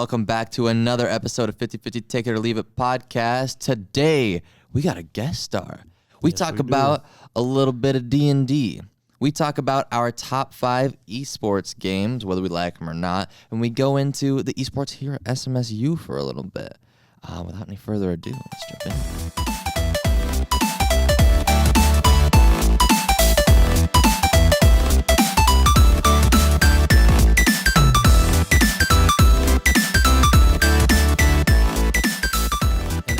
welcome back to another episode of 50-50 Take It or Leave It podcast. Today, we got a guest star. We talk about a little bit of D&D. We talk about our top 5 esports games, whether we like them or not, and we go into the esports here at SMSU for a little bit. Without any further ado, let's jump in.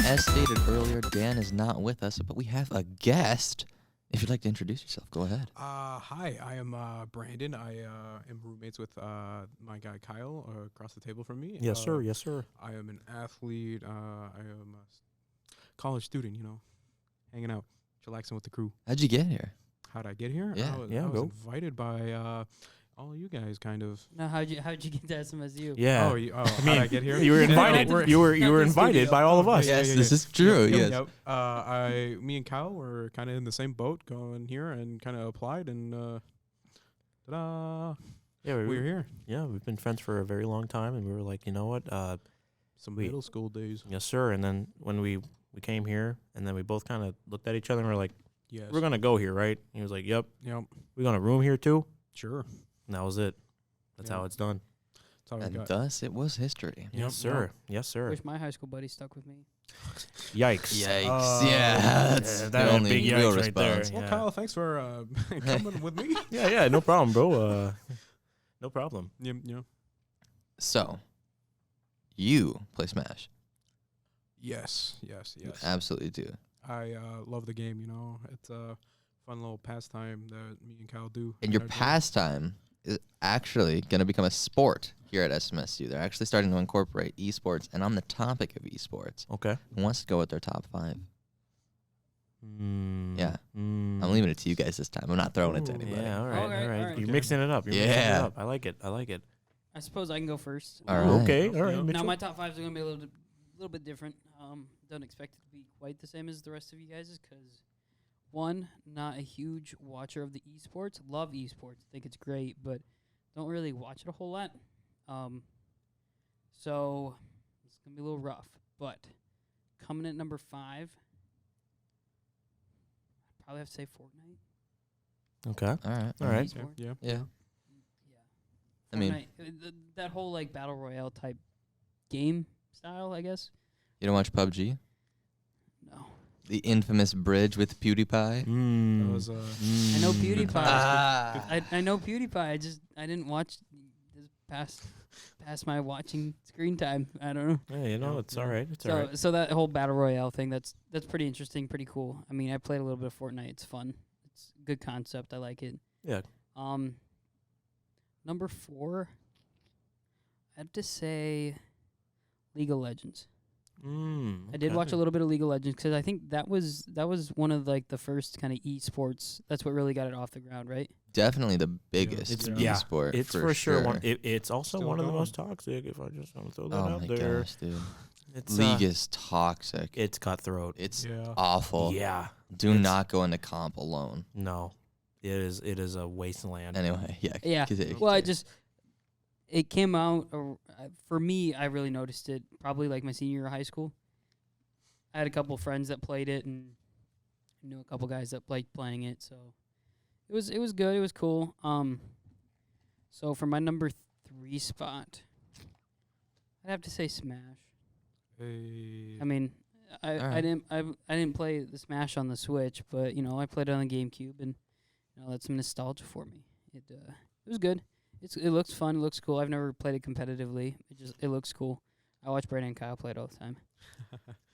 As stated earlier, Dan is not with us, but we have a guest. If you'd like to introduce yourself, go ahead. Hi, I am Brandon. I am roommates with my guy Kyle across the table from me. Yes, sir. Yes, sir. I am an athlete. I am a college student, hanging out, chillaxing with the crew. How'd you get here? How'd I get here? Yeah. I was invited by all of you guys, kind of. No, how'd you get to SMSU? Yeah. How'd I get here? You were invited. You were invited by all of us. Yes, this is true. Yes. Yep. Me and Kyle were kind of in the same boat going here and kind of applied and ta-da. Yeah, We're here. Yeah, we've been friends for a very long time, and we were like, you know what? Some middle school days. Yes, sir. And then when we came here, and then we both kind of looked at each other and we're like, Yes. we're gonna go here, right? And he was like, yep. Yep. We're gonna room here too. Sure. And that was it. That's how it's done. That's all we And got. thus, it was history. Yes, sir. Yes, sir. Wish my high school buddy stuck with me. Yikes. Yikes. Yeah, that's that the had a only big real yikes right there. response. Well, Yeah. Kyle, thanks for coming with me. Yeah, no problem, bro. No problem. Yeah. So, you play Smash. Yes. You absolutely do. I love the game, It's a fun little pastime that me and Kyle do. And your pastime is actually going to become a sport here at SMSU. They're actually starting to incorporate esports, and on the topic of esports, Okay. who wants to go with their top 5? Yeah. I'm I'm leaving it to you guys this time. I'm not throwing it to anybody. Yeah, all Okay, right. all right. You're mixing it up. You're mixing it up. I like it. I suppose I can go first. All right. Okay, all right. Now, Mitchell. Now my top 5 are gonna be a little bit different. Don't expect it to be quite the same as the rest of you guys, because one, not a huge watcher of the esports. Love esports. Think it's great, but don't really watch it a whole lot. So it's gonna be a little rough. But coming at number 5, I'd probably have to say Fortnite. Okay. All right. All right. Esport. Yeah. Yeah. Yeah. I mean, Fortnite, that whole like battle royale type game style, I guess. you don't watch PUBG? No, The infamous bridge with PewDiePie? That was I know PewDiePie. Ah. I know PewDiePie. I didn't watch this past my watching screen time. I don't know. Hey, it's all right. It's all right. So that whole battle royale thing, that's pretty interesting, pretty cool. I mean, I played a little bit of Fortnite. It's fun. It's a good concept. I like it. Yeah. Number 4, I have to say League of Legends. I did watch a little bit of League of Legends because I think that was one of like the first kind of esports. That's what really got it off the ground, right? Definitely the biggest It's esport. It's for sure. It's also Still one of the going. most toxic. If I just want to throw that Oh out my there, gosh, dude. it's League is toxic. it's cutthroat. It's Yeah. awful. Yeah. Do It's- not go into comp alone. No, it is a wasteland. Anyway, yeah. Yeah. continue, Well, continue. it came out for me. I really noticed it probably like my senior year of high school. I had a couple friends that played it, and knew a couple guys that liked playing it. So it was good. It was cool. So for my number 3 spot, I'd have to say Smash. Hey. I mean, I Alright. didn't play the Smash on the Switch, but I played it on the GameCube, and that's some nostalgia for me. It was good. It looks fun. It looks cool. I've never played it competitively. It looks cool. I watch Brandon and Kyle play it all the time.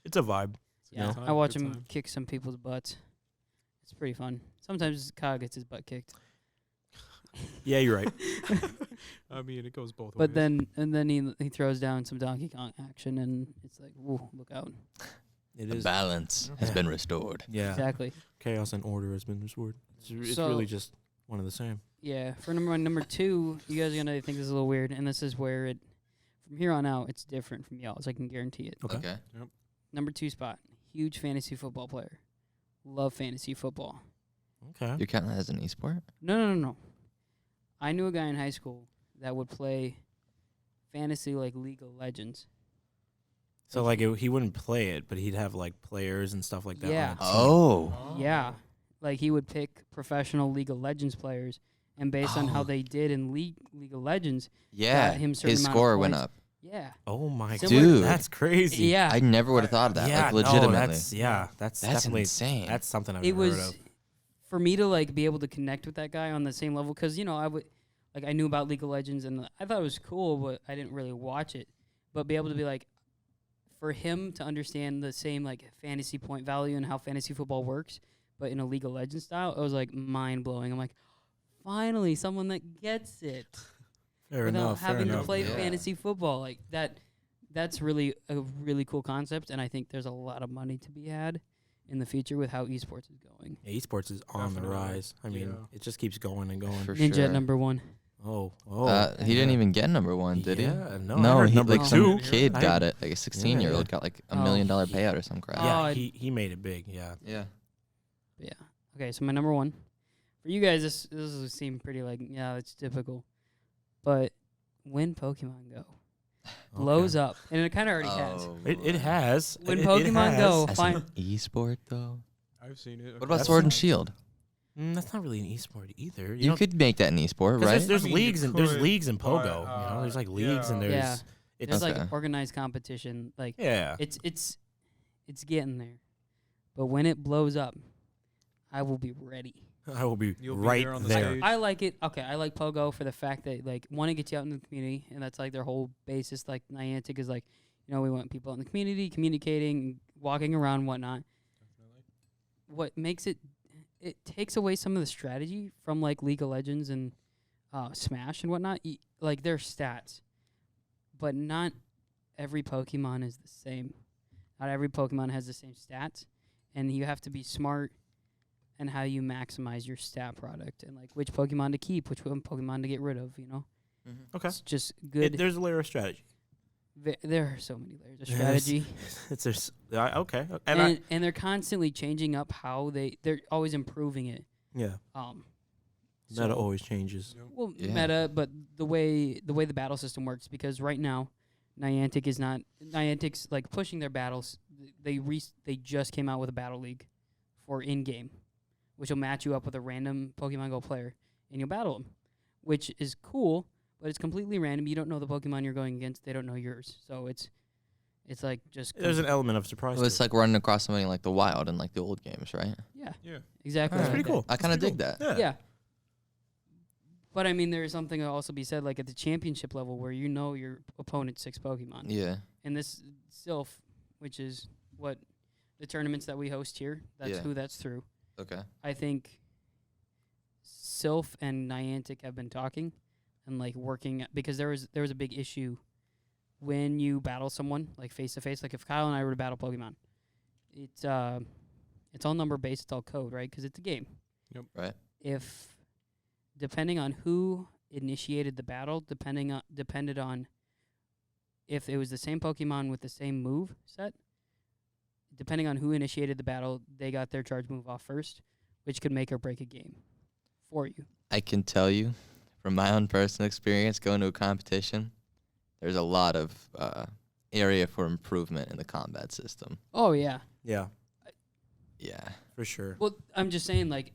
It's a vibe. It's a Yeah, good time, I watch good him time. kick some people's butts. It's pretty fun. Sometimes Kyle gets his butt kicked, Yeah, you're right. I mean, it goes both but ways. then he throws down some Donkey Kong action, and it's like, whoa, look out! It The is. balance has been restored. Yeah. Exactly. Chaos and order has been restored. It's So- really just one of the same. Yeah. For number 2, you guys are gonna think this is a little weird, and this is where it from here on out it's different from y'all's. I can guarantee it. Okay. Number 2 spot, huge fantasy football player. Love fantasy football. Okay. You're counting that as an esport? No. I knew a guy in high school that would play fantasy like League of Legends. So like he wouldn't play it, but he'd have like players and stuff like that. Yeah. On a team. Oh. Yeah, like he would pick professional League of Legends players, and based on how Oh. they did in League of Legends, Yeah. got him a certain His amount of score went points. up. Yeah. Oh my god, Similar- Dude. that's crazy. Yeah. I never would have thought of that. yeah, like legitimately. No, that's That's definitely insane. That's something I've It never heard was of. for me to like be able to connect with that guy on the same level because I would like I knew about League of Legends and I thought it was cool, but I didn't really watch it. But be able to be like, for him to understand the same like fantasy point value and how fantasy football works, but in a League of Legends style, it was like mind blowing. I'm like, finally, someone that gets it Fair without enough. having fair to enough. play Yeah. fantasy football like that. That's really a really cool concept, and I think there's a lot of money to be had in the future with how esports is going. Yeah, esports is on the Definitely. rise. I mean, Yeah. it just keeps going and going. For Ninja sure. at number 1. Oh, He didn't even get number 1, did he? Yeah, no, I No, heard he number like some 2. kid I got heard- it. Like a 16-year-old got like $1 million payout or some crap. Yeah, Oh, he made it big. Yeah. Yeah. Yeah. Okay, so my number 1 for you guys, this will seem pretty like it's typical, but when Pokemon Go blows up, and it kind of already has. It has. When It Pokemon has. Go, As fine. an esport though. I've seen it. What about That's Sword and nice. Shield? That's not really an esport either. You know, could make that an esport, 'cause right? There's I mean, you leagues and there's could, leagues in but, Pogo. There's like leagues and yeah. there's Yeah. it's There's Okay. like organized competition, like yeah. it's getting there, but when it blows up, I will be ready. I will be You'll be right there on the there. stage. I like it. Okay, I like Pogo for the fact that like one, it gets you out in the community, and that's like their whole basis. Like Niantic is like, we want people out in the community communicating, walking around, whatnot. What makes it takes away some of the strategy from like League of Legends and Smash and whatnot. Like their stats, but not every Pokemon is the same. Not every Pokemon has the same stats, and you have to be smart and how you maximize your stat product and like which Pokemon to keep, which one Pokemon to get rid of. Okay. It's just good. There's a layer of strategy. There are so many layers of Yes. strategy, It's there's okay. and they're constantly changing up how they're always improving it. Yeah. So- Meta always changes. Well, Yeah. meta, but the way the battle system works, because right now, Niantic's like pushing their battles. They just came out with a battle league for in game, which will match you up with a random Pokemon Go player, and you'll battle them, which is cool. But it's completely random. You don't know the Pokemon you're going against. They don't know yours. So it's like just There's an element of surprise. Well, it's to it. like running across somebody like the wild in like the old games, right? yeah, Yeah. exactly. That's like pretty that. cool. I kind of That's dig pretty that. cool. Yeah. But I mean, there's something to also be said, like at the championship level, where your opponent's 6 Pokemon. Yeah. And this Sylph, which is what the tournaments that we host here, that's Yeah. who that's through. Okay. I think Sylph and Niantic have been talking and like working, because there was a big issue when you battle someone like face to face. Like if Kyle and I were to battle Pokemon, it's all number based, it's all code, right? Because it's a game. Yep. Right. If depending on who initiated the battle, depended on if it was the same Pokemon with the same move set, depending on who initiated the battle, they got their charge move off first, which could make or break a game for you. I can tell you from my own personal experience going to a competition, there's a lot of area for improvement in the combat system. Oh yeah. Yeah, Yeah. for sure. Well, I'm just saying, like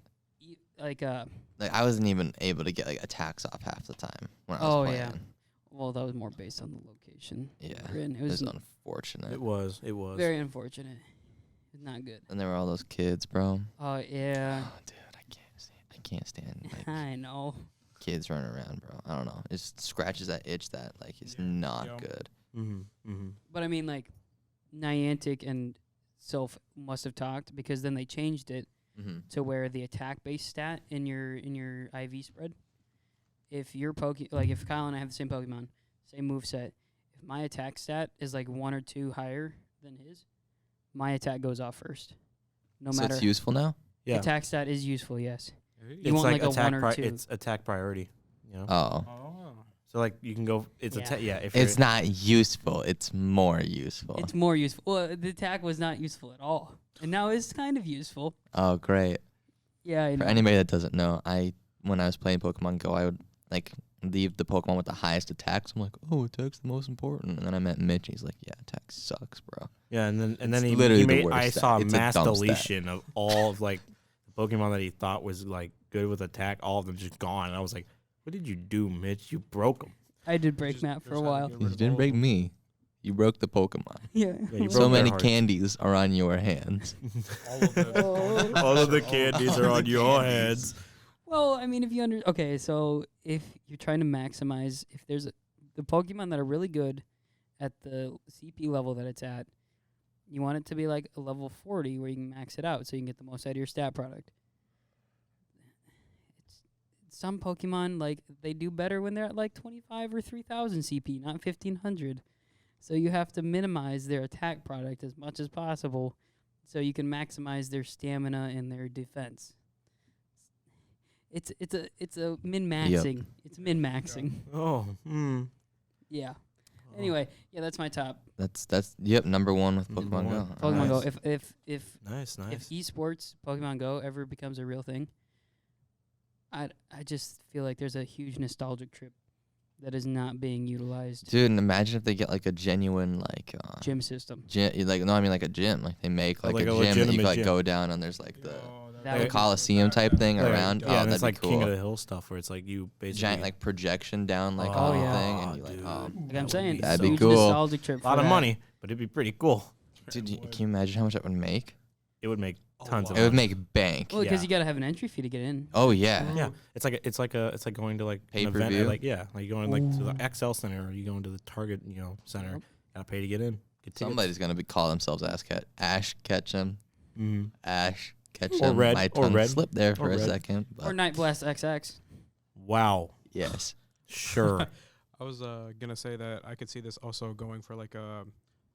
Like I wasn't even able to get like attacks off half the time when I was Oh, playing. yeah. well, that was more based on the location. we Yeah. were in. It It was was unfortunate. It was. It was. very unfortunate. It's not good. And there were all those kids, bro. Oh yeah. Oh, dude, I can't stand like I know. kids running around, bro. I don't know. It just scratches that itch that like it's Yeah. not Yeah. good. Mm-hmm. Mm-hmm. But I mean, like, Niantic and Sylph must have talked, because then they changed it Mm-hmm. to where the attack based stat in your IV spread, if your if Kyle and I have the same Pokemon, same move set, if my attack stat is like 1 or 2 higher than his, my attack goes off first. No So matter it's useful now? Yeah. attack stat is useful, yes. Hey. You want like a attack 1 or 2. It's attack priority. You know. Oh. Oh. So like you can go. It's Yeah. attack. Yeah. If It's you're- not useful. It's more useful. It's more useful. Well, the attack was not useful at all, and now it's kind of useful. Oh, great. Yeah, I For know. anybody that doesn't know, when I was playing Pokemon Go, I would like leave the Pokemon with the highest attacks. I'm like, oh, attack's the most important. And then I met Mitch. And he's like, yeah, attack sucks, bro. Yeah, and then It's he literally the made. worst I stat. saw a It's a mass dumb stat. deletion of all of like the Pokemon that he thought was like good with attack. All of them just gone. And I was like, what did you do, Mitch? You broke them. I did break Matt for a while. You didn't break me. You broke the Pokemon. Yeah. Yeah, you So broke their many hearts. candies are on your hands. All of them. All of the candies are on your heads. Well, I mean, if you okay, so if you're trying to maximize, if there's the Pokemon that are really good at the CP level that it's at, you want it to be like a level 40 where you can max it out so you can get the most out of your stat product. Some Pokemon, like, they do better when they're at like 25 or 3,000 CP, not 1,500. So you have to minimize their attack product as much as possible so you can maximize their stamina and their defense. It's a min-maxing. It's min-maxing. Oh, Yeah. Anyway, yeah, that's my top. That's number one with Number Pokemon one. Go. Pokemon Nice. Go. If nice. esports Pokemon Go ever becomes a real thing, I just feel like there's a huge nostalgic trip that is not being utilized. Dude, and imagine if they get like a genuine like Gym system. like a gym. Like they make like Like a a gym that you legitimate can like gym. go down and there's like the That the would be Coliseum type thing Yeah, around. Yeah, Oh, and that'd it's be like cool. King of the Hill stuff where it's like you basically Giant like projection down like Oh, on the yeah. thing and you like dude. Like That I'm would saying, be That'd be huge cool. nostalgic trip. a lot for of that. money, but it'd be pretty cool. Dude, can you imagine how much that would make? It would make tons of It would money. make bank. Well, because Yeah. you gotta have an entry fee to get in. Oh yeah. Yeah, it's like going to like an event Pay-per-view? at, like like you going like to the XL Center or you going to the Target center. Yep. Gotta pay to get in. Get tickets. Somebody's gonna be call themselves Ash Ketchum. Ash Ketchum. Or Red, My or tongue Red, slipped there or for a Red. second. Or But Night Blast XX. Wow. yes. Sure. I was gonna say that I could see this also going for like a.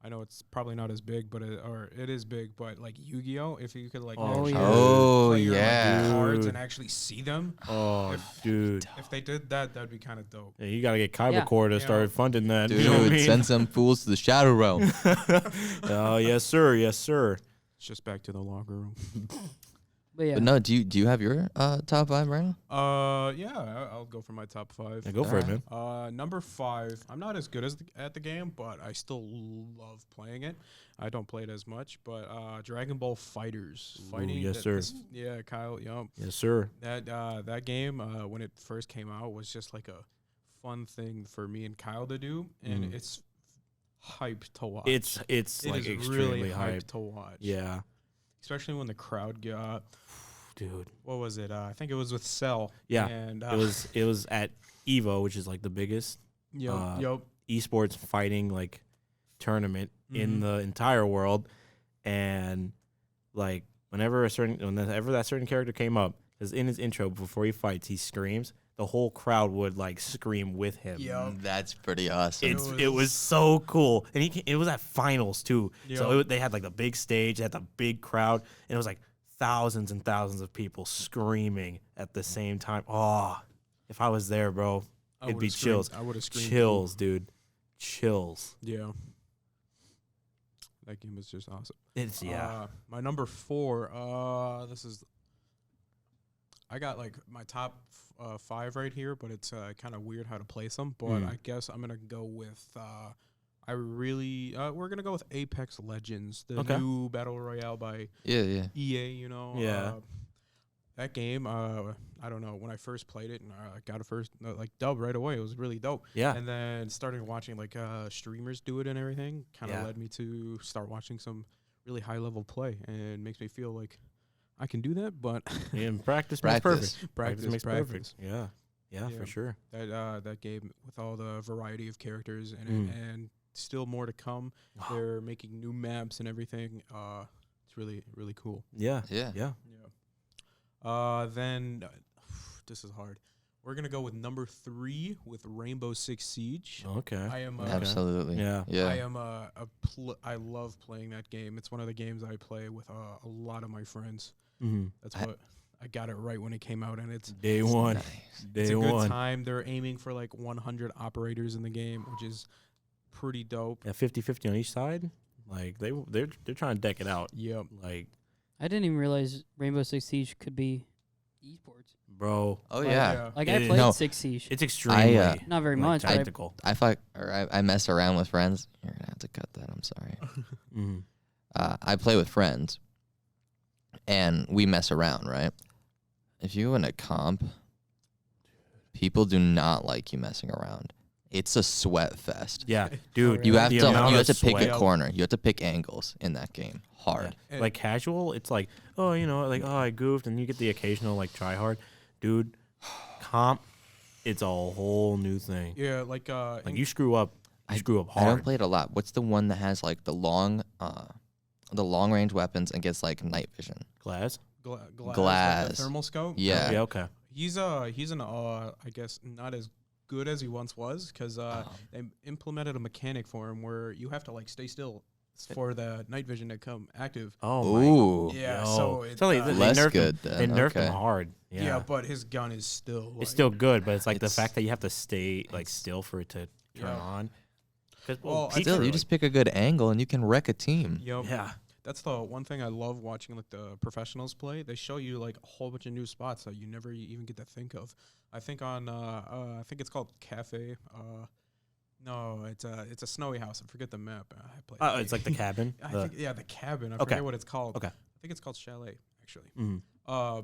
I know it's probably not as big, but it is big. But like Yu-Gi-Oh, if you could like Oh, actually yeah. Oh play your, like, yeah. cards Dude. and actually see them. Oh, dude. If they did that, that'd be kind of dope. Yeah, you gotta get Kaiba Yeah. Core to Yeah. start funding that. Dude, you know what I mean? send some fools to the Shadow Realm. Oh yes, sir. Yes, sir. It's just back to the locker room. But yeah. But no, do you have your top five right now? Yeah, I'll go for my top 5. Yeah, go for it, man. Number 5. I'm not as good at the game, but I still love playing it. I don't play it as much, but Dragon Ball Fighters. Ooh, Fighting. yes, sir. Yeah, Kyle. Yup. Yes, sir. That game when it first came out was just like a fun thing for me and Kyle to do, and it's hyped to watch. It's It like is extremely really hyped hyped. to watch. Yeah, especially when the crowd got. dude. What was it? I think it was with Cell. Yeah, and it was at Evo, which is like the biggest Yup. esports fighting like tournament in the entire world, and like whenever that certain character came up, because in his intro before he fights, he screams. The whole crowd would like scream with him. That's pretty awesome. It was so cool, and it was at finals too. So Yep. they had like the big stage, they had the big crowd, and it was like thousands and thousands of people screaming at the same time. Oh, if I was there, bro, I it'd be would've screamed. chills. I would have screamed. Chills, dude. Chills. Yeah. That game was just awesome. It's My number 4. This is. I got like my top 5 right here, but it's kind of weird how to place them. But I guess I'm gonna go with. We're gonna go with Apex Legends, the Okay. new battle royale by yeah. EA. You know. Yeah. That game, I don't know. When I first played it and I got a first like dub right away, it was really dope. Yeah. And then started watching like streamers do it and everything kind of Yeah. led me to start watching some really high level play, and it makes me feel like I can do that. But And practice makes perfect. practice makes perfect. Yeah. Yeah, Yeah. for sure. that game with all the variety of characters and and still more to come. They're making new maps and everything. It's really really cool. Yeah. Yeah. Yeah. Then this is hard. We're gonna go with number 3 with Rainbow Six Siege. Okay. I am Absolutely. Yeah. Yeah. I am I love playing that game. It's one of the games I play with a lot of my friends. Mm-hmm. That's what I got it right when it came out, and it's Day one. Nice. Day it's a good one. time. They're aiming for like 100 operators in the game, which is pretty dope. Yeah, 50-50 on each side. Like they're trying to deck it out. Yep. Like, I didn't even realize Rainbow Six Siege could be esports. bro. Oh yeah. Like It I is- played No. 6 Siege. It's extremely Not very like, much. But tactical. I mess around with friends. You're gonna have to cut that. I'm sorry. Mhm. I play with friends, and we mess around, right? If you go in a comp, people do not like you messing around. It's a sweat fest. Yeah, dude. You have the to amount of pick sweat. a corner. You have to pick angles in that game. Hard. Yeah. Like casual, it's like, oh, I goofed, and you get the occasional like try hard, dude. Comp, it's a whole new thing. Yeah, like Like you screw up, I hard. don't play it a lot. What's the one that has like the long range weapons and gets like night vision? Glass. Glass. Glass. Like the thermal scope. Yeah. Yeah. Okay. He's an I guess not as good as he once was because they implemented a mechanic for him where you have to like stay still for the night vision to come active. Oh Ooh. my. Yeah, Yo. so it, So they Less nerfed good Him, then, they nerfed okay. him hard. yeah. Yeah. But his gun is still like, It's still good, but it's like the It's- fact that you have to stay like still for it to turn Yeah. on. 'Cause, Well, I peaks Still, are, you like- just pick a good angle and you can wreck a team. Yep. yeah. That's the one thing I love watching like the professionals play. They show you like a whole bunch of new spots that you never even get to think of. I think on I think it's called Cafe. No, it's a snowy house. I forget the map. I played. It's like the cabin. I the- think the cabin. I Okay. forget what it's called. Okay. I think it's called Chalet actually. Mhm.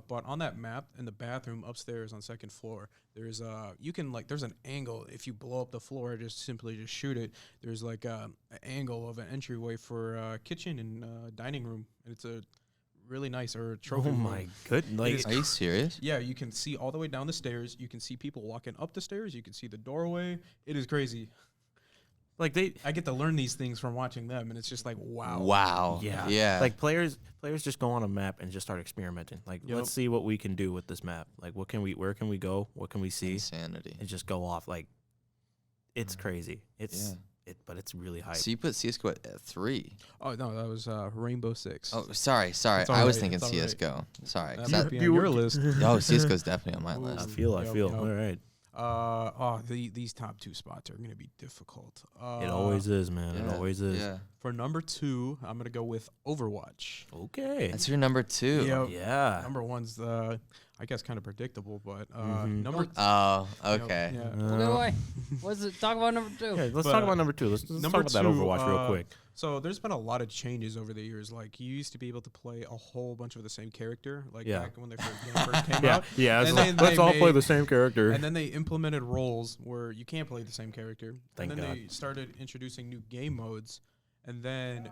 But on that map in the bathroom upstairs on second floor, there's you can like there's an angle if you blow up the floor, just shoot it. There's like an angle of an entryway for kitchen and dining room, and it's a really nice or trophy. Oh room. my good. Like is Are you serious? Yeah, you can see all the way down the stairs. You can see people walking up the stairs. You can see the doorway. It is crazy. like they. I get to learn these things from watching them, and it's just like wow. Wow. Yeah. Yeah. Like players just go on a map and just start experimenting. Like Yep. let's see what we can do with this map. Like where can we go? What can we see? insanity. And just go off. Like it's crazy. It's Yeah. but it's really hype. So you put CS:GO at 3. Oh no, that was Rainbow Six. Oh, sorry. It's I was alright, thinking it's alright. CS:GO. Sorry. 'cause That that- might be on your list. oh, CS:GO's definitely on my Ooh. list. I feel. Yep. All right. These top two spots are gonna be difficult. It always is, man. It Yeah, always is. Yeah. For number 2, I'm gonna go with Overwatch. Okay. That's your number 2. Yep. Yeah. Number 1's I guess kind of predictable, but Mhm. number Oh, okay. Yeah. Go away. What's it? Talk about number 2. Okay, let's But, talk about number 2. Let's number talk about that 2, Overwatch real quick. So there's been a lot of changes over the years. Like you used to be able to play a whole bunch of the same character, like Yeah. back when they first came Yeah, out. yeah. And Let's, then let's they all play made- the same character. And then they implemented roles where you can't play the same character. Thank and then God. they started introducing new game modes. And then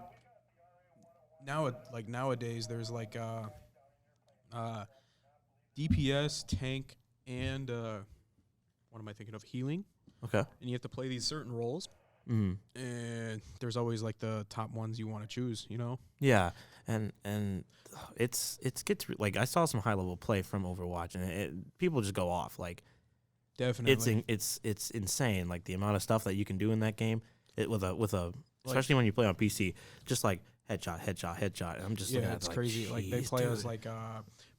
nowadays there's like DPS, tank, and what am I thinking of? Healing. Okay. And you have to play these certain roles. Mm. And there's always like the top ones you want to choose, you know? Yeah, and it gets like I saw some high level play from Overwatch, and people just go off. Like Definitely. it's insane. Like the amount of stuff that you can do in that game. With a especially when you play on PC, just like headshot. And I'm just looking Yeah, at it's it crazy. Like they "Jeez, play as dude." like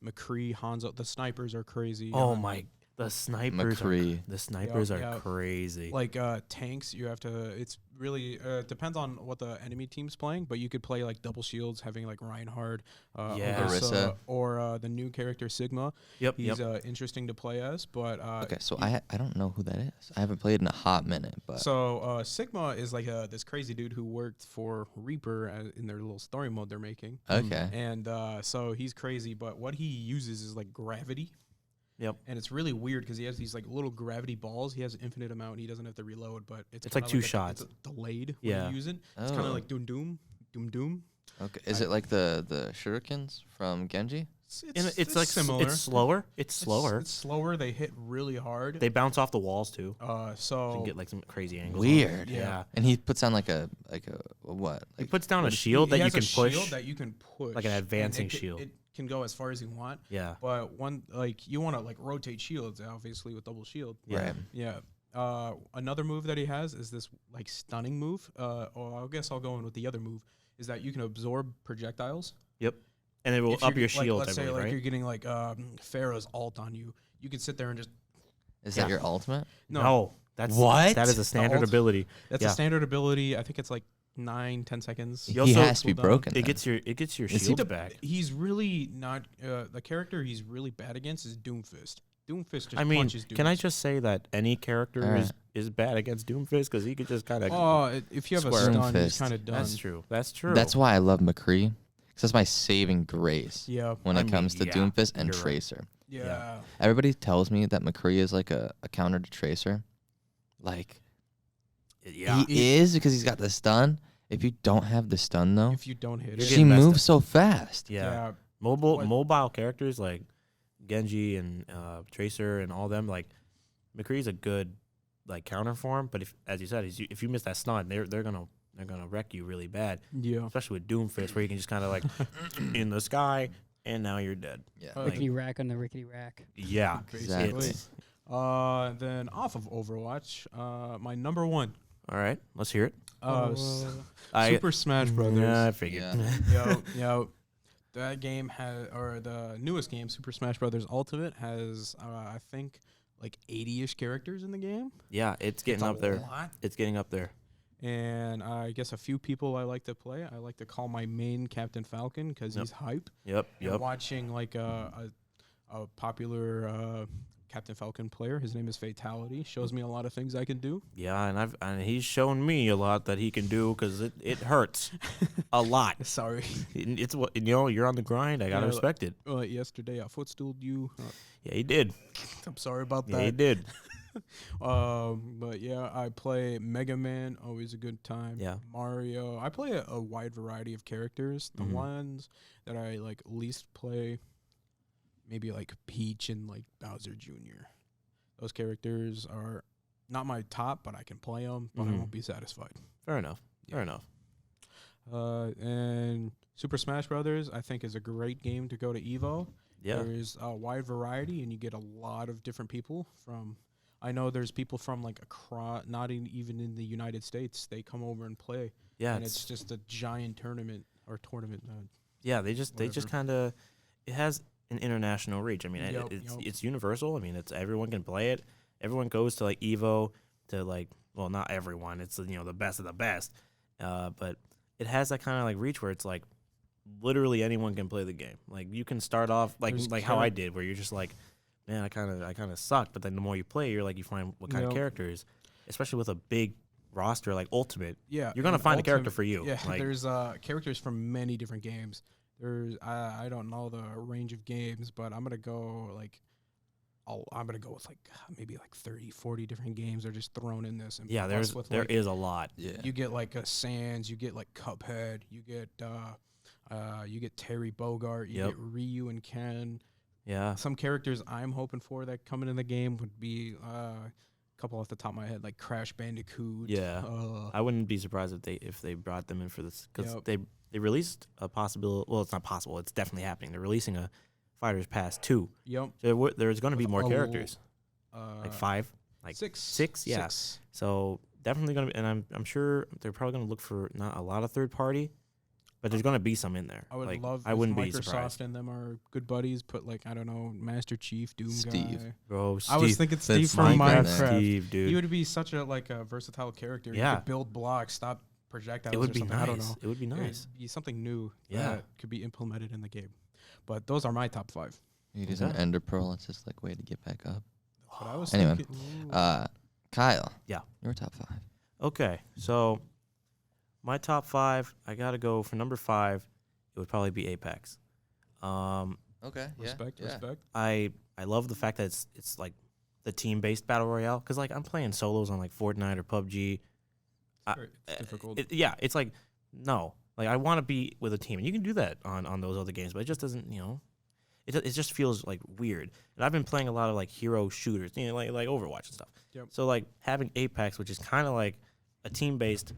McCree, Hanzo. The snipers are crazy. Oh my, the snipers. McCree. The snipers are Yep. crazy. Like tanks, you have to. It's really depends on what the enemy team's playing, but you could play like double shields, having like Reinhardt, Yeah. Orisa. or the new character Sigma. Yep. He's interesting to play as, but Okay, so I don't know who that is. I haven't played in a hot minute, but So Sigma is like this crazy dude who worked for Reaper in their little story mode they're making, okay. and so he's crazy. But what he uses is like gravity. Yep. And it's really weird because he has these like little gravity balls. He has an infinite amount. And he doesn't have to reload, but it's It's like kinda two shots. It's delayed Yeah. when you use it. It's kind Oh. of like doom. Okay. Is it like the shurikens from Genji? It's like similar. It's slower. It's slower. It's slower. They hit really hard. They bounce off the walls too. You So can get like some crazy angles. Weird. Yeah. And he puts on like a what? He Like puts down a he shield that you has can a push. shield that you can push, like an and advancing it shield. It can go as far as you want. Yeah. But one like you want to like rotate shields, obviously with double shield. Yeah. Right. Yeah. Another move that he has is this like stunning move. Or I guess I'll go in with the other move is that you can absorb projectiles. Yep. And it will If up you're- your shield. Let's I say believe, like right? you're getting like Pharaoh's ult on you. You can sit there and just Is that your ultimate? No. That's What? That is a standard ult- ability. that's Yeah. a standard ability. I think it's like 9-10 seconds. He He also has to be cooldown. broken. It then. gets your Is he shield The- back. He's really not the character he's really bad against is Doomfist. Doomfist just I mean, punches dudes. can I just say that any character Alright. is bad against Doomfist because he could just kind of. Oh, if you have a Square. stun, he's Doomfist. kind of done. That's true. That's true. That's why I love McCree. Because that's my saving grace Yeah. when I it mean, comes to yeah, Doomfist and you're right. Tracer. Yeah. Everybody tells me that McCree is like a counter to Tracer. Like, Yeah. he is because he's got the stun. If you don't have the stun, though, If you don't hit You're it. she getting messed moves up. so fast. Yeah. What- Mobile characters like Genji and Tracer and all them, like McCree's a good like counter for him. But if, as you said, if you miss that stun, they're gonna wreck you really bad. Yeah. Especially with Doomfist, where you can just kind of like in the sky and now you're dead. Yeah. Like- Rickety rack on the rickety rack. Yeah, Exactly. It's- Then off of Overwatch, my number one, all right, let's hear it. Super Smash Brothers. Yeah, I figured. Yeah. Yo, that game or the newest game, Super Smash Brothers Ultimate, has I think like 80-ish characters in the game. Yeah, it's getting It's a up there. lot. It's getting up there. And I guess a few people I like to play. I like to call my main Captain Falcon because Yep. he's hype. Yep. And watching like a popular Captain Falcon player, his name is Fatality, shows me a lot of things I can do. Yeah, and he's shown me a lot that he can do because it hurts a lot. Sorry. It's what you're on the grind. I gotta Yeah, respect it. Yesterday I footstooled you. Yeah, he did. I'm sorry about Yeah, he that. did. But yeah, I play Mega Man, always a good time. Yeah. Mario. I play a wide variety of characters. The Mhm. ones that I like least play, maybe like Peach and like Bowser Jr. Those characters are not my top, but I can play them, but I Mhm. won't be satisfied. Fair enough. Fair enough. And Super Smash Brothers, I think, is a great game to go to Evo. Yeah. There's a wide variety, and you get a lot of different people from. I know there's people from like across, not even in the United States. They come over and play, Yeah. and it's just a giant tournament. Yeah. They just whatever. kind of it has an international reach. I mean, Yup, it's yup. it's universal. I mean, it's everyone can play it. Everyone goes to like Evo to like well, not everyone. It's the best of the best. But it has that kind of like reach where it's like literally anyone can play the game. Like you can start off like There's how I did, where you're just like, man, I kind of suck. But then the more you play, you're like you find what kind of Yup. characters, especially with a big roster like Ultimate. Yeah, You're gonna and find a character Ultimate- for you. Yeah, Like, there's characters from many different games. There's I don't know the range of games, but I'm gonna go like. I'm gonna go with like maybe like 30, 40 different games are just thrown in this. And yeah, plus with, there like, is a lot. Yeah. You get like a Sans, you get like Cuphead, you get Terry Bogart, you Yep. get Ryu and Ken. Yeah. Some characters I'm hoping for that come in the game would be a couple off the top of my head, like Crash Bandicoot. Yeah. I wouldn't be surprised if they brought them in for this because Yep. they released a possible. Well, it's not possible. It's definitely happening. They're releasing a Fighters Pass 2. Yep. So there's going to be With more a characters, Uh, like 5, like six. 6. Yeah. Six. So definitely going to be, and I'm sure they're probably going to look for not a lot of third party, but there's going to be some in there. I would like, love I if wouldn't be Microsoft surprised, and them are good buddies. Put like I don't know, Master Chief, Doom Steve. guy. bro. I was Steve, thinking Steve that's from Minecraft. Minecraft. Steve, dude. He would be such a versatile character. Yeah. You could build blocks, stop projectiles. It would or be something. nice. I don't know. It would be nice. It'd be something new Yeah. that could be implemented in the game. But those are my top 5. You use an Okay. Ender Pearl. It's just like way to get back up. That's what I was Anyway, thinking. Ooh. Kyle. Yeah. Your top 5. Okay, so my top 5, I gotta go for number 5. It would probably be Apex. Okay. Respect. I love the fact that it's like the team based battle royale because like I'm playing solos on like Fortnite or PUBG. It's difficult. It's like no, like I want to be with a team, and you can do that on those other games, but it just doesn't, it just feels like weird. And I've been playing a lot of like hero shooters, like Overwatch and stuff. Yep. So like having Apex, which is kind of like a team based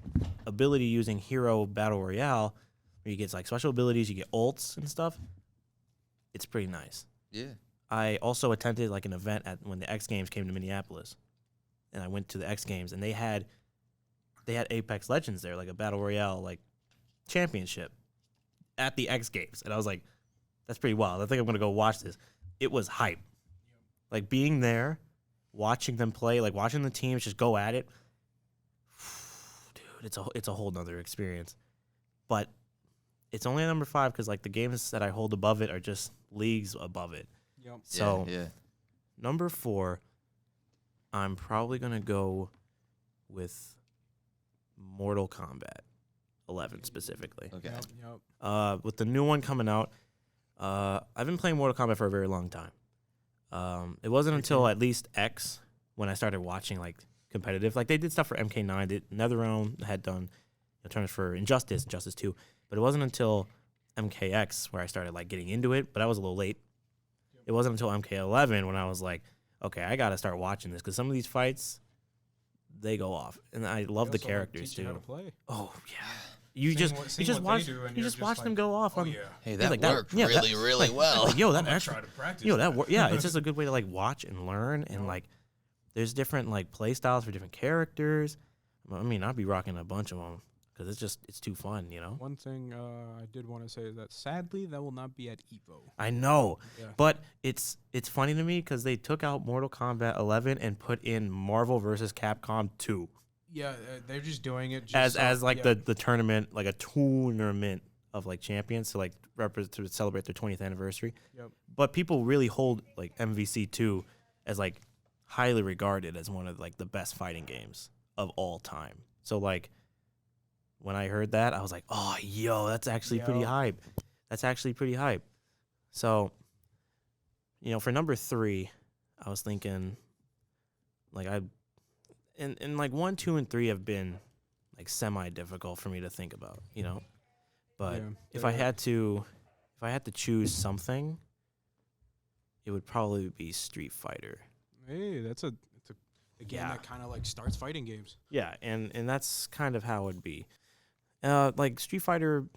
ability using hero battle royale, where you get like special abilities, you get ults and stuff. It's pretty nice. Yeah. I also attended like an event when the X Games came to Minneapolis, and I went to the X Games, and they had Apex Legends there, like a battle royale like championship at the X Games, and I was like, that's pretty wild. I think I'm gonna go watch this. It was hype, like being there, watching them play, like watching the teams just go at it. Dude, it's a whole nother experience, but it's only at number 5 because like the games that I hold above it are just leagues above it. Yep. So yeah. Number 4, I'm probably gonna go with Mortal Kombat 11 specifically. Okay. Yep. With the new one coming out, I've been playing Mortal Kombat for a very long time. It wasn't until at least X when I started watching like competitive. Like they did stuff for MK9. NetherRealm had done tournaments for Injustice 2, but it wasn't until MKX where I started like getting into it. But I was a little late. It wasn't until MK11 when I was like, okay, I gotta start watching this because some of these fights they go off, and I love the characters too. How to play. Oh yeah. You just watch them go off. Oh, on, yeah. Hey, that like, worked really well. Like, yo, that I'm gonna actually, try to practice. it's just a good way to like watch and learn, and like, there's different like play styles for different characters. I mean, I'd be rocking a bunch of them because it's too fun, you know. One thing I did want to say is that sadly that will not be at Evo. I know, Yeah. but it's funny to me because they took out Mortal Kombat 11 and put in Marvel vs. Capcom 2 Yeah, they're just doing it just as like the tournament, like a tournament of like champions to like to celebrate their 20th anniversary. Yep. But people really hold like MVC 2 as like highly regarded as one of like the best fighting games of all time. So like when I heard that, I was like, oh, yo, that's actually pretty hype. That's actually pretty hype. So, for number 3, I was thinking like and like 1, 2, and 3 have been like semi-difficult for me to think about, But Yeah, if I had to choose something, it would probably be Street Fighter. Hey, it's a game that kind of like starts fighting games. Yeah, and that's kind of how it'd be. Like Street Fighter,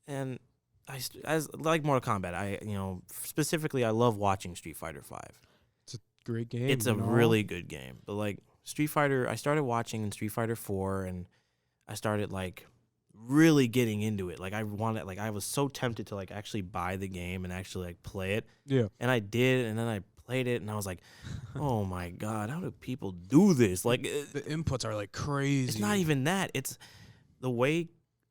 and as like Mortal Kombat, specifically I love watching Street Fighter 5. Great game. It's a really good game. But like Street Fighter, I started watching in Street Fighter 4 and I started like really getting into it. Like I was so tempted to like actually buy the game and actually like play it. Yeah. And I did, and then I played it and I was like, "Oh my god, how do people do this?" Like the inputs are like crazy. It's not even that. It's the way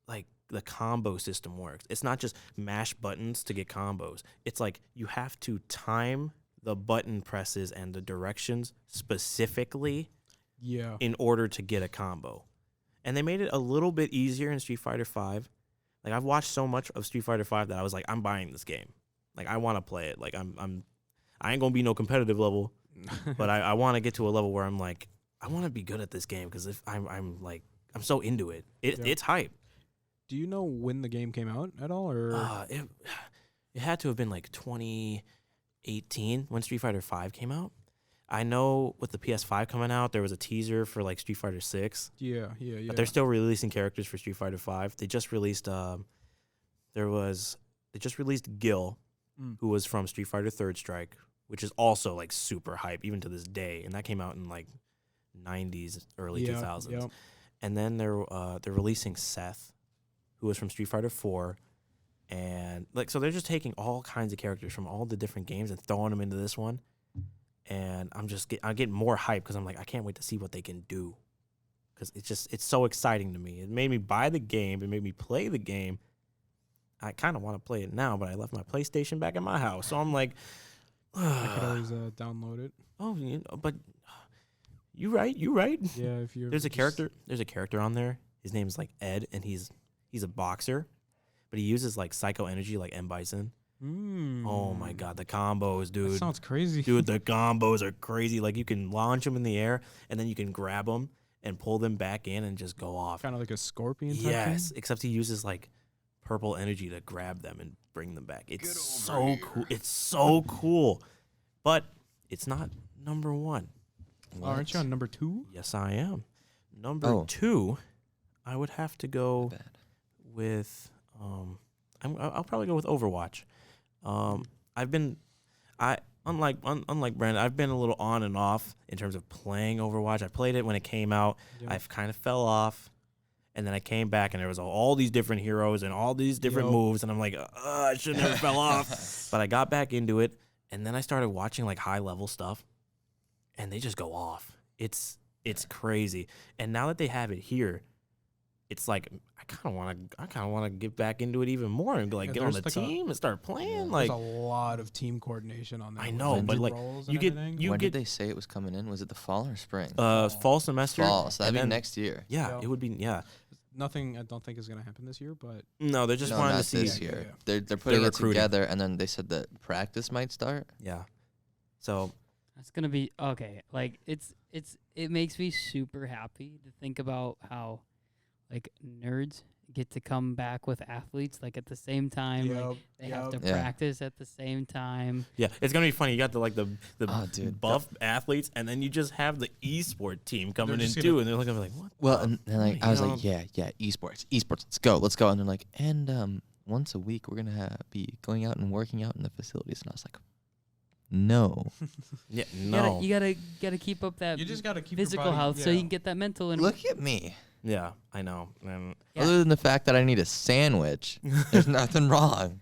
like the combo system works. It's not just mash buttons to get combos. It's like you have to time the button presses and the directions specifically in order to get a combo. And they made it a little bit easier in Street Fighter 5. Like I've watched so much of Street Fighter 5 that I was like, I'm buying this game. Like I want to play it. Like I ain't gonna be no competitive level, but I want to get to a level where I'm like, I want to be good at this game because if I'm so into it. It's hype. Do you know when the game came out at all, or it had to have been like 2018 when Street Fighter 5 came out. I know with the PS5 coming out, there was a teaser for like Street Fighter 6. Yeah. But they're still releasing characters for Street Fighter 5. They just released Gil, who was from Street Fighter Third Strike, which is also like super hype even to this day, and that came out in like 90s, early 2000s. Yep. And then they're releasing Seth, who was from Street Fighter 4. And like, so they're just taking all kinds of characters from all the different games and throwing them into this one. And I'm getting more hype because I'm like, I can't wait to see what they can do. Because it's so exciting to me. It made me buy the game. It made me play the game. I kind of want to play it now, but I left my PlayStation back at my house. So I'm like, I could always download it. oh, but you right. Yeah, if you There's a character on there. His name's like Ed, and he's a boxer, but he uses like psycho energy like M. Bison. Oh my god, the combos, dude. That sounds crazy. Dude, the combos are crazy. Like you can launch them in the air, and then you can grab them and pull them back in and just go off. Kind of like a scorpion type Yes, thing? except he uses like purple energy to grab them and bring them back. It's so cool. It's so cool. But it's not number 1. Aren't you on number 2? Yes, I am. Number 2, I would have to go with I'll probably go with Overwatch. Unlike Brandon, I've been a little on and off in terms of playing Overwatch. I played it when it came out. Yep. I've kind of fell off, and then I came back, and there was all these different heroes and all these different moves, and I'm like, I should have never fell off. But I got back into it, and then I started watching like high level stuff, and they just go off. It's crazy. And now that they have it here, it's like I kind of want to get back into it even more and like get on the team and start playing. Like there's a lot of team coordination on that. I know, but like you get when did they say it was coming in? Was it the fall or spring? Fall semester. Fall. So that'd be next year. Yeah, it would be. Yeah. Nothing I don't think is gonna happen this year, but no, they're just wanting to see this year. They're putting it together, and then they said that practice might start. Yeah. So that's gonna be okay. Like it makes me super happy to think about how like nerds get to come back with athletes like at the same time. Like they have to practice at the same time. Yeah, it's gonna be funny. You got the buff athletes, and then you just have the esport team coming in too, and they're looking like, what? Well, and like I was like, yeah, esports, let's go. And they're like, and once a week we're gonna be going out and working out in the facilities, and I was like, no. Yeah, no. You gotta keep up that. You just gotta keep physical your body, health so you can get that mental. And look at me. Yeah, I know. And other than the fact that I need a sandwich, there's nothing wrong.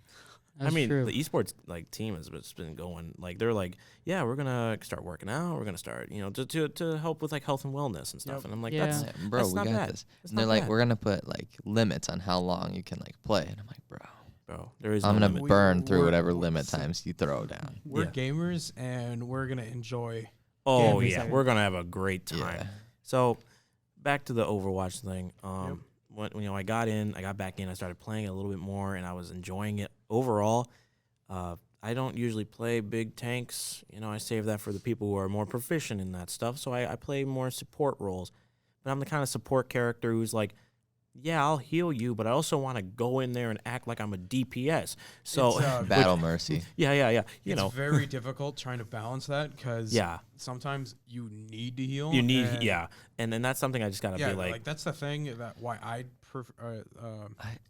That's I mean, true. the esports like team has been going. Like they're like, yeah, we're gonna start working out. We're gonna start, to help with like health and wellness and stuff. And I'm like, bro, that's we not got bad. this. And they're like, we're gonna put like limits on how long you can like play. And I'm like, bro, there is. I'm no gonna limit. burn through whatever limit times you throw down. We're gamers, and we're gonna enjoy. Oh yeah, we're gonna have a great time. Yeah. So, back to the Overwatch thing. When I got back in, I started playing it a little bit more, and I was enjoying it overall. I don't usually play big tanks. I save that for the people who are more proficient in that stuff. So I play more support roles. But I'm the kind of support character who's like, yeah, I'll heal you, but I also want to go in there and act like I'm a DPS. So Battle Mercy. Yeah. It's very difficult trying to balance that because sometimes you need to heal. And then that's something I just gotta be like that's the thing that why I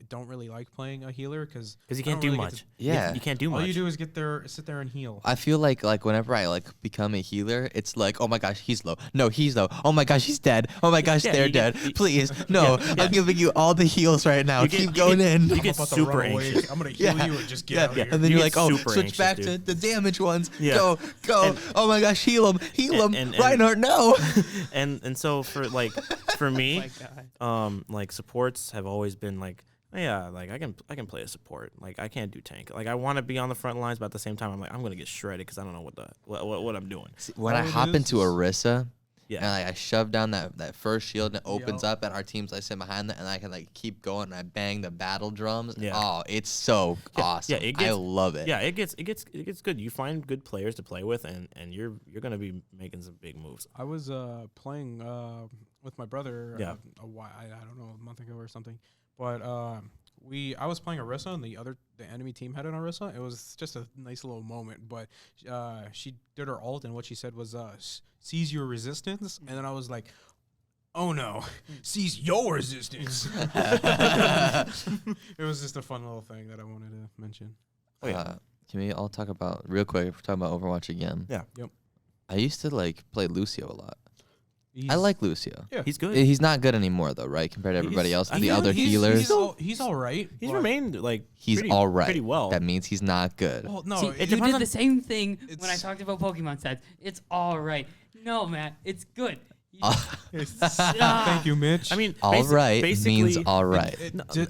don't really like playing a healer because you can't do much. You can't do much. All you do is sit there and heal. I feel like whenever I like become a healer, it's like, oh my gosh, he's low. No, he's low. Oh my gosh, he's dead. Oh my gosh, they're dead. Please, no. I'm giving you all the heals right now. Keep going in. You get super anxious. I'm gonna heal you and just get out of here. And then you're like, oh, switch back to the damage ones. Go. Oh my gosh, heal him. Reinhardt, no. And so for me, like supports have always been like, like I can play a support. Like I can't do tank. Like I want to be on the front lines, but at the same time, I'm like I'm gonna get shredded because I don't know what I'm doing. See, when I hop into Orisa, and I shove down that first shield and it opens up, and our team's like sitting behind that, and I can like keep going and I bang the battle drums. Yeah. Oh, it's so awesome. Yeah, I love it. Yeah, it gets good. You find good players to play with, and you're gonna be making some big moves. I was playing with my brother a while, I don't know, a month ago or something. But I was playing Orisa, and the enemy team had an Orisa. It was just a nice little moment. But she did her ult, and what she said was, "Seize your resistance." And then I was like, "Oh no, seize your resistance." It was just a fun little thing that I wanted to mention. Oh yeah. Can we all talk about real quick? If we're talking about Overwatch again. Yeah. Yep. I used to like play Lucio a lot. I like Lucio. Yeah. He's good. He's not good anymore though, right? Compared to everybody else, the other healers. He's all right. He's remained all right. Pretty well. That means he's not good. Well, no, see, you did the same thing when I talked about Pokemon stats. It's all right. No, Matt, it's good. Thank you, Mitch. I mean, all right means all right.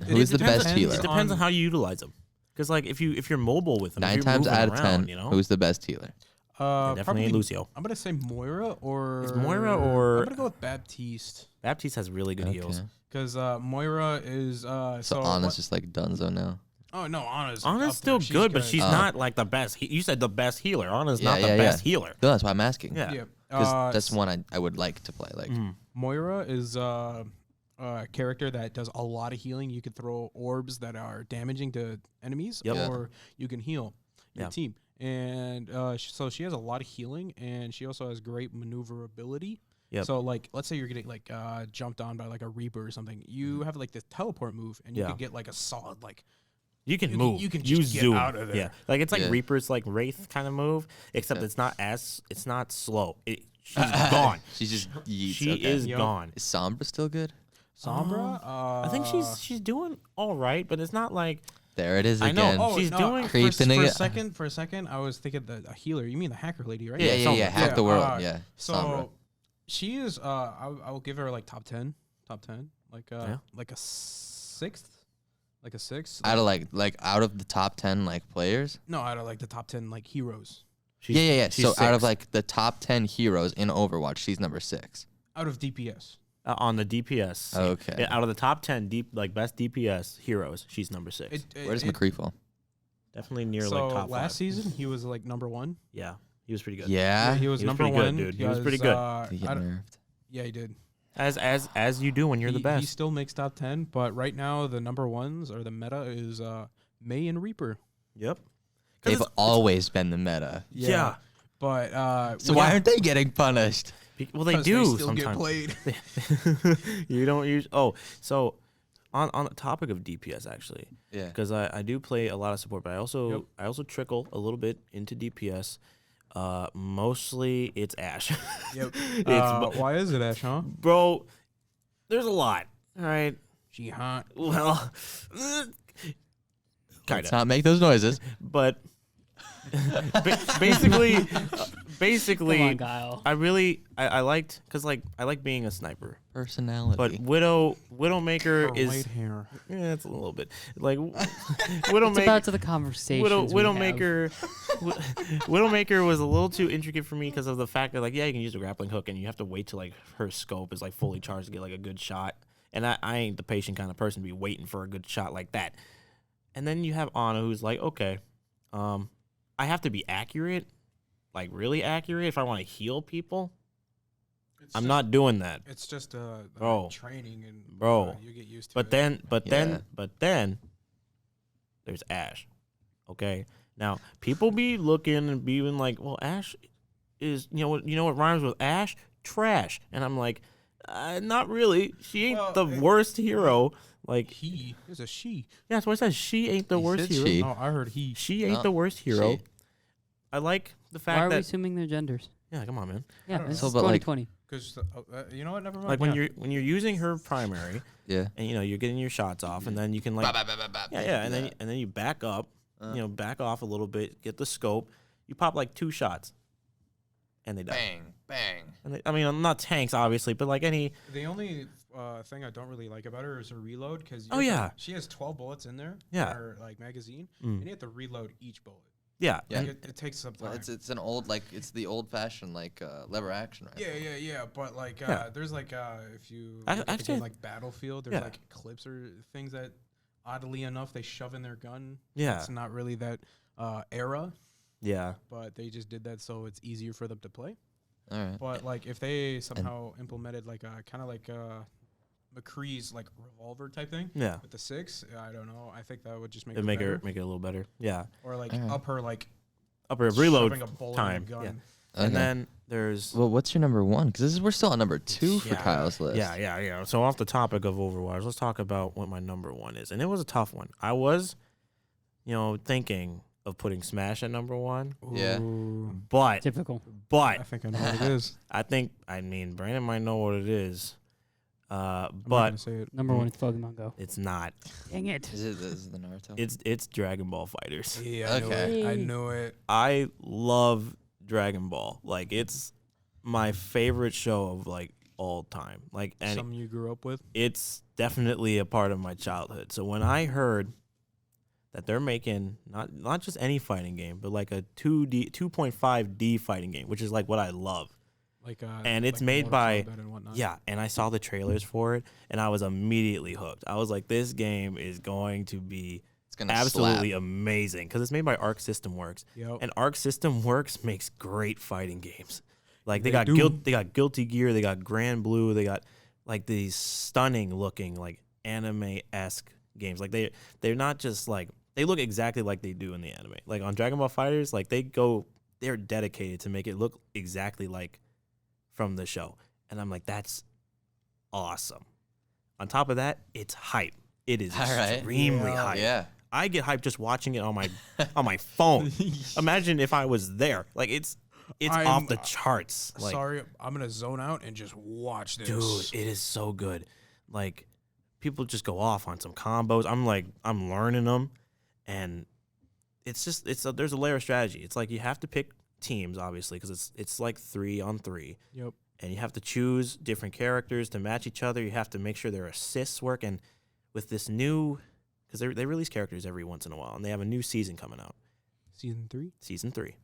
Who's the best healer? It depends on how you utilize them. Because like if you're mobile with them, 9 times out of 10, who's the best healer? Definitely Lucio. I'm gonna say Moira or. Is Moira or? I'm gonna go with Baptiste. Baptiste has really good heals. Because Moira is. So Anna's just like Dunzo now. Oh no, Anna's still good, but she's not like the best. You said the best healer. Anna's not the best healer. No, that's why I'm asking. Yeah. Because that's one I would like to play. Like Moira is a character that does a lot of healing. You could throw orbs that are damaging to enemies, or you can heal your team. And so she has a lot of healing, and she also has great maneuverability. Yep. So like, let's say you're getting like jumped on by like a Reaper or something. You have like the teleport move, and you can get like a solid like. You can move. You can just get out of there. Yeah, like it's like Reaper's like Wraith kind of move, except it's not slow. She's gone. She's just yeets. She is gone. Is Sombra still good? Sombra? I think she's doing all right, but it's not like. There it is again. I know. She's doing for a second. I was thinking a healer. You mean the hacker lady, right? Yeah. Hack the world. Yeah. So Sombra. she is. I will give her like top 10. like Yeah. like a sixth, like a sixth. Out of like out of the top 10 like players. No, out of like the top 10 like heroes. Yeah. She's So out of 6th. like the top 10 heroes in Overwatch, she's number 6. Out of DPS. On the DPS. Okay. Yeah, out of the top 10 best DPS heroes, she's number 6. Where does McCree fall? Definitely near so like top 5. last season he was like number 1. Yeah, he was pretty good. Yeah. he was he was number pretty good, 1, dude. He was pretty good. Did he get nerfed? Yeah, he did. As you do when you're the He best. still makes top 10, but right now the number ones or the meta is May and Reaper. Yep. They've always been the meta. Yeah. But So why aren't they getting punished? Well, they 'cause do still sometimes. get played. You don't use. Oh, so on the topic of DPS actually, Yeah. because I do play a lot of support, but I also trickle a little bit into DPS. Mostly it's Ashe. Yep. It's Why is it Ash, huh? bro. There's a lot. All right. She hot. Well, kind Let's of, not make those noises. but basically, Come on, Kyle. I liked because like I like being a sniper, Personality. but Widowmaker Her is white hair. yeah, it's a little bit like It's Widowmaker. about to the conversation. Widowmaker was a little too intricate for me because of the fact that like you can use a grappling hook and you have to wait till like her scope is like fully charged to get like a good shot, and I ain't the patient kind of person to be waiting for a good shot like that. And then you have Ana who's like, okay, I have to be accurate, like really accurate if I want to heal people. I'm not doing that. It's just Bro. training and Bro. you get used to But it. then there's Ashe. Okay. Now people be looking and being like, well, Ashe is you know what rhymes with Ashe? Trash. And I'm like, not really. She ain't Well, the worst hero. Like He is a she. yeah, that's what I said. She ain't the He worst said hero. she. Oh, I heard he. She ain't No, the worst hero. she. I like the Why are fact we that assuming their genders? yeah, come on, man. Yeah, don't this know. is So, but, like- 2020. Because you know what? Never mind. Like when you're using her primary Yeah. and you're getting your shots off and then you can like yeah, and then you back up, back off a little bit, get the scope, you pop like 2 shots, and they die. Bang. And I mean, I'm not tanks obviously, but like any The only thing I don't really like about her is her reload because Oh, yeah. she has 12 bullets in there. Yeah. In her like magazine, Mm. and you have to reload each bullet. yeah, Yeah. and- It takes some time. Well, it's an old it's the old fashioned lever action, right? Yeah. But like, Yeah. there's like, if you I- look at the actually, game, like Battlefield, there's yeah. like clips or things that, oddly enough, they shove in their gun. Yeah. It's not really that era, yeah, but they just did that so it's easier for them to play. All right. But like, if they somehow implemented like kind of like McCree's like revolver type thing yeah. with the 6, I don't know. I think that would just make It'd it make better. it a little better. Yeah, Or like Alright. up her like upper reload shoving a bullet time. in a gun. Yeah. Okay. And then there's Well, what's your number 1? Because we're still on number 2 for Yeah. Kyle's list. Yeah. So off the topic of Overwatch, let's talk about what my number 1 is. And it was a tough one. I was, thinking of putting Smash at number 1, Yeah. Ooh. but Typical. I think I know what it is. I mean, Brandon might know what it is, I'm not but gonna say it. Number 1 is Pokemon Go. it's not. Dang it. Is it the Naruto? It's Dragon Ball Fighters. Yeah, I Okay. knew it. I knew it. I love Dragon Ball. Like it's my favorite show of like all time. Like and Something you grew up with. it's definitely a part of my childhood. So when I heard that they're making not just any fighting game, but like a 2.5D fighting game, which is like what I love. Like And it's like made Mortal by- Kombat and whatnot. Yeah, and I saw the trailers for it and I was immediately hooked. I was like, this game is going to be It's gonna absolutely slap. amazing because it's made by Arc System Works. Yep. And Arc System Works makes great fighting games. Like they They got do. they got Guilty Gear, they got Grand Blue, they got like these stunning looking like anime-esque games. Like they're not just like they look exactly like they do in the anime. Like on Dragon Ball Fighters, like they're dedicated to make it look exactly like from the show. And I'm like, that's awesome. On top of that, it's hype. It is All right. extremely Yeah. hype. Yeah. I get hyped just watching it on my on my phone. Imagine if I was there. Like it's I'm, off the charts. Like Sorry, I'm gonna zone out and just watch this. dude, it is so good. Like people just go off on some combos. I'm learning them, and it's just there's a layer of strategy. It's like you have to pick teams obviously because it's like 3-on-3, Yep. and you have to choose different characters to match each other. You have to make sure their assists work. And with this new, because they release characters every once in a while, and they have a new season coming out. Season 3? Season 3.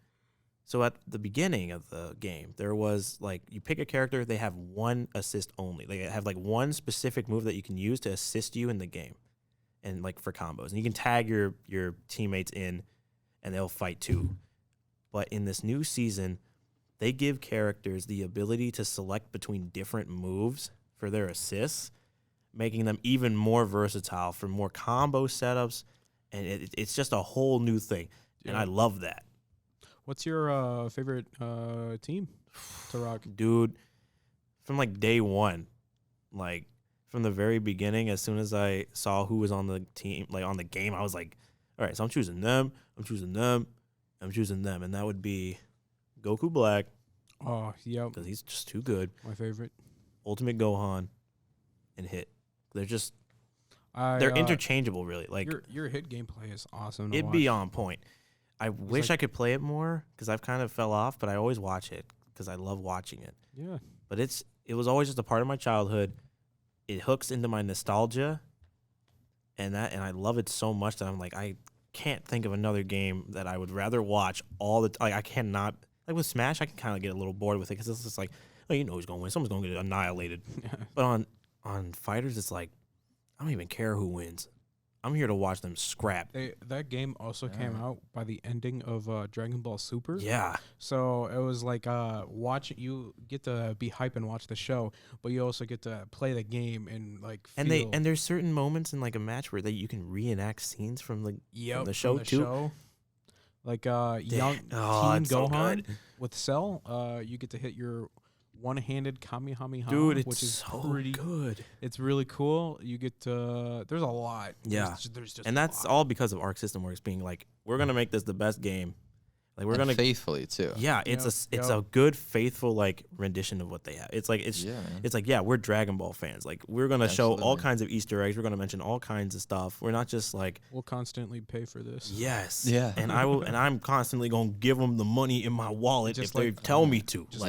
So at the beginning of the game, there was like you pick a character, they have one assist only. They have like one specific move that you can use to assist you in the game, and like for combos. And you can tag your teammates in, and they'll fight too. But in this new season, they give characters the ability to select between different moves for their assists, making them even more versatile for more combo setups, and it's just a whole new thing. And I love that. What's your favorite team to rock? Dude, from like day one, like from the very beginning, as soon as I saw who was on the team, like on the game, I was like, all right, so I'm choosing them, I'm choosing them, I'm choosing them. And that would be Goku Black. Oh, yep. Because he's just too good. My favorite. Ultimate Gohan and Hit. They're just, they're interchangeable, really. Like your Hit gameplay is awesome. It'd be on point. I wish I could play it more because I've kind of fell off, but I always watch it because I love watching it. Yeah. But it was always just a part of my childhood. It hooks into my nostalgia, and I love it so much that I'm like, I can't think of another game that I would rather watch all the like I cannot like with Smash I can kind of get a little bored with it because it's just like, oh, you know who's gonna win, someone's gonna get annihilated. But on fighters it's like I don't even care who wins. I'm here to watch them scrap. That game also came out by the ending of Dragon Ball Super. Yeah. So it was like you get to be hype and watch the show, but you also get to play the game and like feel. And there's certain moments in like a match where you can reenact scenes from the show too. Like young Teen Gohan with Cell, you get to hit your one-handed Kamehameha, dude, it's which is so pretty good. It's really cool. You get to there's a lot. Yeah, there's just and that's all because of Arc System Works being like, we're gonna make this the best game. Like we're gonna faithfully too. Yeah, it's a good faithful like rendition of what they have. It's like we're Dragon Ball fans. Like we're gonna show all kinds of Easter eggs. We're gonna mention all kinds of stuff. We're not just like we'll constantly pay for this. Yes. Yeah. And I'm constantly gonna give them the money in my wallet just if they tell me to. Just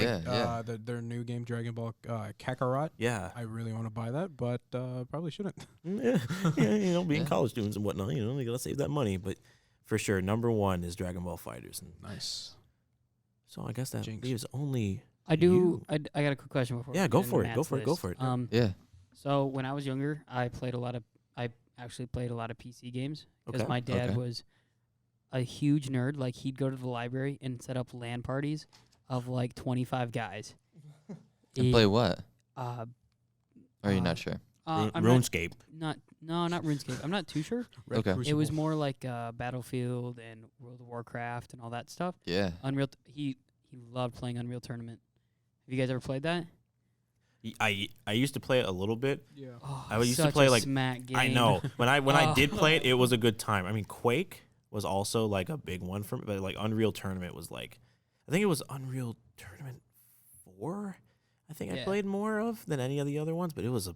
their new game Dragon Ball Kakarot. Yeah. I really want to buy that, but probably shouldn't. Being college students and whatnot, they gotta save that money, but. For sure, number one is Dragon Ball FighterZ. Nice. So I guess that leaves only. I got a quick question before. Yeah, go for it. Go for it. Yeah. So when I was younger, I actually played a lot of PC games because my dad was a huge nerd. Like he'd go to the library and set up LAN parties of like 25 guys. And play what? Or are you not sure? RuneScape. Not RuneScape. I'm not too sure. Okay. It was more like Battlefield and World of Warcraft and all that stuff. Yeah. Unreal. He loved playing Unreal Tournament. Have you guys ever played that? I used to play it a little bit. Yeah. Oh, I used to play like smack game. I know when I did play it, it was a good time. I mean, Quake was also like a big one for me, but like Unreal Tournament was like, I think it was Unreal Tournament 4. I think I played more of than any of the other ones, but it was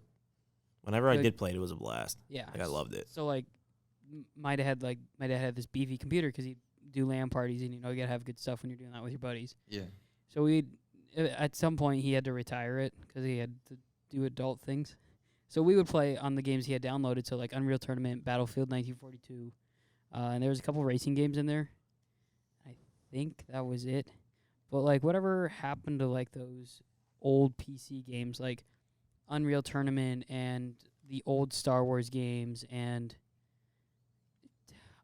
whenever I did play it, it was a blast. Yeah. Like I loved it. So like, my dad had this beefy computer because he'd do LAN parties and you gotta have good stuff when you're doing that with your buddies. Yeah. So at some point he had to retire it because he had to do adult things. So we would play on the games he had downloaded. So like Unreal Tournament, Battlefield 1942, and there was a couple racing games in there. I think that was it. But like whatever happened to like those old PC games like Unreal Tournament and the old Star Wars games, and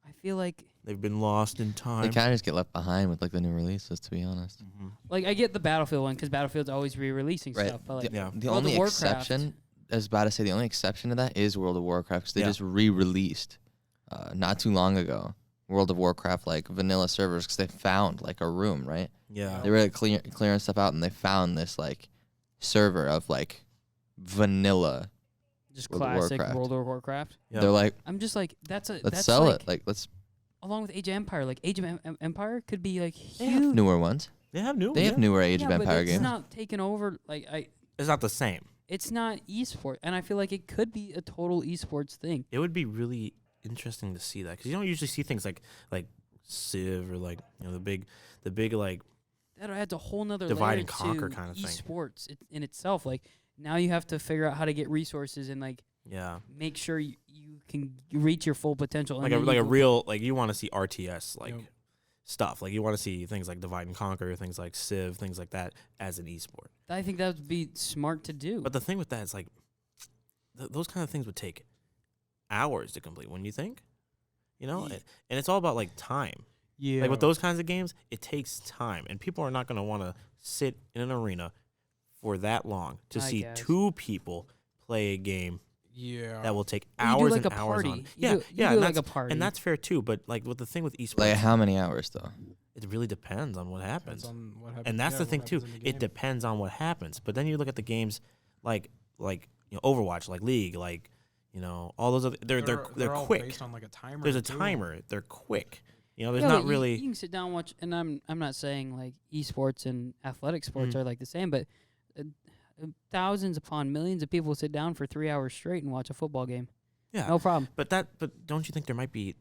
I feel like they've been lost in time. They kind of just get left behind with like the new releases, to be honest. Mm-hmm. Like I get the Battlefield one because Battlefield's always re-releasing stuff. But like the only exception, I was about to say, the only exception to that is World of Warcraft because they just re-released not too long ago World of Warcraft like vanilla servers because they found like a room, right? Yeah, they were like, clearing stuff out and they found this like server of like vanilla. Just classic World of Warcraft. They're like, I'm just like, let's sell it. Like, let's. Along with Age of Empire, like Age of Empire could be like huge. They have newer ones. They have newer Age of Empire games. It's not taking over. Like it's not the same. It's not esports, and I feel like it could be a total esports thing. It would be really interesting to see that because you don't usually see things like Civ or like the big like that adds a whole nother divide layer and conquer to kind of thing. esports in itself. Like now you have to figure out how to get resources and like Yeah. make sure you can reach your full potential. Like and a then you real, like you want to see RTS like Yep. stuff. Like you want to see things like divide and conquer, things like Civ, things like that as an esport. I think that would be smart to do. But the thing with that is like those kind of things would take hours to complete. When you think, you know, Ye- and it's all about like time. Yeah. Like with those kinds of games, it takes time, and people are not going to want to sit in an arena for that long to I see guess. 2 people play a game Yeah. that will take Well, you do hours like and a hours party. on. You Yeah, do- you yeah, do and like that's, a party. and that's fair too. But like with the thing with esports, Like how many hours though? it really depends on what happens. Depends on what happens. And that's yeah, the what thing too. happens in the It game. depends on what happens. But then you look at the games like you know Overwatch, like League, like you know all those other. They're all quick. based on like a timer. There's a too. timer. They're quick. You know, there's Yeah, not but really. You can sit down and watch, and I'm not saying like esports and athletic sports are like the same, but thousands upon millions of people sit down for 3 hours straight and watch a football game. Yeah, No problem. But don't you think it might be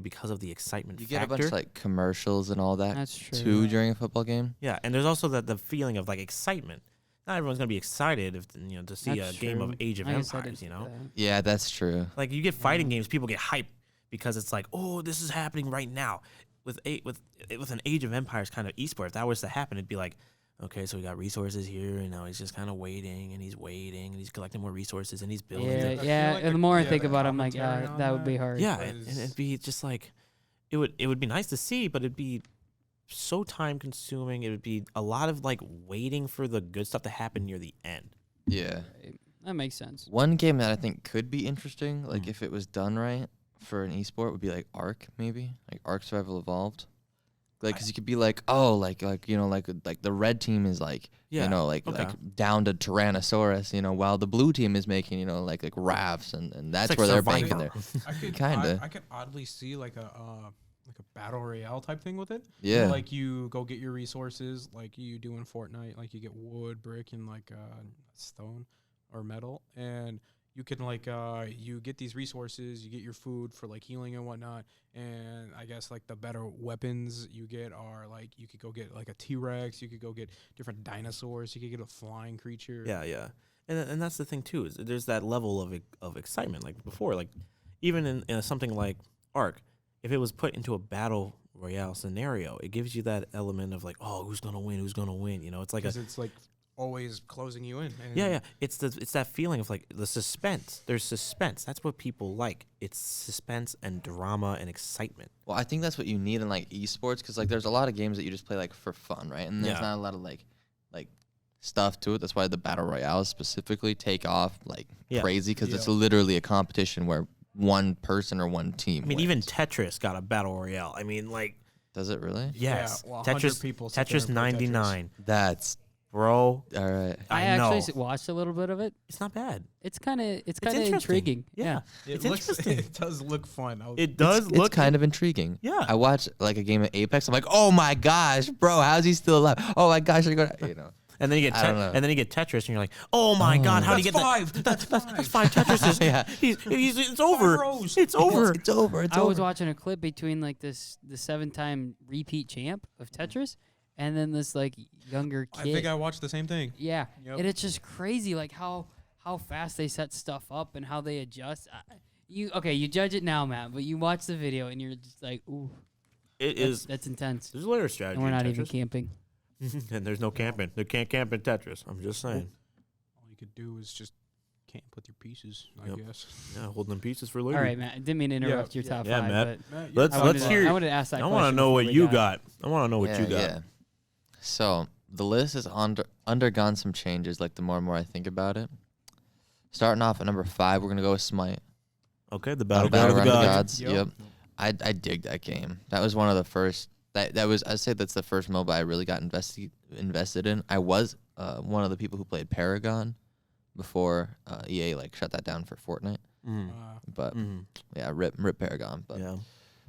because of the excitement You factor? get a bunch of like commercials and all that That's true. too during a football game. Yeah, and there's also the feeling of like excitement. Not everyone's gonna be excited if to see That's a game of true. Age of I guess I Empires. didn't You know, think of that. Yeah, that's true. like you get fighting games, people get hyped because it's like, oh, this is happening right now. With an Age of Empires kind of esport, if that was to happen, it'd be like, okay, so we got resources here, and now he's just kind of waiting, and he's collecting more resources, and he's building. Yeah, it. I feel yeah. like And the- the more I yeah, think the about it, I'm like, commentary on that would be hard. Yeah, and was- it'd be just like, it would be nice to see, but it'd be so time consuming. It would be a lot of like waiting for the good stuff to happen near the end. Yeah. Right. That makes sense. One game that I think could be interesting, like if it was done right for an esport, would be like Ark, maybe like Ark Survival Evolved. Like, cause you could be like, oh, like you know, like the red team is like, Yeah, you know, like down to Tyrannosaurus, you know, while the blue team is making, you know, like rafts, and that's like where they're Survivor. banking their. I could Kinda. I could oddly see like a battle royale type thing with it. Yeah. Like you go get your resources, like you do in Fortnite. Like you get wood, brick, and like stone or metal, and you can like you get these resources. You get your food for like healing and whatnot. And I guess like the better weapons you get are like you could go get like a T-Rex. You could go get different dinosaurs. You could get a flying creature. Yeah. And that's the thing too, is there's that level of excitement like before, like even in something like Ark, if it was put into a battle royale scenario, it gives you that element of like, oh, who's gonna win, you know? It's like Because it's like always closing you in. And yeah. It's that feeling of like the suspense. There's suspense. That's what people like. It's suspense and drama and excitement. Well, I think that's what you need in like esports, because like there's a lot of games that you just play like for fun, right? And there's Yeah. not a lot of like stuff to it. That's why the battle royales specifically take off like crazy, because it's Yeah. literally a competition where one person or one team. I mean, even wins. Tetris got a battle royale. I mean, like, Does it really? yes, well, 100 Tetris, people sit there Tetris and play Tetris. 99, That's bro. all right. I I know. actually watched a little bit of it. It's not bad. It's kind of interesting. intriguing. Yeah. It It's looks, interesting. it does look fun. It does It's look kind of intriguing. Yeah. I watched like a game of Apex. I'm like, oh my gosh, bro, how's he still alive? Oh my gosh, you know. And then you get I don't know. and then you get Tetris, and you're like, oh my god, how do you get that? That's 5 Tetrises. Yeah. It's over. rows. It's over. It's over. It's I over. was watching a clip between like the 7-time repeat champ of Tetris, and then this like younger kid. I think I watched the same thing. Yeah, Yep. and it's just crazy, like how fast they set stuff up and how they adjust. You judge it now, Matt, but you watch the video and you're just like, ooh, It is. that's intense. There's a layer of strategy. And we're in not even Tetris. camping. And there's no camping. They can't camp in Tetris. I'm just saying. All you could do is just camp with your pieces, I Yep. guess. Yeah, holding them pieces for All later. right, Matt. I didn't mean to interrupt your top Yeah, 5, Matt. but Let's I let's wanted, hear. I wanted to ask that I question. want to know before what we you got- got. I want to know what you got. Yeah. So the list has undergone some changes. Like the more and more I think about it. Starting off at number 5, we're gonna go with Smite. Okay, the Battleground of Battleground the of the Gods. Gods. Yep. I dig that game. That was one of the first. That was, I'd say that's the first MOBA I really got invested in. I was one of the people who played Paragon before EA like shut that down for Fortnite. Mm. But Mm. yeah, rip Paragon. But Yeah.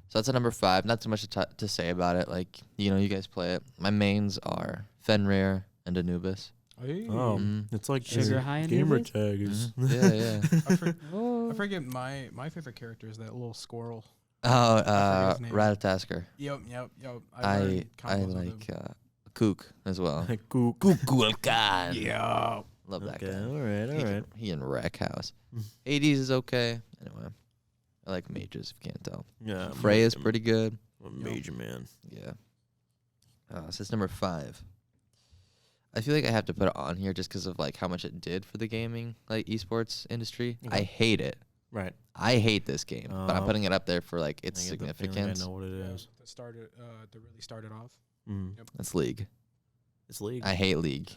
so that's at number 5. Not too much to say about it. Like, you know, you guys play it. My mains are Fenrir and Anubis. Hey. Oh, Mhm. it's like Sugar High and gamer Anubis? tag is. Yeah. Oh. I forget my favorite character is that little squirrel. Oh, forget his name. Ratatasker. Yep. I learned combos with like him. Kook as well. Cool. Kukulkan. Yeah. Love that Okay, guy. all right. He in Wreck House. Hades is okay. Anyway, I like mages, if you can't tell. Yeah. Frey is pretty good. I'm a major man. Yeah. So it's number 5. I feel like I have to put it on here just because of like how much it did for the gaming, like esports industry. Okay. I hate it. Right. I hate this game, but I'm putting it up there for like its I get the feeling significance. I know what it is. That started to really started off. Mm. It's League. It's League. I hate League.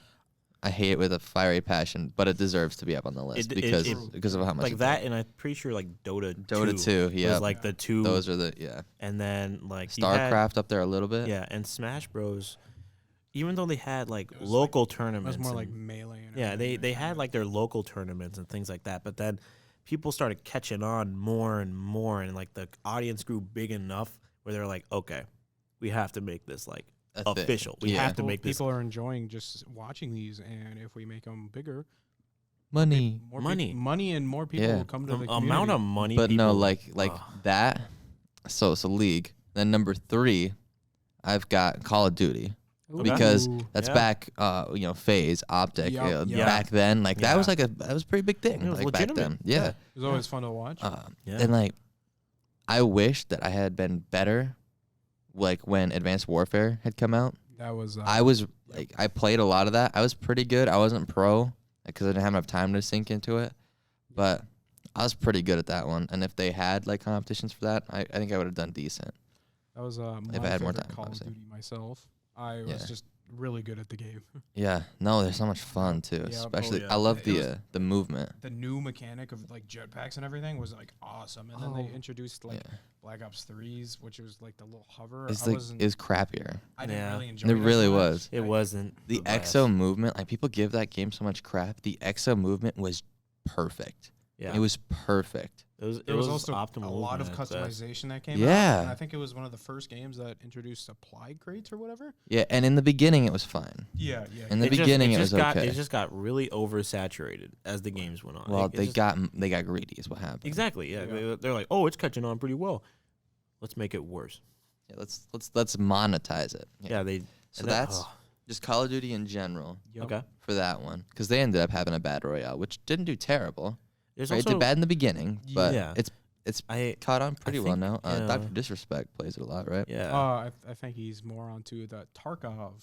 I hate it with a fiery passion, but it deserves to be up on the list because of how much like it that, did. and I'm pretty sure like Dota. Dota 2, yeah. was like the two. Those are the and then like you had- StarCraft up there a little bit. yeah, and Smash Bros. Even though they had like It was local It tournaments, was more like and- melee. And yeah, everything. they had like their local tournaments and things like that. But then people started catching on more and more, and like the audience grew big enough where they're like, okay, we have to make this like A thing. official. We Yeah. have to make this. People are enjoying just watching these, and if we make them bigger, Money. more Money. money, and more people Yeah. will come to The the amount community. of money, But no, people- like Ugh. that. So League. Then number 3, I've got Call of Duty. Ooh. Because Ooh. that's Yeah. back, FaZe, Optic. Yup, yup. Back then, like that was Yeah. that was a pretty big thing. It was Like back then, legitimate. yeah. It was always fun to watch. Yeah. And like, I wish that I had been better, like when Advanced Warfare had come out. That was. I was like, I played a lot of that. I was pretty good. I wasn't pro because I didn't have enough time to sink into it, but I was pretty good at that one. And if they had like competitions for that, I think I would have done decent. That was my I had more favorite time, Call of obviously. Duty myself. I was Yeah. just really good at the game. Yeah, no, they're so much fun too. Yeah, oh, Especially, yeah. I love It was- the movement. The new mechanic of like jetpacks and everything was like awesome, and then they Oh. introduced like Yeah, Black Ops 3s, which was like the little hover. it's I like wasn't. it's crappier. I didn't Yeah. really enjoy It it. as really much. was. It wasn't The best. exo movement, like people give that game so much crap. The exo movement was perfect. Yeah, It was perfect. It There was was also optimal a lot of movement at best. customization that came out. Yeah. And I think it was one of the first games that introduced supply crates or whatever. Yeah, and in the beginning it was fine. Yeah, yeah. In the beginning it was okay. It just got really oversaturated as the games went on. Well, It they just- got greedy is what happened. exactly. Yeah, Yeah. they're like, oh, it's catching on pretty well. Let's make it worse. Yeah, let's monetize it. Yeah, they. So and that- that's just Call of Duty in general Yup. okay. for that one because they ended up having a battle royale, which didn't do terrible. There's Right? It also did bad in the beginning, but Yeah. it's I caught on pretty well think, now. yeah. Dr. Disrespect plays it a lot, right? yeah. I think he's more onto the Tarkov.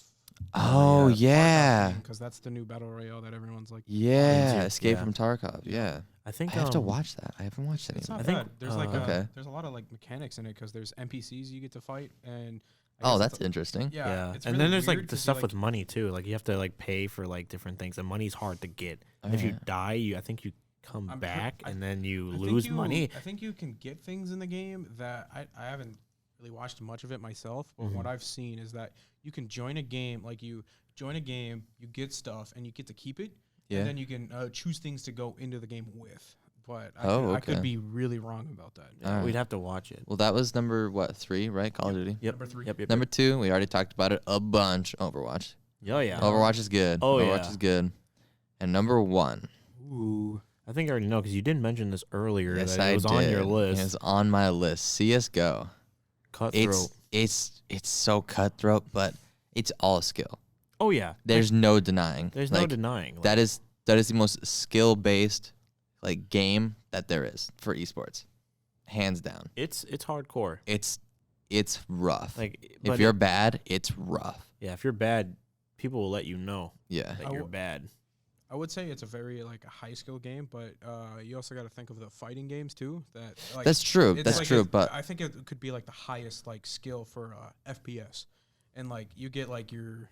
Oh yeah, Because that's the new battle royale that everyone's like. yeah. Into- Escape yeah. from Tarkov. Yeah, I think I have to um, watch that. I haven't watched it It's yet. not I think, bad. There's like okay. there's a lot of like mechanics in it because there's NPCs you get to fight and. I Oh, guess that's the- interesting. Yeah, Yeah, it's and really then there's weird like the 'cause you, stuff like- with money too. Like you have to like pay for like different things, and money's hard to get. And if you Alright. die, I think you come I'm back, I- and then you I think lose money. I think you can get things in the game that I haven't really watched much of it myself, but what Mhm. I've seen is that you can join a game, like you join a game, you get stuff, and you get to keep it, Yeah. and then you can choose things to go into the game with. But I, Oh, I could okay. be really wrong about that. Yeah, Alright. we'd have to watch it. Well, that was number 3, right? Call of Duty. Yep. Number 3. Yep. Number 2, we already talked about it a bunch. Overwatch. Oh yeah. Overwatch is good. Oh, Overwatch yeah. is good. And number 1. Ooh. I think I already know because you didn't mention this earlier. Yes, that I it was did. on your list. It was on my list. CS:GO. Cutthroat. It's so cutthroat, but it's all skill. Oh yeah. There's no denying. There's no Like, denying. that is the most skill based like game that there is for esports, hands down. It's hardcore. It's rough. Like if but you're bad, it's rough. yeah, if you're bad, people will let you know Yeah. that I you're w- bad. I would say it's a very like a high skill game, but you also got to think of the fighting games too. That like, That's true. it's That's like true. a- But I think it could be like the highest like skill for FPS, and like you get like your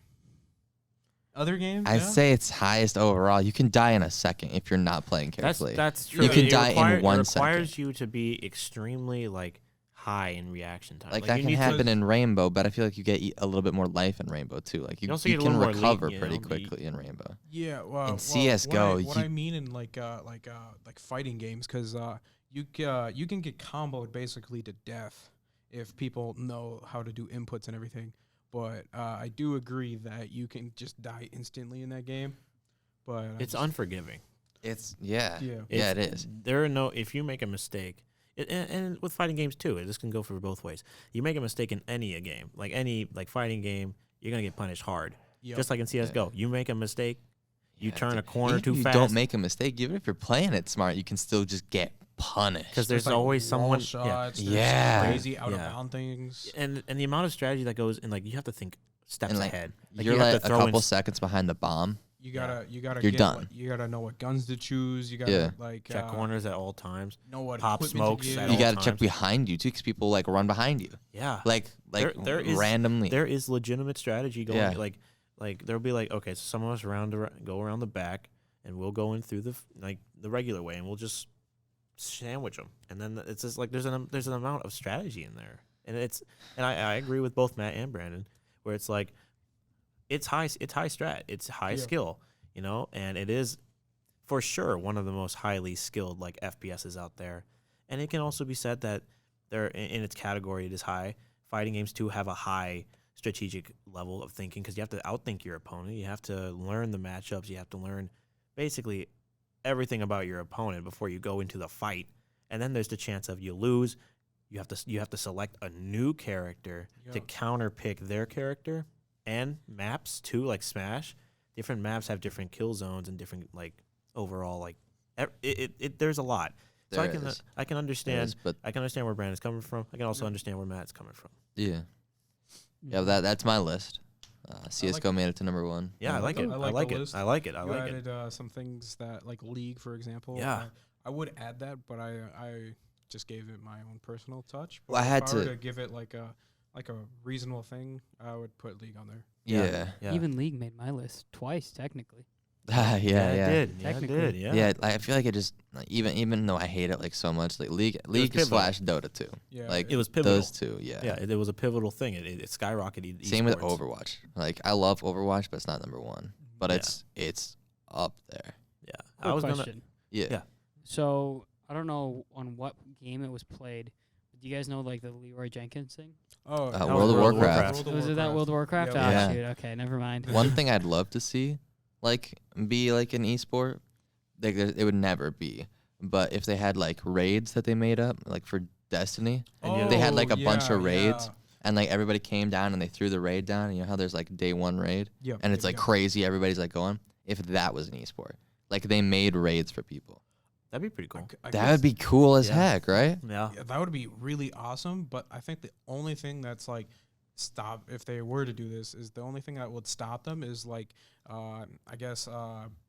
other games. I'd yeah? say it's highest overall. You can die in a second if you're not playing That's carefully. that's true. You can It die in require- 1 It requires second. you to be extremely like high in reaction time. Like you that can need to- happen in Rainbow, but I feel like you get a little bit more life in Rainbow too. Like you also you get a can little more recover lead, you pretty know, quickly in Rainbow. Yeah, well, In well, CS:GO, what you- I mean in like fighting games, because you can get comboed basically to death if people know how to do inputs and everything. But I do agree that you can just die instantly in that game. But I It's just- unforgiving. It's yeah. Yeah. Yeah, it is. There are no. If you make a mistake, and with fighting games too, this can go for both ways. You make a mistake in any game, like any like fighting game, you're gonna get punished hard. Yep. Just like in CS:GO, you make a mistake, you turn a corner Even too if you fast. don't make a mistake, even if you're playing it smart, you can still just get punished. because there's like always wall someone. shots, there's Yeah. crazy out of Yeah. bound things. And the amount of strategy that goes in, like you have to think steps And, like, ahead. you're you have like to a throw in couple s- seconds behind the bomb. You gotta You're get done. you gotta know what guns to choose. You gotta Yeah. like check corners at all times. know what pop equipment smokes to at get. You all got to check times. behind you too, because people like run behind you, Yeah, like There is- randomly. there is legitimate strategy going. Yeah. Like there'll be like, okay, so some of us go around the back, and we'll go in through the regular way, and we'll just sandwich them. And then it's just like there's an amount of strategy in there, and I agree with both Matt and Brandon, where it's like it's high strat, it's high Yeah. skill, and it is for sure one of the most highly skilled like FPSs out there. And it can also be said that they're in its category, it is high. Fighting games too have a high strategic level of thinking because you have to outthink your opponent. You have to learn the matchups. You have to learn basically everything about your opponent before you go into the fight. And then there's the chance of you lose. You have to select a new character to Yep. counter pick their character, and maps too, like Smash. Different maps have different kill zones and different like overall like there's a lot. So There I can is. I can There understand is, but I can understand where Brandon's coming from. I can also understand where Matt's coming from. yeah, that's my list. CS:GO made it to number 1. Yeah, I like it. I I like like the it. list. I like it. I You like it. added some things that like League, for example. Yeah. I would add that, but I just gave it my own personal touch. But Well, I had if I were to- to give it like a reasonable thing, I would put League on there. Yeah, Even League made my list twice, technically. yeah, it did. Yeah, it Technically. did. Yeah. Yeah, I feel like it just like, even though I hate it like so much, like League pivotal. slash Dota 2. Yeah, Like It was pivotal. those two, yeah. Yeah, it was a pivotal thing. It skyrocketed. Same with esports. Overwatch. Like I love Overwatch, but it's not number 1. But Yeah. it's up there. Yeah, I Quick was question. Yeah. Yeah. So I don't know on what game it was played. Do you guys know like the Leroy Jenkins thing? Oh, That World of Warcraft. Was it that World of Warcraft? Yeah. Ah, Yeah. shoot. Okay, never mind. One thing I'd love to see, like, be like an esport, like it would never be. But if they had like raids that they made up, like for Destiny, And they had like a bunch of yeah, raids, yeah. and like everybody came down and they threw the raid down. And you know how there's like day 1 raid, Yep, and it's yep, like yep. crazy. Everybody's like going. If that was an esport, like they made raids for people, That'd be pretty cool. I that guess- would be cool as Yeah. heck, right? Yeah. Yeah, that would be really awesome. But I think the only thing that's like stop if they were to do this is the only thing that would stop them is like I guess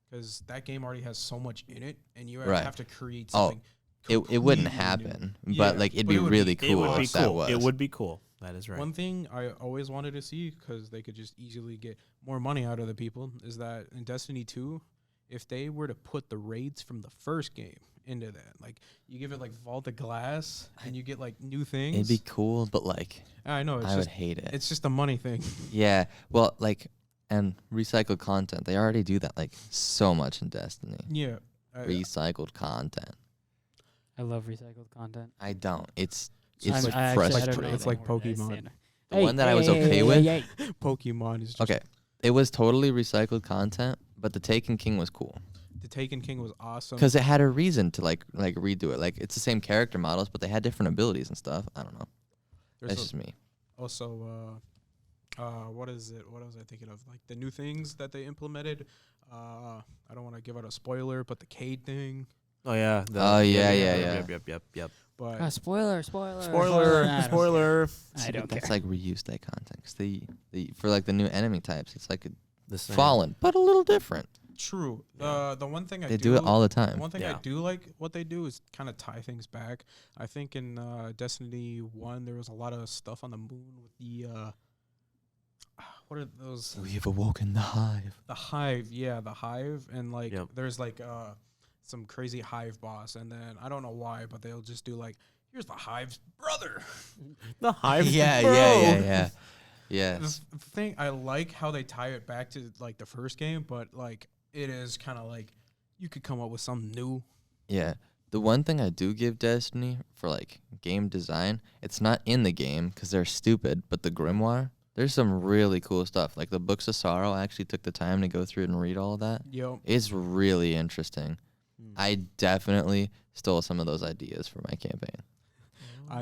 because that game already has so much in it, and you Right. have to create Oh, something. It wouldn't completely new. happen, Yeah, but like it'd but be it would really be- cool It would be if that cool. was. It would be cool. That is right. One thing I always wanted to see, because they could just easily get more money out of the people, is that in Destiny 2, if they were to put the raids from the first game into that, like you give it like Vault of Glass and you get like new things. It'd be cool, but like I know I would hate it. it's just a money thing. Yeah, well, like, and recycled content. They already do that like so much in Destiny. Yeah. Recycled content. I love recycled content. I don't. It's I'm- it's I actually- I don't frustrating. know It's the like word I Pokemon. stand. The one that I was okay with. Pokemon is just Okay, it was totally recycled content, but the Taken King was cool the Taken King was awesome. because it had a reason to like redo it. Like it's the same character models, but they had different abilities and stuff. I don't know. That's just me. Also, what is it? What was I thinking of? Like the new things that they implemented. I don't want to give out a spoiler, but the Cade thing. Oh yeah. Oh, yeah. Yep. But Ah, spoiler. Spoiler. I don't Spoiler. I don't That's care. like reuse that content. 'Cause they for like the new enemy types, it's like a The same. Fallen, but a little different. true. Yeah. The one thing They do it all the The time. one thing I Yeah. do like what they do is kind of tie things back. I think in Destiny 1 there was a lot of stuff on the moon with the what are those? We have awoken the hive. The hive, yeah, the hive, and like Yep. there's like some crazy hive boss, and then I don't know why, but they'll just do like, here's the hive's brother. The hive. Yeah. This thing, I like how they tie it back to like the first game, but like it is kind of like you could come up with something new. Yeah. The one thing I do give Destiny for like game design, it's not in the game because they're stupid, but the Grimoire, there's some really cool stuff. Like the Books of Sorrow, I actually took the time to go through it and read all of that. Yo, It's really interesting. I definitely stole some of those ideas for my campaign.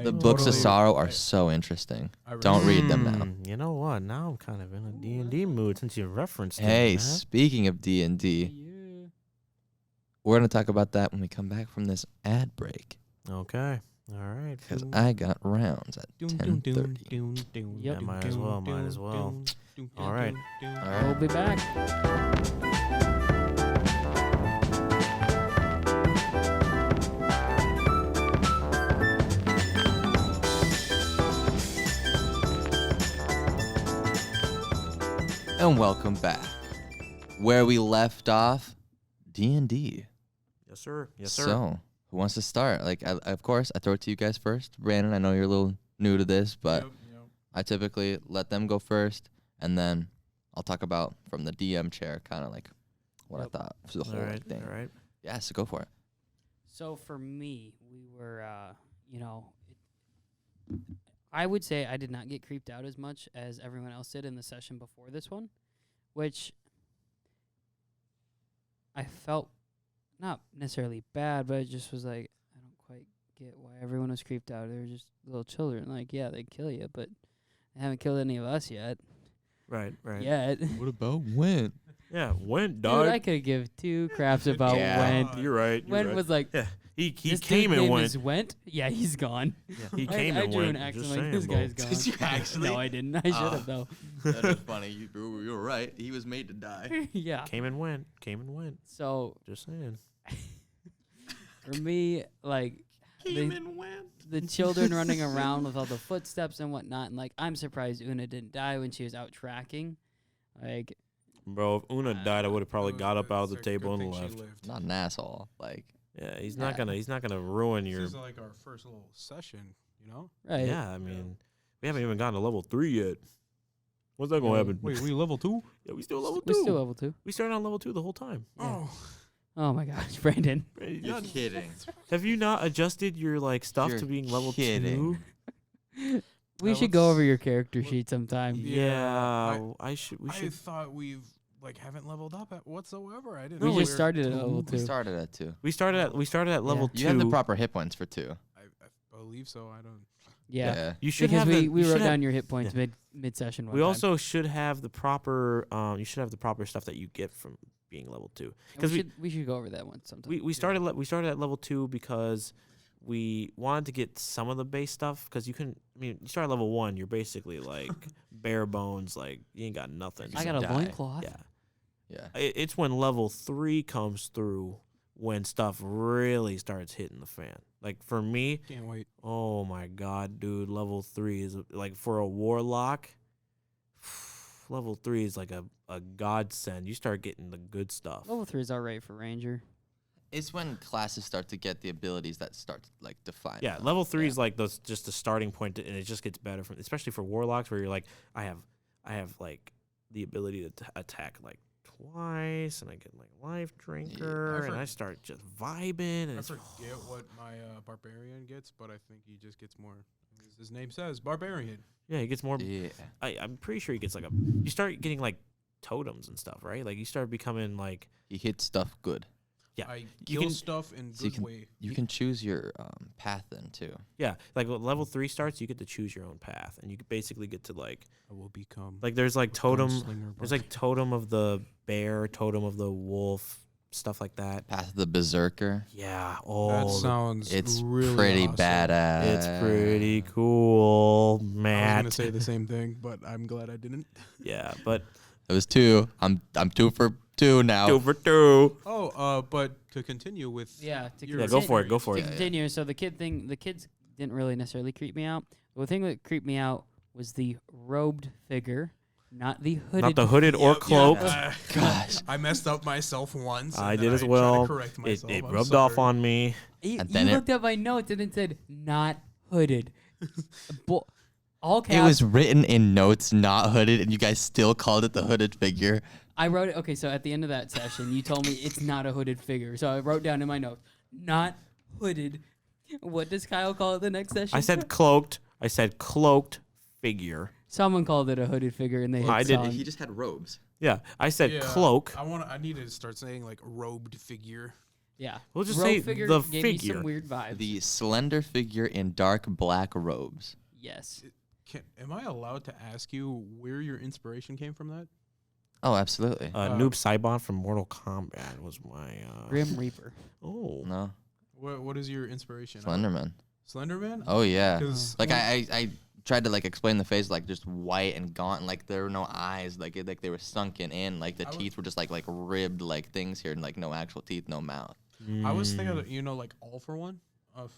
The books of totally- sorrow are so interesting. I read Don't it. read them now. You know what? Now I'm kind of in a D&D mood since you referenced it, Hey, man. speaking of D&D, Yeah. we're going to talk about that when we come back from this ad break. Okay. All right. Because I got rounds at Doom, doom, doom, 10:30. doom, doom, Yep. doom, Might as well, doom, might as doom, well. doom, doom, All doom, right. doom. All right. We'll be back. And welcome back. Where we left off, D&D. Yes, sir. Yes, sir. So, who wants to start? Like, of course, I throw it to you guys first. Brandon, I know you're a little new to this, but Yep, yep. I typically let them go first, and then I'll talk about from the DM chair, kind of like what Yep. I thought for the all whole right. thing. All right. Yeah, so go for it. So for me, we were, I would say I did not get creeped out as much as everyone else did in the session before this one, which I felt not necessarily bad, but it just was like, I don't quite get why everyone was creeped out. They were just little children. Like, yeah, they'd kill you, but they haven't killed any of us yet. Right. Right. Yet. What about when? Yeah. Went, Dude, I dog. could give two craps about Yeah. Went. You're right. You're Went right. was like, Yeah. He this came dude's and name went. is Went? Yeah, he's gone. Yeah, he I- came I and drew went. an accent Just like saying, this bro. guy's gone. Did you actually? No, I didn't. I should have though. That is funny. You were right. He was made to die. Yeah. Came and went. Came and went. So Just saying. for me, like the children running around with all the footsteps and whatnot, and like I'm surprised Una didn't die when she was out tracking. Like Bro, if Una died, I would have probably It was- got up it's out of the a good table and thing she left. lived. Not an asshole. Like, Yeah, he's Yeah. not gonna ruin This your. is like our first little session, you know? right. Yeah, I mean, we haven't even gotten to level 3 yet. What's that gonna Yeah. happen? Wait, we level 2? Yeah, we still level We 2. still level 2. We started on level 2 the whole time. Yeah. Oh. Oh my gosh, Brandon. you're kidding. Have you not adjusted your like stuff You're to being level kidding. 2? We Uh, should go let's- over your character let- sheet sometime. Yeah, I should. We I should. thought we've like haven't leveled up at whatsoever. I didn't. We know just were started at two. level We 2. started at 2. We started at level 2. You have the proper hit points for 2. I believe so. I don't. Yeah. You should Because have the, we you wrote should have- down your hit points mid session. We also should have the proper. You should have the proper stuff that you get from being level 2. Because we should go over that one sometime. we started at level 2 because we wanted to get some of the base stuff because you couldn't. I mean, you start at level 1, you're basically like bare bones, like you ain't got nothing. I got a die. loincloth. Yeah. Yeah. It's when level 3 comes through when stuff really starts hitting the fan. Like for me, Can't wait. oh my god, dude, level 3 is like for a warlock. Level 3 is like a godsend. You start getting the good stuff. Level 3 is alright for Ranger. It's when classes start to get the abilities that start to like define. Yeah, them. level 3 Yeah. is like just the starting point, and it just gets better from, especially for warlocks, where you're like, I have like the ability to attack like twice, and I get like life drinker, and I start just vibing, and I it's forget what my barbarian gets, but I think he just gets more. As his name says, barbarian. yeah, he gets more. Yeah. I'm pretty sure he gets like you start getting like totems and stuff, right? Like you start becoming like He hits stuff good. Yeah, I you kill can- stuff in so you good can- way. You can choose your path then too. yeah, like when level 3 starts, you get to choose your own path, and you basically get to like I will become there's like a totem. gunslinger There's like totem of the bear, totem of the wolf, stuff like that. Path of the Berserker. Yeah. that Oh, sounds It's really pretty awesome. badass. it's pretty cool, I was Matt. gonna say the same thing, but I'm glad I didn't. Yeah, but It was 2. I'm 2 for 2 now. 2 for 2. Oh, but to continue with Yeah, your Yeah, go for it. Go for To it. continue, so the kids didn't really necessarily creep me out. The thing that creeped me out was the robed figure, not the hooded. Not the hooded or cloaked. Gosh. I messed up myself once. I and did then as tried to well. correct It myself. I'm rubbed off sorry. on me. You, And you then it- looked at my notes and it said not hooded. All It caps. was written in notes, not hooded, and you guys still called it the hooded figure. I wrote it. Okay, so at the end of that session, you told me it's not a hooded figure. So I wrote down in my notes, not hooded. What does Kyle call it the next session? I said cloaked. I said cloaked figure. Someone called it a hooded figure, and they I hit did- song. He just had robes. Yeah, I said Yeah, cloak. I need to start saying like robed figure. Yeah. We'll just Row say figure the gave me figure. some weird vibes. The slender figure in dark black robes. Yes. Am I allowed to ask you where your inspiration came from that? Oh, absolutely. Noob Saibon from Mortal Kombat was my. Grim Reaper. Oh. No, What is your inspiration? Slenderman. Slenderman? Oh yeah. 'Cause Like I tried to like explain the face like just white and gaunt, and like there were no eyes, like they were sunken in, like the teeth were just like ribbed like things here, and like no actual teeth, no mouth. I was thinking, like All for One of.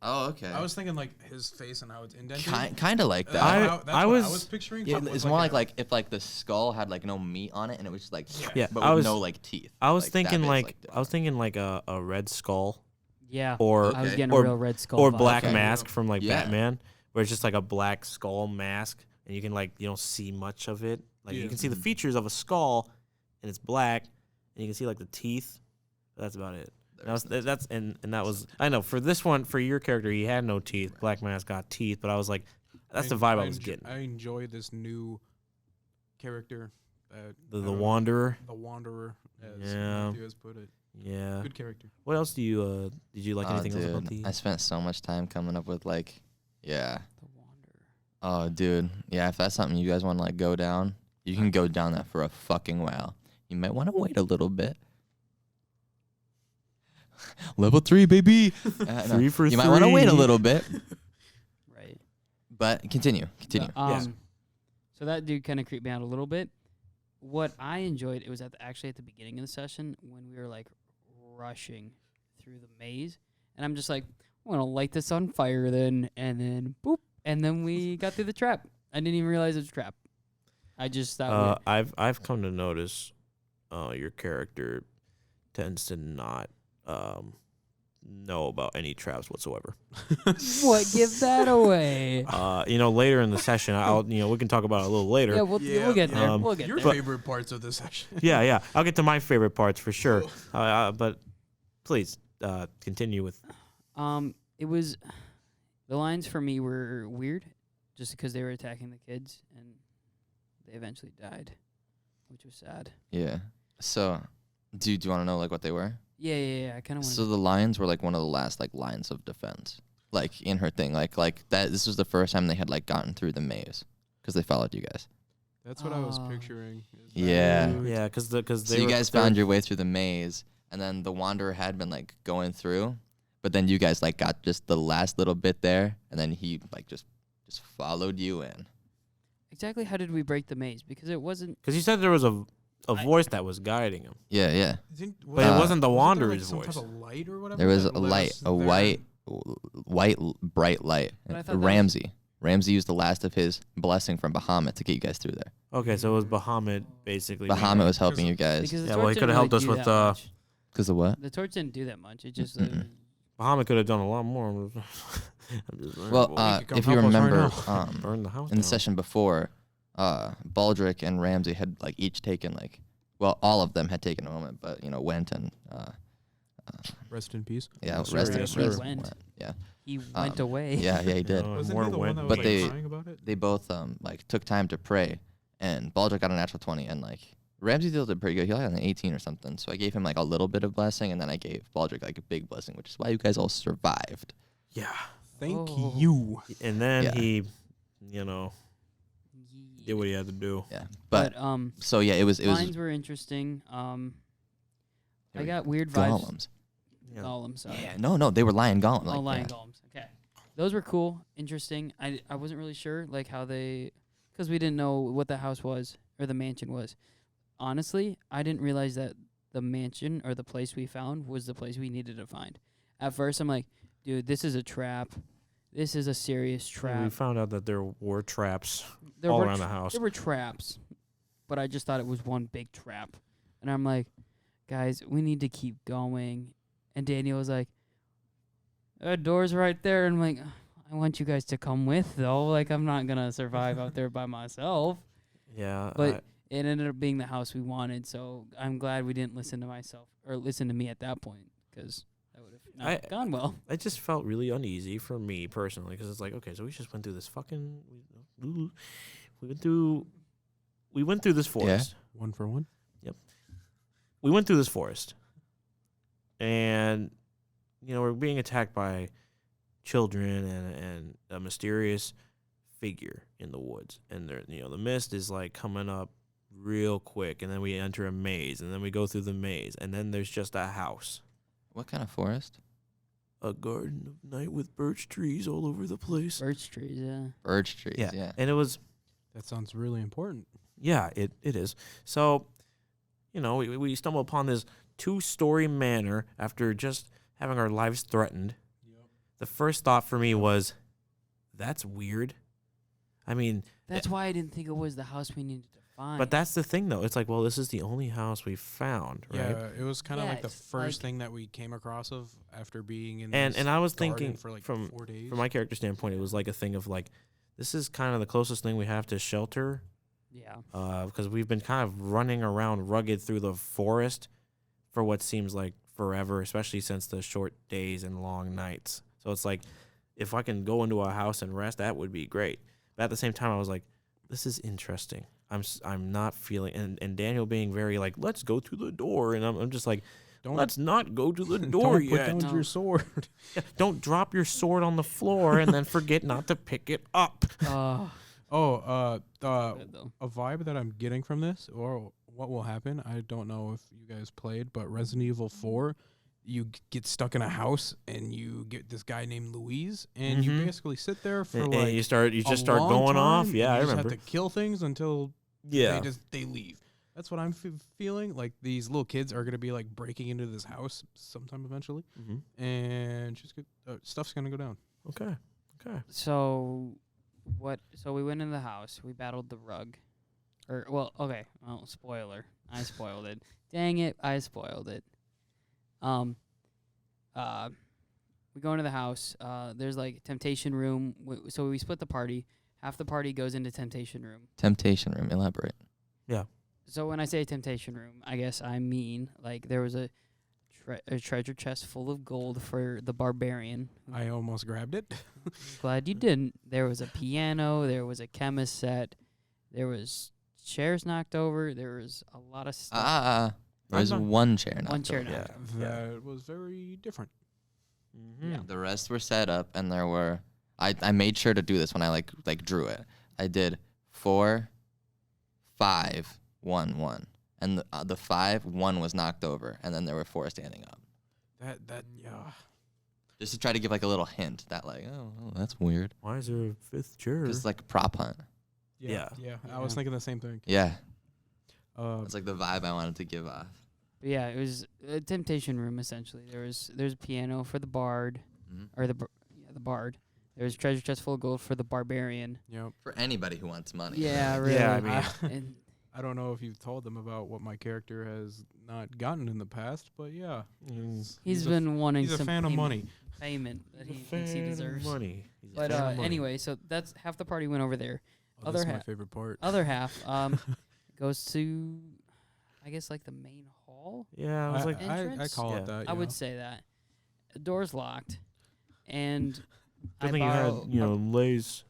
Oh, okay. I was thinking like his face and how it's indented. Kind of like that. That's what I was- was picturing. Yeah, was it's more like if like the skull had like no meat on it and it was just like Yeah, but I with was- no like teeth. I was Like, that thinking bit's, like a Red Skull Yeah. or I was Okay. getting or- a real Red Skull or vibe. Black Okay. Mask from like Yeah. Batman, where it's just like a black skull mask, and you can like you don't see much of it. Like you Yeah. can see the features of a skull, and it's black, and you can see like the teeth. That's about it. That was I know for this one for your character he had no teeth. Black Mask got teeth, but I was like, that's the vibe I was getting. I enjoy this new character. The Wanderer. The Wanderer, as Yeah. Matthew has put it. Yeah. Good character. What else do you did you like Oh, anything else dude, about the? I spent so much time coming up with like, yeah. The Wanderer. Oh, dude, yeah. If that's something you guys want to like go down, you can go down that for a fucking while. You might want to wait a little bit. Level 3, baby. No, 3 for you might want to wait a 3. little bit, Right. but continue. Yeah. So that dude kind of creeped me out a little bit. What I enjoyed, it was actually at the beginning of the session when we were like rushing through the maze, and I'm just like, I'm gonna light this on fire then, and then boop, and then we got through the trap. I didn't even realize it was a trap. I just thought, I've come to notice, your character tends to not know about any traps whatsoever. what? Give that away. Later in the session, we can talk about it a little later. Yeah, we'll get there. We'll get Your there. favorite parts of this session. Yeah, I'll get to my favorite parts for sure. But please continue with. It was the lines for me were weird, just because they were attacking the kids and they eventually died, which was sad. Yeah. So, do you want to know like what they were? Yeah. I kind of want. So the lions were like one of the last like lines of defense, like in her thing, like that. This was the first time they had like gotten through the maze because they followed you guys. That's what I was Oh. picturing. is that Yeah. you- Yeah, because So you guys found your way through the maze, and then the wanderer had been like going through, but then you guys like got just the last little bit there, and then he like just followed you in. Exactly how did we break the maze? Because it wasn't. because you said there was a voice that was guiding him, Yeah. but it wasn't the wasn't there, Wanderer's some voice. type of light or whatever There was that a led light, us a there? bright light. But I thought that was- Ramsey. Ramsey used the last of his blessing from Bahamut to get you guys through there. Okay, so it was Bahamut basically. Bahamut was helping you Because guys. the Yeah, torch well, he didn't coulda helped really us do with, that much. Because of what? The torch didn't do that much. It just. Bahamut could have done a lot more. I'm just saying, Well, boy. could come if you help us right remember, now. Burn the house in the down. session before, Baldric and Ramsey had like each taken like, well, all of them had taken a moment, but went and Rest in peace. yeah, Yes, sir, rested. yes, sir. rested, Went. Yeah, He went away. yeah, he did. Wasn't more he the one went that was But like, they- crying about it? They both like took time to pray, and Baldric got a natural 20, and like Ramsey still did pretty good. He got an 18 or something. So I gave him like a little bit of blessing, and then I gave Baldric like a big blessing, which is why you guys all survived. Yeah, Thank Oh. you. and then Yeah. he, did what he had to do. Yeah, But but so yeah, it was lines were interesting. Here I we got weird vibes. golems. Yeah. Golems. Sorry. Yeah, no, they were lion golem. Oh, Like, lion yeah. golems. Okay, those were cool, interesting. I wasn't really sure like how they, because we didn't know what the house was or the mansion was. Honestly, I didn't realize that the mansion or the place we found was the place we needed to find. At first, I'm like, dude, this is a trap. This is a serious Yeah, trap. we found out that there were traps There all were around the house. There were traps, but I just thought it was one big trap. And I'm like, guys, we need to keep going. And Daniel was like, door's right there. And I'm like, I want you guys to come with, though. Like, I'm not going to survive out there by myself. Yeah, But it ended up being the house we wanted. So I'm glad we didn't listen to myself or listen to me at that point, because that would have not gone well. I just felt really uneasy for me personally because it's like, okay, so we just went through this fucking, we went through this forest. 1 for 1. We went through this forest, and we're being attacked by children and a mysterious figure in the woods, and the mist is like coming up real quick, and then we enter a maze, and then we go through the maze, and then there's just a house. What kind of forest? A garden of night with birch trees all over the place. Birch trees, yeah. Birch trees, yeah. And it was, That sounds really important. yeah, it is. So, we stumble upon this 2-story manor after just having our lives threatened. Yep. The first thought for me was, that's weird. I mean, That's why I didn't think it was the house we needed to find. but that's the thing, though. It's like, well, this is the only house we found, right? Yeah, it was kind of like the Yes, first like- thing that we came across of after being in. And this I was garden thinking for like from 4 days. my character standpoint, it was like a thing of like, this is kind of the closest thing we have to shelter, Yeah. because we've been kind of running around rugged through the forest for what seems like forever, especially since the short days and long nights. So it's like, if I can go into a house and rest, that would be great. But at the same time, I was like, this is interesting. I'm not feeling, and Daniel being very like, let's go to the door, and I'm just like, Don't let's not go to the door don't put yet. down No. your sword. Don't drop your sword on the floor and then forget not to pick it up. Oh, Good though. a vibe that I'm getting from this, or what will happen, I don't know if you guys played, but Resident Evil 4, you get stuck in a house and you get this guy named Louise, and you Mhm. basically sit there for And like you just a start long going off. time, Yeah, and I you just remember. have to kill things until Yeah. they leave. That's what I'm feeling. Like these little kids are gonna be like breaking into this house sometime eventually, Mm-hmm. and just stuff's gonna go down. Okay. Okay. So we went in the house. We battled the rug. Spoiler. I spoiled it. Dang it, I spoiled it. We go into the house. There's like temptation room. So we split the party. Half the party goes into temptation room. Temptation room. Elaborate. So when I say temptation room, I guess I mean like there was a treasure chest full of gold for the barbarian. I almost grabbed it. Glad you didn't. There was a piano. There was a chemist set. There was chairs knocked over. There was a lot of stuff. There's not- one chair now. One chair Yeah. knocked That was very different. Mm-hmm. Yeah. The rest were set up, and there were. I made sure to do this when I like drew it. I did 4, 5, 1, 1, and the 5, 1 was knocked over, and then there were 4 standing up. Yeah. Just to try to give like a little hint that like, oh that's weird. Why is there a 5th chair? It's like a prop hunt. Yeah. I was Yeah. thinking the same thing. Yeah, Uh, it's like the vibe I wanted to give off. But yeah, it was a temptation room essentially. There's a piano for the bard, Mm-hmm. or the bard. There's a treasure chest full of gold for the barbarian. yep. For anybody who wants money. Yeah, really. Yeah, I mean- and I don't know if you've told them about what my character has not gotten in the past, but yeah, he's been wanting he's a some fan of money. payment that he thinks he deserves. Money. He's a But fan of money. anyway, so that's half the party went over there. Oh, this is Other my ha- favorite part. Other half goes to, I guess, like the main hall. Yeah, I was like, I entrance? call Yeah. it that. I would yeah. say that. The door's locked, and good I thing you had, borrow. Lay's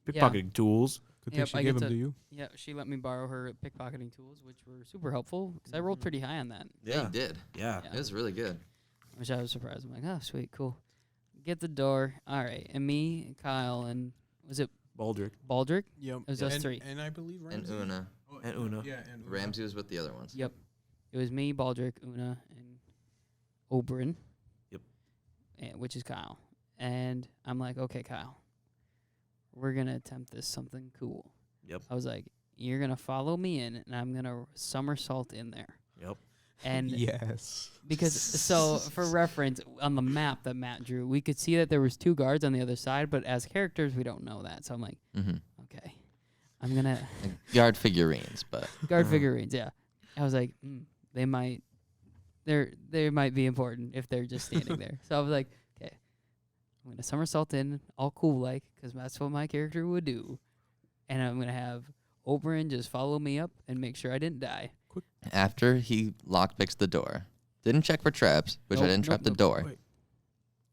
pickpocketing tools. Good thing Yep, she I gave get them to- to you. Yeah, she let me borrow her pickpocketing tools, which were super helpful because I rolled pretty high on that, Yeah, you did. Yeah. Yeah. It was really good. which I was surprised. I'm like, oh, sweet, cool. Get the door. All right, and me, and Kyle, and was it Baldric. Baldric? Yep. It was us and, 3. And I believe And Ramsey. Una. Oh, And Una. Yeah, and Una. Ramsey was with the other ones. Yep. It was me, Baldric, Una, and Oberyn. Yep. Which is Kyle. And I'm like, okay, Kyle, we're going to attempt this something cool. Yep. I was like, you're going to follow me in, and I'm going to somersault in there. Yep. And Yes. because, so for reference, on the map that Matt drew, we could see that there was 2 guards on the other side, but as characters, we don't know that. So I'm like, Mm-hmm. okay, I'm going to Guard figurines, but guard figurines, yeah. I was like, they might be important if they're just standing there. So I was like, okay, I'm gonna somersault in, all cool like, because that's what my character would do, and I'm gonna have Oberyn just follow me up and make sure I didn't die. after he lockpicks the door, didn't check for traps, which I Nope, didn't trap the nope, door.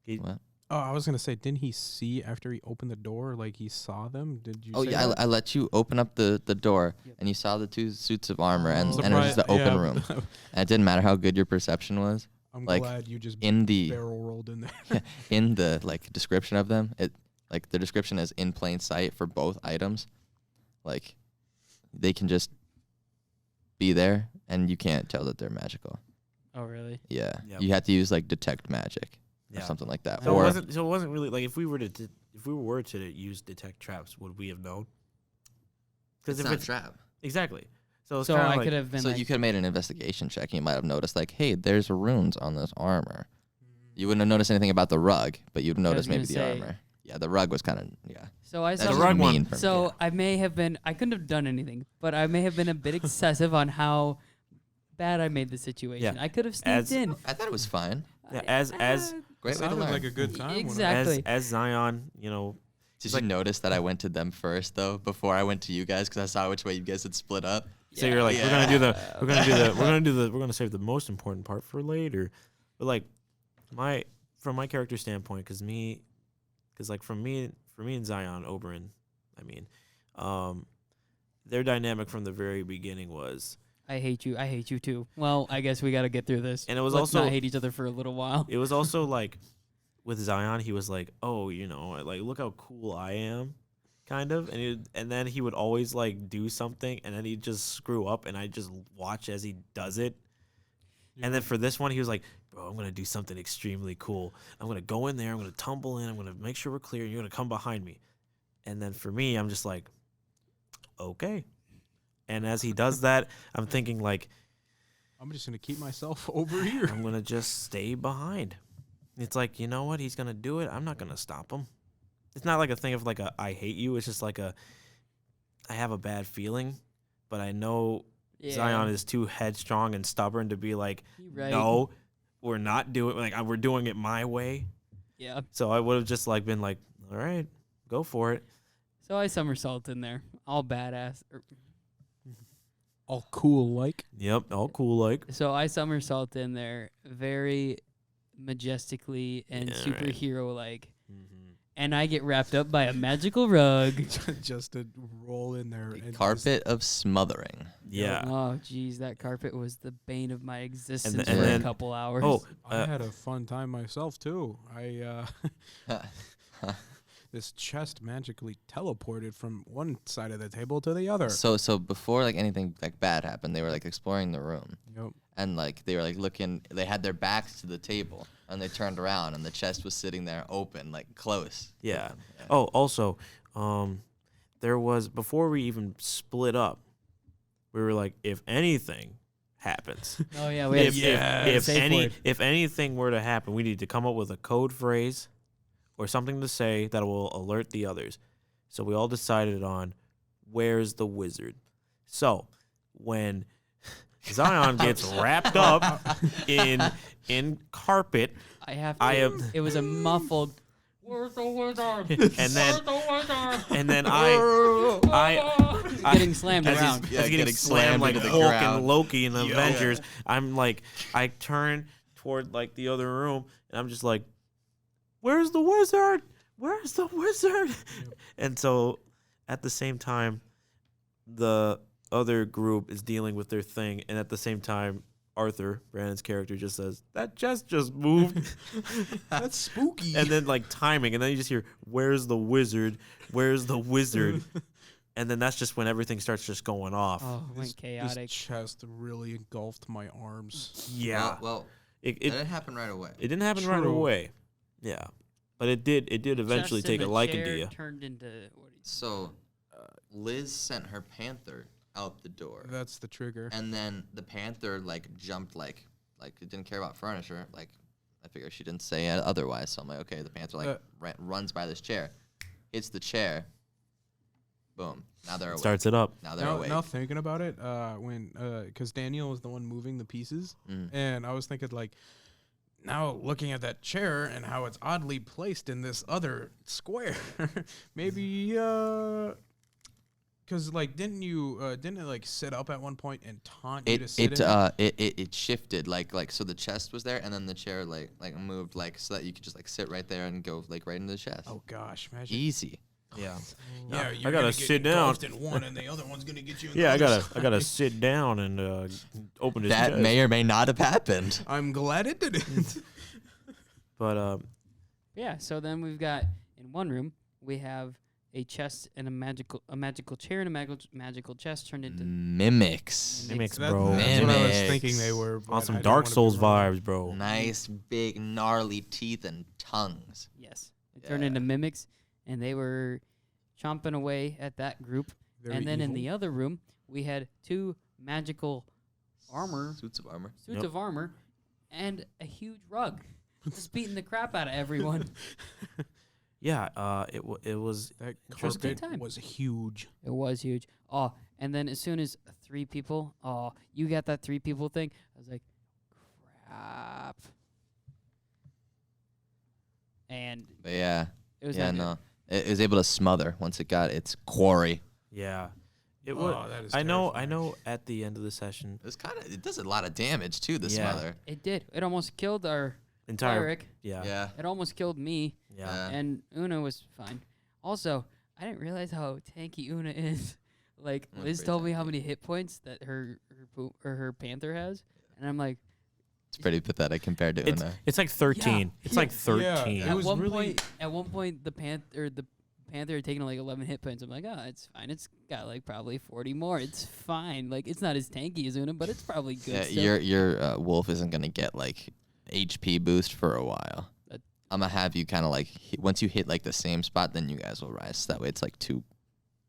Wait. What? Oh, I was gonna say, didn't he see after he opened the door? Like he saw them? Did you? Oh say yeah, that? I let you open up the door, Yep. and you saw the 2 suits of armor, and Oh. it was just the open Yeah. room. And it didn't matter how good your perception was. I'm like, glad you just in the barrel rolled in there. in the like description of them, it like the description is in plain sight for both items. Like they can just be there and you can't tell that they're magical. Oh, really? Yeah. Yep. You have to use like detect magic or Yeah. something like that. So Or it wasn't really like if we were to use detect traps, would we have known? Because if it's trap. exactly, so it's So kind of I like could have been So like, you could have made an investigation check and you might have noticed like, hey, there's runes on this armor. You wouldn't have noticed anything about the rug, but you'd I was notice maybe gonna the say- armor. Yeah, the rug was kind of so I That's saw the just rug one. mean for me. So I may have been. I couldn't have done anything, but I may have been a bit excessive on how bad I made the situation. I could have sneaked As- in. I thought it was fine. Yeah, as Great way to Sounded learn. like a good time. when I- Exactly. as Zion, you know, Did like- you notice that I went to them first though before I went to you guys because I saw which way you guys had split up? so you're like, we're gonna save the most important part for later. But like, from my character standpoint, because like for me and Zion Oberon, I mean, their dynamic from the very beginning was, I hate you. I hate you too. Well, I guess we got to get through this. and it was Let's also not hate each other for a little while. it was also like with Zion, he was like, oh, you know, like look how cool I am, kind of, and then he would always like do something, and then he'd just screw up, and I just watch as he does it. And then for this one, he was like, bro, I'm going to do something extremely cool. I'm going to go in there. I'm going to tumble in. I'm going to make sure we're clear. And you're going to come behind me. And then for me, I'm just like, okay. And as he does that, I'm thinking like, I'm just gonna keep myself over here. I'm going to just stay behind. It's like, you know what? He's going to do it. I'm not going to stop him. It's not like a thing of like I hate you. It's just like I have a bad feeling, but I know Zion is too headstrong and stubborn to be like, Right. no, we're not doing we're doing it my way. Yeah. So I would have just like been like, all right, go for it. So I somersault in there, all badass. All cool, like. Yep, all cool like. So I somersault in there, very majestically and Yeah, right. superhero like, Mm-hmm. and I get wrapped up by a magical rug. Just to roll in there. A and carpet of smothering. Yeah. Oh, geez, that carpet was the bane of my existence and for then- a couple hours. Oh, I had a fun time myself too. This chest magically teleported from one side of the table to the other. So before like anything like bad happened, they were like exploring the room Yep. and like they were like looking. They had their backs to the table and they turned around and the chest was sitting there open, like close. yeah. Oh, also, there was before we even split up, we were like, if anything happens, Oh yeah, we had if safe word. if anything were to happen, we need to come up with a code phrase or something to say that will alert the others. So we all decided on, where's the wizard? So when Zion gets wrapped up in carpet, I have to. I am- It was a muffled. Where's the wizard? and then I Getting slammed as around. he's getting slammed like into the Hulk ground. and Loki in the Yeah. Avengers. I'm like, I turn toward like the other room, and I'm just like, where's the wizard? Where's the wizard? And so at the same time, the other group is dealing with their thing, and at the same time, Arthur, Brandon's character, just says, that chest just moved. That's spooky. And then like timing, and then you just hear, where's the wizard? Where's the wizard? And then that's just when everything starts just going off. Oh, it went chaotic. This chest really engulfed my arms. Yeah. Well, It that didn't happen right away. It didn't happen right True. away. Yeah. But it did eventually Just in take a the liking chair to you. Turned into what? So, Liz sent her panther out the door, That's the trigger. and then the panther like jumped like it didn't care about furniture. Like I figured she didn't say it otherwise, so I'm like, okay, the panther like runs by this chair, hits the chair, boom. Now they're awake. Starts it up. Now they're Now, awake. now thinking about it, because Daniel was the one moving the pieces, and I was thinking like, now looking at that chair and how it's oddly placed in this other square, maybe because like didn't it like sit up at one point and taunt you to sit in it? It shifted like so the chest was there and then the chair like moved like so that you could just like sit right there and go like right into the chest. Oh gosh, imagine. Easy. Yeah. Yeah, I you're gotta gonna sit get down. engulfed in one, and the other one's gonna get you. In Yeah, I the other gotta I gotta sit down and open his That chest. may or may not have happened. I'm glad it didn't. But Yeah, so then we've got in one room we have a chest and a magical chair and a magical chest turned into Mimics. Mimics, That- bro. That's what I was Mimics. thinking they were. but On I some didn't Dark wanna be Souls wrong. vibes, bro. Nice, big, gnarly teeth and tongues. yes, it turned Yeah. into mimics, and they were chomping away at that group. Very and then in evil. the other room we had two magical armor Suits of armor. suits Yep. of armor and a huge rug, just beating the crap out of everyone. Yeah, it was that It was a good carpet time. was huge. It was huge. Oh, and then as soon as 3 people, you got that 3 people thing, I was like, crap. And But yeah, it was yeah, not good. no. It was able to smother once it got its quarry. yeah. It Oh, was. that is I know. terrifying. At the end of the session, It does a lot of damage too. The Yeah. smother. It did. It almost killed our entire. cleric. Yeah. Yeah. It almost killed me, Yeah. and Una was fine. Also, I didn't realize how tanky Una is. Like, Una's Liz pretty told me how tanky. many hit points that her panther has, and I'm like, It's pretty pathetic compared to Una. It's like 13. Yeah. It's like Yeah. 13. It at was one really- point, the panther had taken like 11 hit points. I'm like, oh, it's fine. It's got like probably 40 more. It's fine. Like, it's not as tanky as Una, but it's probably good. Yeah, still. your wolf isn't gonna get like HP boost for a while. That- I'm gonna have you kind of like once you hit like the same spot, then you guys will rise. That way it's like 2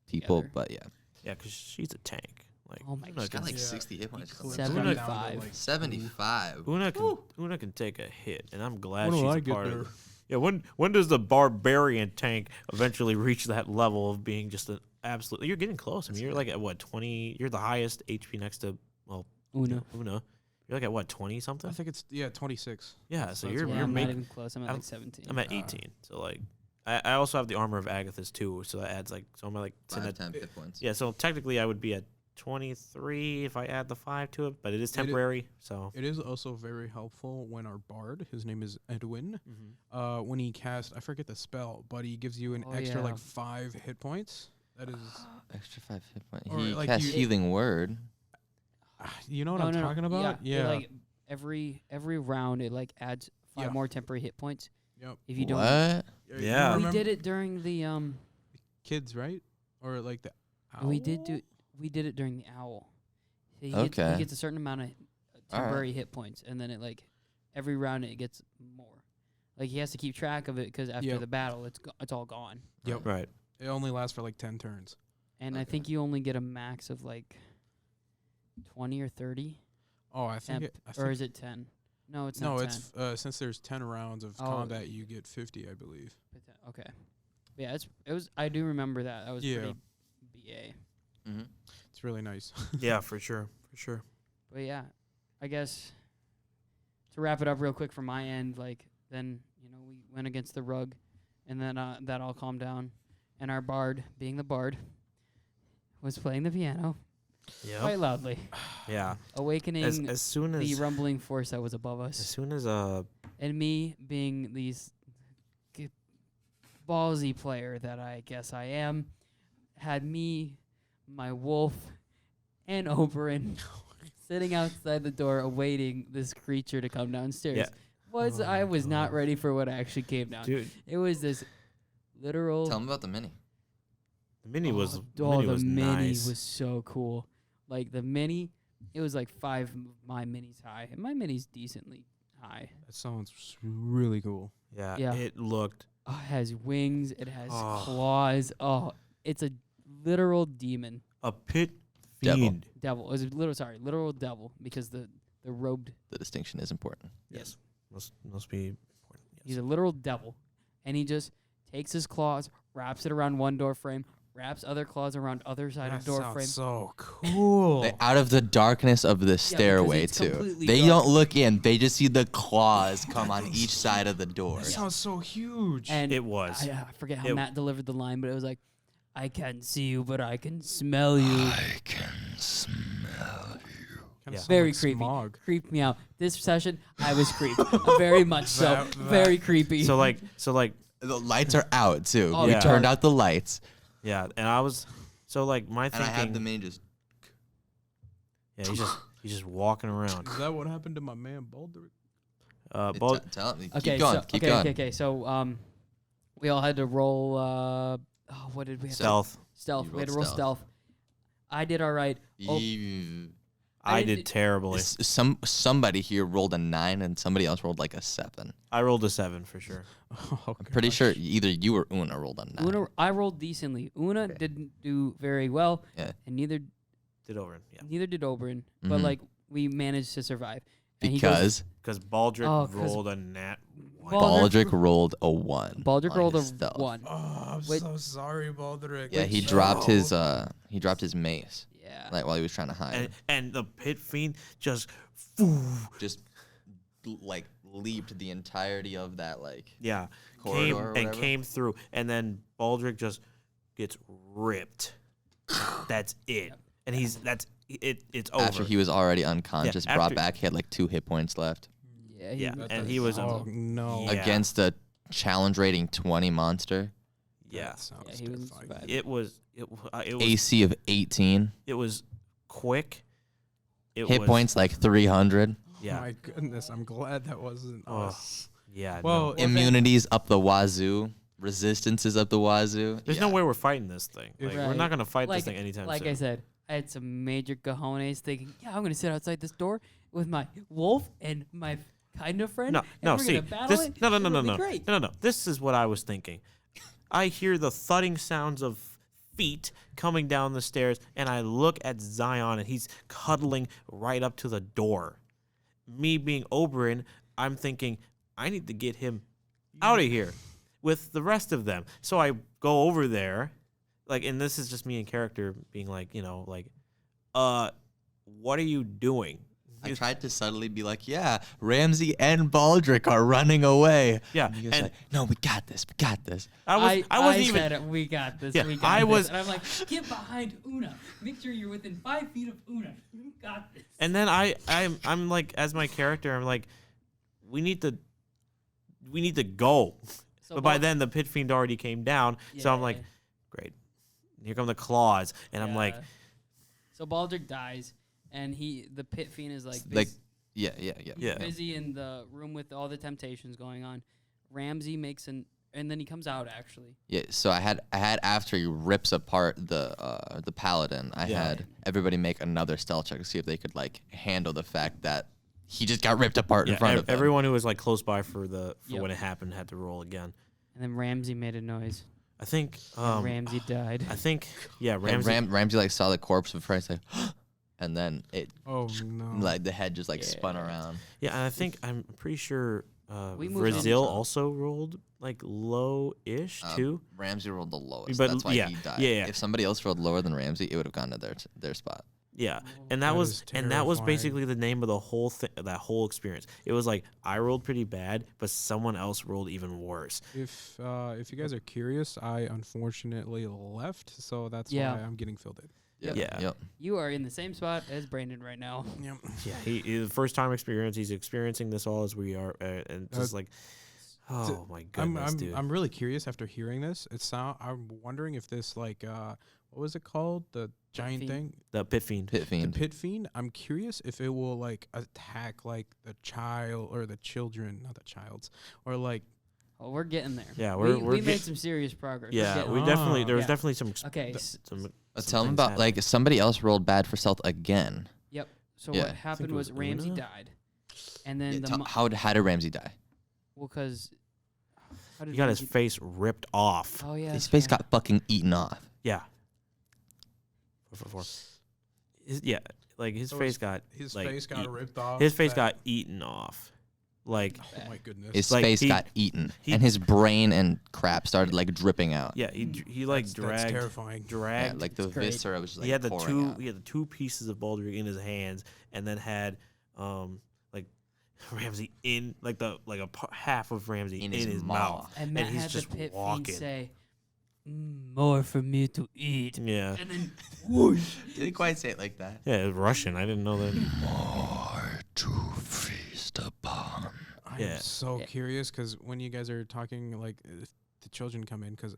people. Together. But yeah, Yeah, because she's a tank. Like, Oh my Una God. it's got can, like Yeah. 60 hit points. Clips Seven. it down to, 75. like, 75. Una can take a hit, and I'm glad When will she's I a get part there? of it. Yeah, when does the barbarian tank eventually reach that level of being just an absolute? You're getting close. I mean, you're like at what 20? You're the highest HP next to Una. Una. You're like at what 20 something? I think it's 26. Yeah, so That's you're what Yeah, you're I'm not making. even close. I'm at I'm- like 17. I'm at 18. So like, I also have the armor of Agathis too. So that adds like so I'm like sitting 5 at, times hit points. yeah. So technically I would be at 23 if I add the 5 to it, but it is It i- temporary. So It is also very helpful when our bard, his name is Edwin, Mm-hmm. when he casts, I forget the spell, but he gives you an Oh, extra yeah. like 5 hit points. That is, Extra 5 hit points. Or, He like, casts you- healing word. you know what No, I'm no, no. talking about? Yeah. Like every round, it like adds 5 Yeah. more temporary hit points. Yep. If you don't, What? You Yeah. we remember did it during the kids, right? Or like the we owl? did it during the owl. He Okay. he gets a certain amount of temporary hit points, and then it like every round it gets more. Like he has to keep track of it because after Yep. the battle, it's all gone. Yep. right. It only lasts for like 10 turns. And I Okay. think you only get a max of like 20 or 30 Oh, I think, temp, I or think is it 10? No, it's no, not 10. it's since there's 10 rounds of Oh. combat, you get 50, I believe. Okay. Yeah, it was. I do remember that. That was Yeah. pretty BA. Mm-hmm. It's really nice. Yeah, for sure. For sure. But yeah, I guess to wrap it up real quick from my end, like then we went against the rug, and then that all calmed down, and our bard, being the bard, was playing the piano quite Yeah. loudly, Yeah. awakening As soon the as rumbling force that was above as us, soon as and me being these ballsy player that I guess I am, had me, my wolf, and Oberyn sitting outside the door awaiting this creature to come downstairs. Yeah. I Oh was not God. ready for what actually came down. dude, It was this literal. Tell him about the mini. the mini was the mini was mini nice. was so cool. Like the mini, it was like 5 of my minis high, and my mini's decently high. That sounds really cool. Yeah, Yeah. it looked Oh, it has wings. It has Oh. claws. Oh, it's a literal demon. a pit Devil. fiend. Devil. It was literal devil because the robed. The distinction is important. Yes, must be important. Yes. He's a literal devil, and he just takes his claws, wraps it around one door frame, wraps other claws around other side That of door sounds frame. so cool. They, out of the darkness of the stairway it's too. completely They dark. don't look in. They just see the claws come on each side of the door. That sounds so huge. And It was. I forget how It- Matt delivered the line, but it was like, "I can't see you, but I can smell you." can smell you. Kinda Yeah. sound Very like creepy. Smog. Creeped me out. This session, I was creeped. Very much so. That- Very creepy. So like The lights are out too. Oh, We yeah. turned out the lights, Yeah, and I was so like my and I thinking. have the main just. Yeah, he's just walking around. Is that what happened to my man Baldrick? Tell me. Okay, Keep going. so, Keep okay, going. okay. So we all had to roll. What did we have? Stealth. Stealth. You We had to rolled roll stealth. I did all right. Oh, I I did did- terribly. Somebody here rolled a 9 and somebody else rolled like a 7. I rolled a 7 for sure. Oh, I'm pretty sure either you or Una rolled a 9. Una, I rolled decently. Una Okay. didn't do very well, Yeah. and neither Did over. Yeah. did Oberyn. But Mhm. like we managed to survive. And he goes- Because Because Baldrick Oh, 'cause rolled a nat. Baldrick rolled a 1. Baldrick on rolled a his stealth. 1. Oh, I'm Wait. so sorry, Baldrick. Yeah, he dropped his mace Yeah. like while he was trying to hide. And the pit fiend just. Just like leaped the entirety of that like Yeah. corridor or whatever. Came through. And then Baldrick just gets ripped. That's it. And it's over. After he was already unconscious, Yeah, brought after- back, he had like 2 hit points left Yeah. Yeah, was- and he was Oh no. Yeah. against a challenge rating 20 monster, yeah. That sounds Yeah, he was terrifying. bad. It was AC of 18, it was quick. It hit was, points like 300, Yeah. Oh my goodness, I'm glad that wasn't Oh, us. Yeah. Well, no. if immunities up the wazoo, resistances up the wazoo. There's Yeah. no way we're fighting this thing. Like, we're Right. not gonna fight Like- this thing anytime Like soon. I said, I had some major cojones thinking, yeah, I'm gonna sit outside this door with my wolf and my kind of friend. No, and no, we're see, gonna battle this, it. no, no, and no, no, it'll be no, great." no, no, no. This is what I was thinking. I hear the thudding sounds of feet coming down the stairs, and I look at Zion, and he's cuddling right up to the door. Me being Oberyn, I'm thinking, I need to get him out of here with the rest of them. So I go over there, like, and this is just me in character being like, what are you doing? I tried to subtly be like, yeah, Ramsay and Baldrick are running away. Yeah, And he was and like, no, we got this. We got this. I wasn't even. said it. We got this. Yeah, we got I this. was- And I'm like, get behind Una. Make sure you're within 5 feet of Una. You got this. And then I'm like, as my character, I'm like, we need to go. So But by Bal- then the pit fiend already came down, so I'm like, Yeah. great. Here come the claws, and I'm like, Yeah. so Baldric dies, and the pit fiend is like, Like, bus- yeah. Yeah. busy in the room with all the temptations going on. Ramsay makes and then he comes out actually. Yeah, so I had after he rips apart the paladin, I Yeah. had everybody make another stealth check to see if they could like handle the fact that he just got ripped apart in front of them. everyone who was like close by for Yep. when it happened had to roll again. And then Ramsay made a noise. I think And Ramsay died. I think yeah, And Ramsay. Ramsay like saw the corpse before he's like, and then it Oh no. like the head just like spun Yeah. around. Yeah, and I think I'm pretty sure We moved Brazil on. also rolled like low-ish too. Ramsay rolled the lowest. But That's why yeah, he died. yeah. If somebody else rolled lower than Ramsay, it would have gone to their spot. Yeah, Oh, and That that is was terrifying. basically the name of the whole that whole experience. It was like I rolled pretty bad, but someone else rolled even worse. If you guys are curious, I unfortunately left, so that's Yeah. why I'm getting filled in. Yeah. Yep. You are in the same spot as Brandon right now. Yep. Yeah, he the first time experience. He's experiencing this all as we are, and just like, oh my goodness, dude. I'm really curious after hearing this. I'm wondering if this like what was it called? The giant fiend. thing? The pit fiend. Pit The fiend. pit fiend. I'm curious if it will like attack like the child or the children, not the child's, or like Oh, we're getting there. Yeah, we we're made get- some serious progress. We're Yeah, getting we there. definitely there was Yeah. definitely some. Okay. some Tell him things about happened. like somebody else rolled bad for stealth again. Yep. So Yeah. what I think happened it was was Ramsay Una? died, and then Yeah, the how did Ramsay die? well, because He got his face ripped off. Oh yeah. His that's face right. got fucking eaten off. Yeah. 4. Yeah, like his So face got his like, face got eat- ripped off. His face that- got eaten off. Like Oh my goodness. His Like, face he- got eaten, he- and his brain and crap started like dripping out. yeah, he like that's dragged terrifying. Yeah, dragged. like the great. viscera was just like he had the pouring out. he had the 2 pieces of Baldric in his hands, and then had like Ramsay in like half of Ramsay in his mouth. And Matt he's had just the pit walking. fiend say, "More for me to eat," Yeah, and then whoosh. Didn't quite say it like that. yeah, it was Russian. I didn't know that. More to feast upon. I'm Yeah. so Yeah. curious because when you guys are talking like the children come in because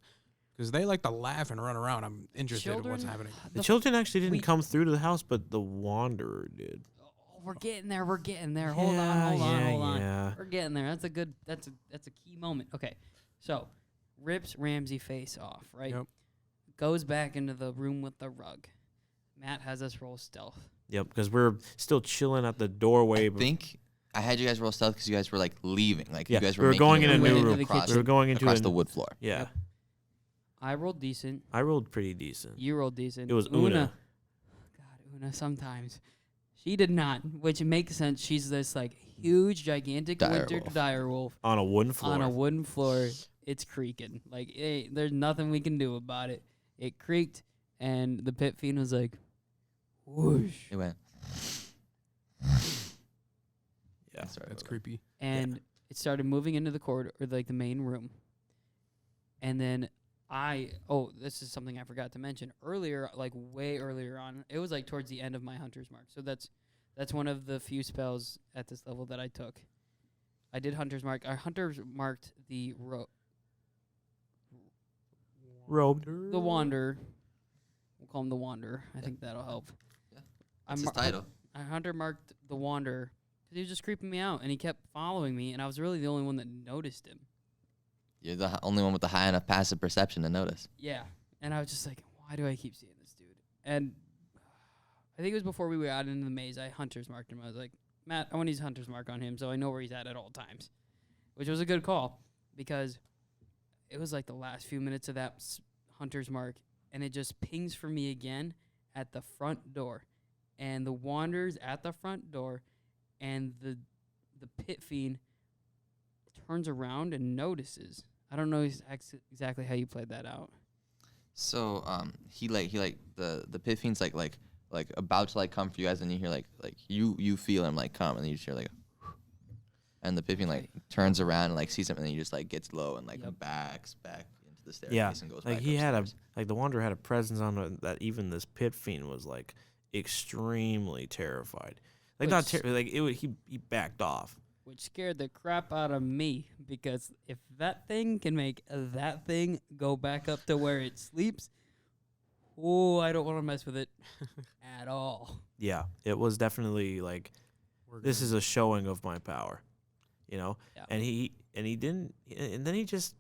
they like to laugh and run around. I'm interested in what's happening. The children actually didn't come through to the house, but the Wanderer did. Oh, we're getting there. Hold on. Yeah. We're getting there. That's a key moment. Okay, so rips Ramsey face off, right? Yep. Goes back into the room with the rug. Matt has us roll stealth. Yep, because we're still chilling at the doorway. I think I had you guys roll stealth because you guys were like leaving. Like Yeah, you guys we were were going making in a your new way room. across, We were going into across the wood floor. Yeah. Yep. I rolled decent. I rolled pretty decent. You rolled decent. It was Una. God, Una sometimes. She did not, which makes sense. She's this like huge, gigantic winter dire wolf On a wooden floor. It's creaking. Like, there's nothing we can do about it. It creaked, and the pit fiend was like, whoosh. It went. Yeah. That's creepy. And it started moving into the corridor, or like the main room. And then this is something I forgot to mention earlier, like way earlier on. It was like towards the end of my Hunter's Mark. So that's one of the few spells at this level that I took. I did Hunter's Mark. I Hunter's marked the Robed. the Wanderer. We'll call him the Wanderer. I think that'll help. Yeah. That's his title. I Hunter marked the Wanderer because he was just creeping me out, and he kept following me, and I was really the only one that noticed him. You're the only one with the high enough passive perception to notice. Yeah, and I was just like, why do I keep seeing this dude? And I think it was before we were out into the maze, I Hunter's marked him. I was like, Matt, I want to use Hunter's Mark on him so I know where he's at all times, which was a good call because it was like the last few minutes of that Hunter's Mark, and it just pings for me again at the front door. And the Wanderer's at the front door, and the pit fiend turns around and notices. I don't know exactly how you played that out. So he the pit fiend's like about to like come for you guys, and you hear like you feel him like come, and then you just hear like, and the pit fiend like turns around and like sees him, and then he just like gets low and like backs back into the staircase and goes like back he upstairs. the Wanderer had a presence on it that even this pit fiend was like extremely terrified. Like he backed off. Which scared the crap out of me, because if that thing can make that thing go back up to where it sleeps, I don't want to mess with it at all. Yeah, it was definitely like, this is a showing of my power, you know. Yeah. And he didn't, and then he just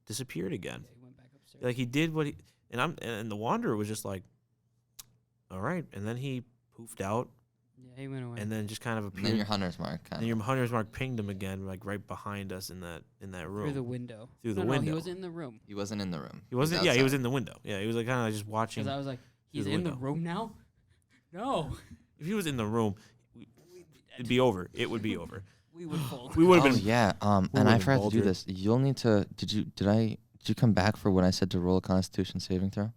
disappeared again. He went back upstairs. Like he did what he and the Wanderer was just like, all right, and then he poofed out. Yeah, he went away. And then just kind of And appeared. then your Hunter's Mark. And your Hunter's Mark pinged him again, like right behind us in that room. Through the window. Through the No, window. he was in the room. He wasn't in the room. He wasn't. Yeah, he was in the window. Yeah, he was like kind of just watching. Because I was like, he's the in the window. room now? No. If he was in the room, it'd be over. It would be over. We would fold. We would have Oh been. yeah. And I would've forgot to do been this. You'll need to. Did you come back for when I said to roll a Constitution saving throw?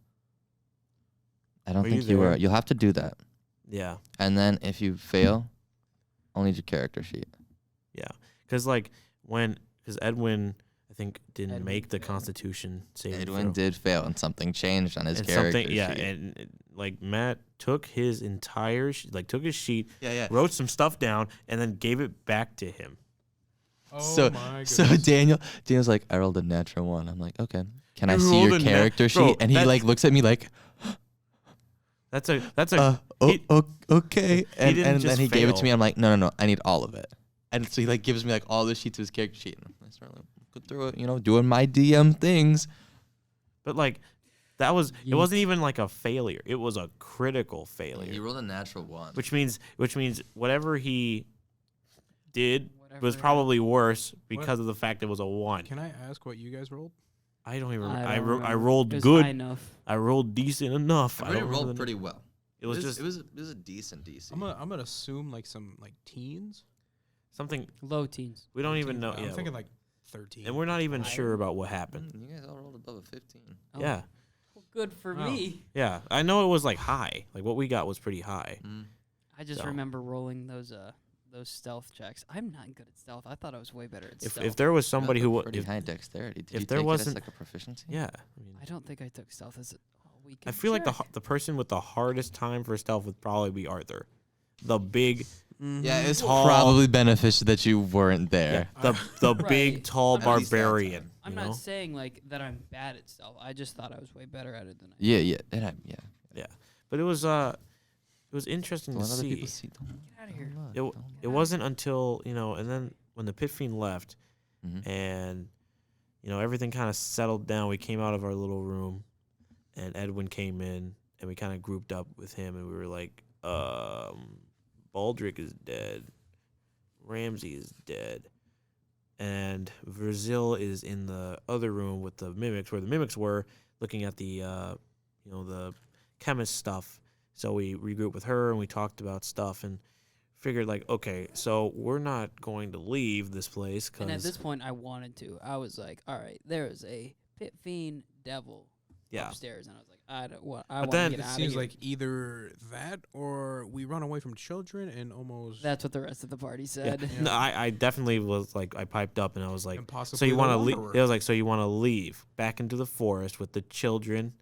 I don't Were think you you were. there? You'll have to do that. Yeah, And then if you fail, I'll need your character sheet. yeah. Because Edwin, I think, didn't Edwin make the failed. Constitution saving Edwin throw. did fail, and something changed on his And character something, yeah, sheet. and like Matt took his entire took his sheet, yeah. wrote some stuff down, and then gave it back to him. Oh So my goodness. so Daniel's like, I rolled a natural one. I'm like, okay. Can I You see rolled your a character sheet? Bro, And he that's- like looks at me like, That's a he- okay. And didn't then just he gave it to fail. me. I'm like, no, I need all of it. And so he like gives me like all the sheets of his character sheet. And I start looking through it, doing my DM things. But like, that was it Yeet. wasn't even like a failure. It was a critical failure. He rolled a natural one. Which means whatever he did Whatever was it probably worse because of the fact it was a 1. Can I ask what you guys rolled? I don't even. I I don't I remember. rolled It was good. high enough. I rolled decent enough. I I really don't rolled remember pretty well. It was just it was a decent DC. I'm gonna assume like some like teens. something Low teens. we don't even know. I'm Yeah, thinking like 13. and we're not even higher. sure about what happened. You guys all rolled above a 15. Oh, Yeah, well, good for Wow. me. yeah. I know it was like high. Like what we got was pretty high. I just So. remember rolling those stealth checks. I'm not good at stealth. I thought I was way better at If stealth. there was somebody who pretty if, high dexterity. Did if you there take it wasn't- as like a proficiency? yeah, I mean, I don't think I took stealth as a weekend. I feel like the person with the hardest time for stealth would probably be Arthur. The big, Yeah, it's Tall. probably beneficial that you weren't there. The Right. big tall I'm not- barbarian. I'm you not know? saying like that I'm bad at stealth. I just thought I was way better at it than I. Yeah, yeah, Yeah, but it was interesting to Don't let other see. people see. Get out of here. It wasn't until and then when the pit fiend left, Mhm. and everything kind of settled down. We came out of our little room, and Edwin came in, and we kind of grouped up with him, and we were like, Baldric is dead, Ramsey is dead, and Virgil is in the other room with the mimics, where the mimics were, looking at the the chemist stuff. So we regrouped with her, and we talked about stuff, and figured like, okay, so we're not going to leave this place And at because this point, I wanted to. I was like, all right, there is a pit fiend devil upstairs, and I was like, I don't want. I But want then to get It out of seems here. like either that or we run away from children and almost That's what the rest of the party yeah. said. No, I definitely was like, I piped up and I was like, impossible. so you want to leave? It was like, so you want to leave back into the forest with the children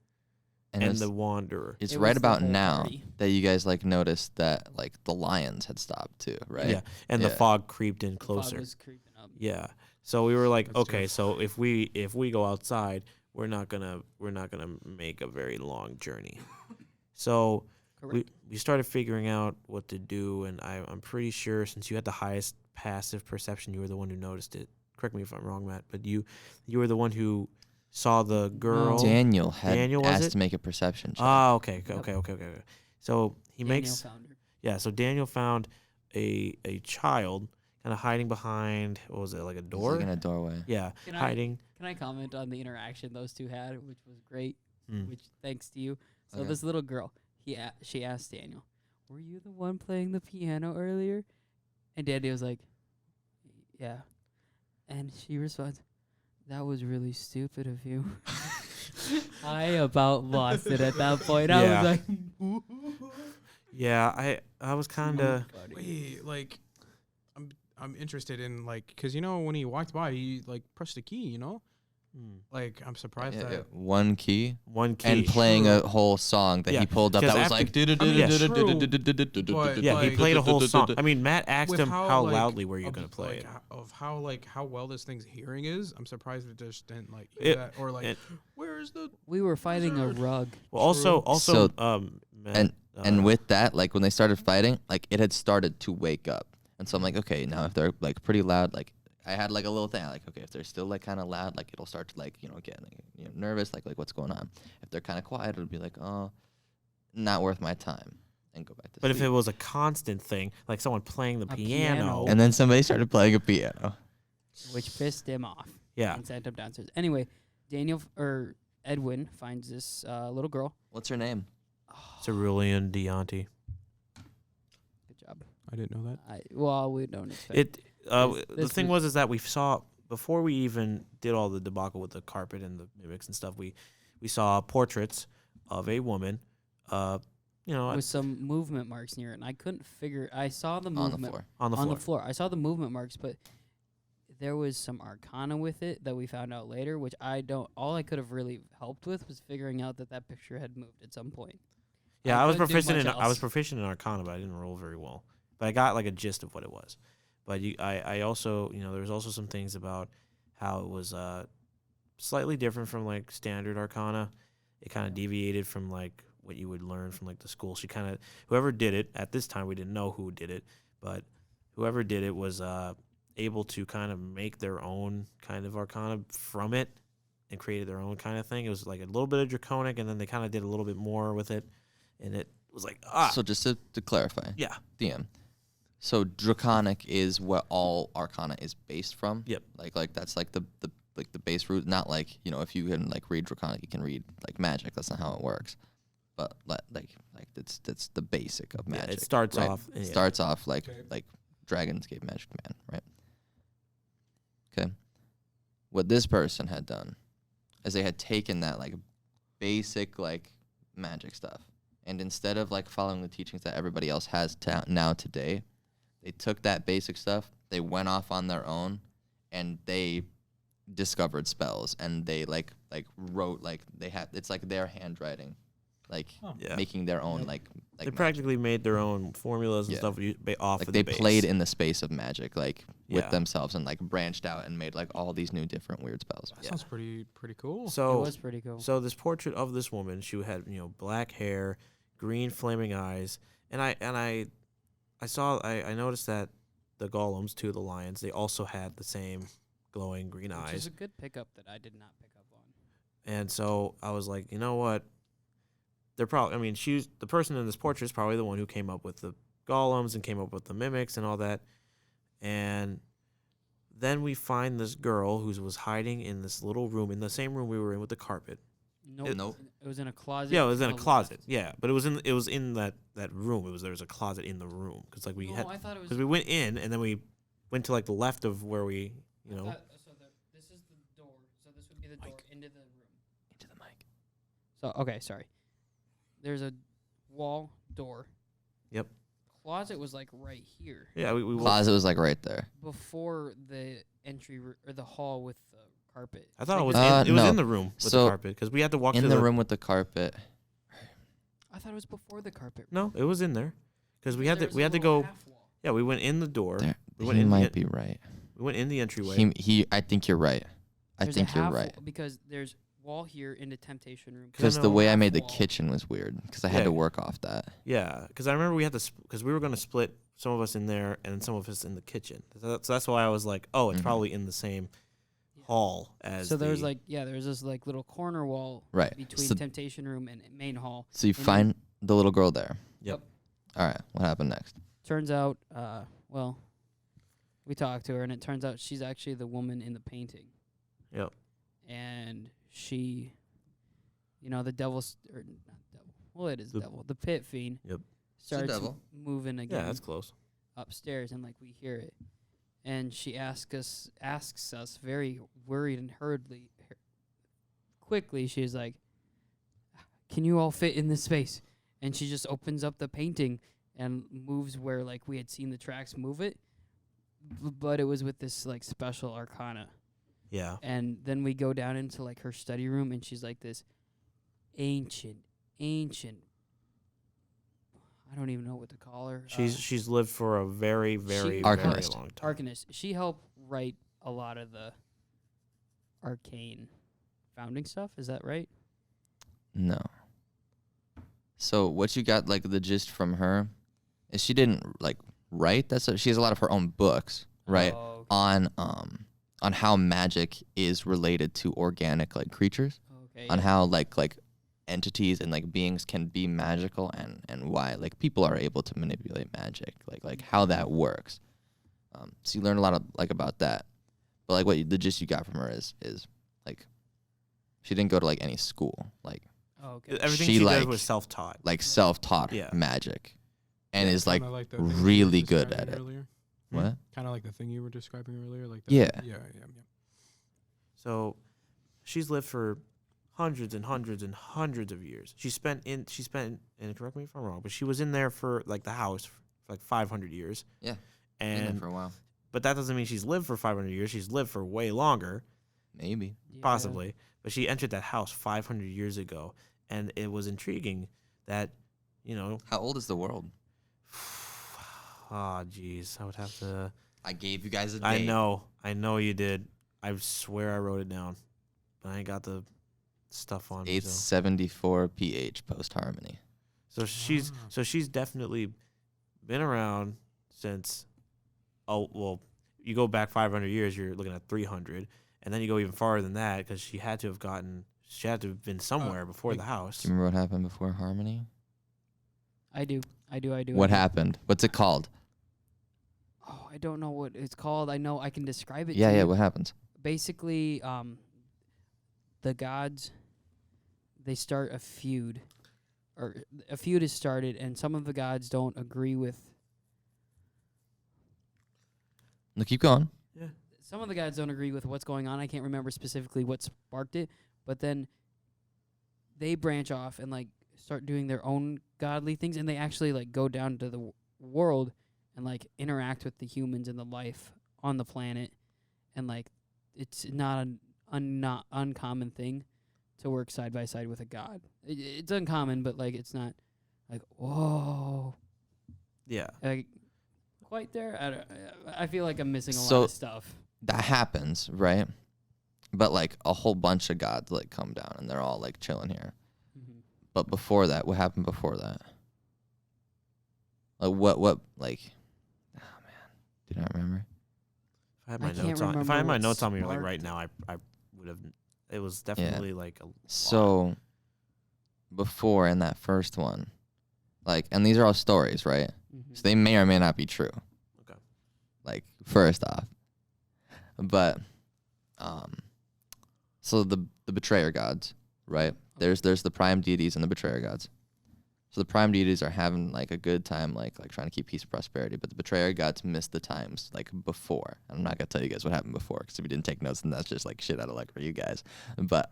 and it's, the wanderer. it's It right was the about whole now party. that you guys like noticed that like the lions had stopped too, right? Yeah, and the Yeah. fog creeped in The fog closer. was creeping up. Yeah, so we were like, That's okay, tough. so if we go outside, we're not gonna make a very long journey. So Correct. we started figuring out what to do, and I'm pretty sure since you had the highest passive perception, you were the one who noticed it. Correct me if I'm wrong, Matt, but you were the one who saw the girl. Daniel had Daniel, was asked it? to make a perception check. Oh, okay. Yep. So he Daniel makes found her. yeah. So Daniel found a child kind of hiding behind, what was it, like a He's, door? like in a doorway. Yeah, Can I- hiding. Can I comment on the interaction those two had, which was great? Hmm. Which thanks to you. So Okay. this little girl, she asked Daniel, "Were you the one playing the piano earlier?" And Daniel was like, "Yeah." And she responds, "That was really stupid of you." I about lost it at that point. I Yeah. was like, Yeah, I was kind of. Wait, like, I'm interested in like, cause when he walked by, he like pressed a key, Like, I'm surprised Yeah, that. yeah. One key One key. and playing True. a whole song that Yeah, he pulled up 'cause that was after- like. But, Yeah, he like- played a whole song. I mean, Matt asked With him how, how like, loudly were you of, going to play it. Of how well this thing's hearing is. I'm surprised it just didn't like It- hear that or like it- where's the we were fighting a Wizard. rug. Well, also, So- Matt, And with that, like when they started fighting, like it had started to wake up. And so I'm like, okay, now if they're like pretty loud, like I had like a little thing, like, okay, if they're still like kind of loud, like it'll start to like, get like, nervous, like what's going on. If they're kind of quiet, it'll be like, oh, not worth my time, and go back to but sleep. if it was a constant thing, like someone playing the A piano, piano. And then somebody started playing a piano. Which pissed him off. yeah, And sent him downstairs. Anyway, Edwin finds this little girl. What's her name? Cerulean Deonti. Good job. I didn't know that. We don't expect It. This- The this thing was is that we saw before we even did all the debacle with the carpet and the mimics and stuff. We saw portraits of a woman. with some movement marks near it, and I couldn't figure. I saw the On the movement floor. on the floor. I saw the movement marks, but there was some arcana with it that we found out later, which I don't. All I could have really helped with was figuring out that picture had moved at some point. Yeah, I was couldn't do proficient much in I was else. proficient in Arcana, but I didn't roll very well. But I got like a gist of what it was. But I also there was also some things about how it was slightly different from like standard Arcana. It kind of deviated from like what you would learn from like the school. Whoever did it at this time, we didn't know who did it, but whoever did it was able to kind of make their own kind of Arcana from it and created their own kind of thing. It was like a little bit of Draconic, and then they kind of did a little bit more with it. And it was like, So just to clarify, yeah, DM. So Draconic is what all Arcana is based from. Yep. Like that's like the base root. Not like if you can like read Draconic, you can read like magic. That's not how it works. But like that's the basic of magic. it starts right? off. Yeah. Starts off like dragons gave magic to man, right? Okay. What this person had done is they had taken that like basic like magic stuff, and instead of like following the teachings that everybody else has now today, they took that basic stuff, they went off on their own, and they discovered spells, and they like wrote, like they had, it's like their handwriting, like Yeah. making their own like like They magic. practically made their own formulas and Yeah. stuff off Like of they the base. played in the space of magic, like with Yeah. themselves, and like branched out and made like all these new different weird spells. That Yeah. sounds pretty cool. It So was pretty cool. So this portrait of this woman, she had black hair, green flaming eyes, and I noticed that the golems, two of the lions, they also had the same glowing green Which is eyes, a good pickup that I did not pick up on. and so I was like, you know what? They're probably. I mean, the person in this portrait is probably the one who came up with the golems and came up with the mimics and all that, and then we find this girl who was hiding in this little room, in the same room we were in with the carpet. Nope. Nope. It was in a closet. Yeah, it was in on a the closet. left. Yeah, but it was in that room. There was a closet in the room because like No, I thought it was. because we went in and then we went to like the left of where we I thought- so this is the door. So this would be the door into the room. Into the mic. So okay, sorry. There's a wall door. Yep. Closet was like right here yeah we walked. Closet was like right there. before the entry or the hall with the carpet. I thought it Like was Uh, it was no. in the room with So, the carpet because we had to walk In to the room with the carpet. I thought it was before the carpet. No, it was in there because we had There to was we a had to little go. half wall. Yeah, we went in the door. There, We went he in might the, be right. We went in the entryway. He. I think you're right. I There's a think you're half right. wall because there's wall here into temptation room. Because No, the way I half made the wall. kitchen was weird. Because I had Yeah. to work off that. Yeah, because I remember we had to because we were going to split some of us in there and then some of us in the kitchen. So that's why I was like, oh, it's Mhm. probably in the same Yeah. hall as. So there's the- there's this like little corner wall Right. between So, temptation room and main hall. so you then- find the little girl there. Yep. All right. What happened next? Turns out, well, we talked to her and it turns out she's actually the woman in the painting. Yep. And she, the devil's or not devil. Well, it is The- devil. The pit fiend. Yep. Starts devil. moving again. Yeah, that's close. Upstairs and like we hear it, and she asks us very worried and hurriedly, quickly. She's like, "Can you all fit in this space?" And she just opens up the painting and moves where like we had seen the tracks move it, but it was with this like special arcana. Yeah. And then we go down into like her study room, and she's like this ancient. I don't even know what to call her. She's lived for a very, very, very Arcanist. long time. Arcanist. She helped write a lot of the arcane founding stuff. Is that right? No. So what you got like the gist from her is she didn't like write. She has a lot of her own books, right? Oh, On how magic is related to organic like creatures, okay. on how like entities and like beings can be magical and why like people are able to manipulate magic, like how that works. So you learn a lot of like about that. But like the gist you got from her is like she didn't go to like any school, like Okay. Everything She, she like- did was self-taught. self-taught Yeah. magic, and is like Kinda the thing you were really good at describing it. Earlier. What? Kind of like the thing you were describing earlier, like Yeah. yeah. So she's lived for hundreds and hundreds and hundreds of years. She spent and correct me if I'm wrong, but she was in there for like the house for like 500 years. Yeah. Been there And for a while, but that doesn't mean she's lived for 500 years. She's lived for way longer, maybe. Yeah. possibly. But she entered that house 500 years ago, and it was intriguing that, How old is the world? oh, jeez, I would have to. I gave you guys a date. I know you did. I swear I wrote it down, but I ain't got the stuff on me. So. 874 pH post harmony. So she's definitely been around since. Oh well, you go back 500 years, you're looking at 300, and then you go even farther than that because she had to have been somewhere before like- the house. Do you remember what happened before harmony? I do. What happened? What's it called? Oh, I don't know what it's called. I know I can describe it. Yeah, to yeah. you. What happens? Basically, the gods, they start a feud, or a feud is started, and some of the gods don't agree with. No, keep going. Some of the gods don't agree with what's going on. I can't remember specifically what sparked it, but then they branch off and like start doing their own godly things, and they actually like go down to the world and like interact with the humans and the life on the planet, and like it's not an not uncommon thing to work side by side with a god. It's uncommon, but like it's not like, whoa, Yeah. like quite there. I feel like I'm missing a So- lot of stuff. That happens, right? But like a whole bunch of gods like come down and they're all like chilling here. Mhm. But before that, what happened before that? Like what like? Oh man, do not remember. If I had I my can't notes on, if remember I had my what notes on me like sparked right now, I would have. It was definitely like a lot. So before in that first one, like, and these are all stories, right? Mhm. So they may or may not be true. Okay. Like first off, but so the betrayer gods, right? There's the prime deities and the betrayer gods. So the prime deities are having like a good time, like trying to keep peace and prosperity. But the betrayer gods missed the times like before. I'm not gonna tell you guys what happened before because if you didn't take notes, then that's just like shit out of luck for you guys. But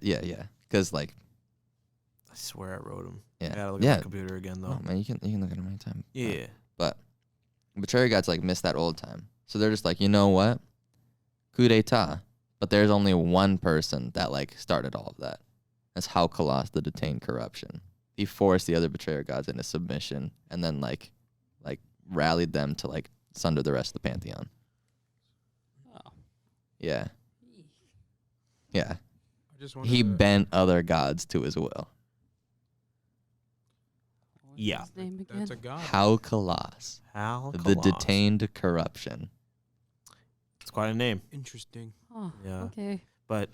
yeah, because like I swear I wrote them. yeah, I gotta look yeah. at my computer again though. Oh man, you can look at them anytime. Yeah. But betrayer gods like missed that old time, so they're just like, you know what, coup d'état. But there's only one person that like started all of that. That's how Colossus the detained corruption. He forced the other betrayer gods into submission, and then like rallied them to like sunder the rest of the pantheon. Oh. Yeah, yeah. I just wanted He to, bent other gods to his will. What's Yeah. his name again? That's a god. How Colossus How the Colossus. detained corruption. It's quite a name. Interesting. Oh, Yeah. okay. But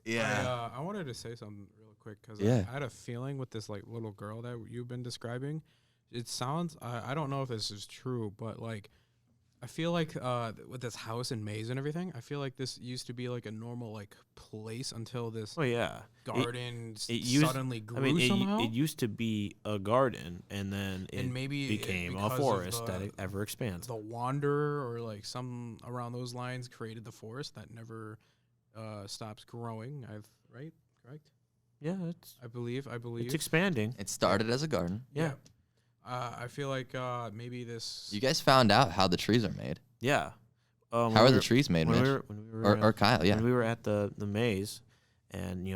I wanted to say something real quick because Yeah. I had a feeling with this like little girl that you've been describing. It sounds I don't know if this is true, but like I feel like with this house and maze and everything, I feel like this used to be like a normal like place until this oh yeah, garden used- suddenly grew I mean somehow. it used to be a garden and then it and maybe became a because of forest that it ever expands. the wanderer or like some around those lines created the forest that never stops growing. Correct? Yeah, I believe. it's expanding. It started as a garden. Yeah. I feel like maybe this. You guys found out how the trees are made. Yeah. How are the trees made, when Mitch? we were Or Kyle? Yeah. when we were at the maze, and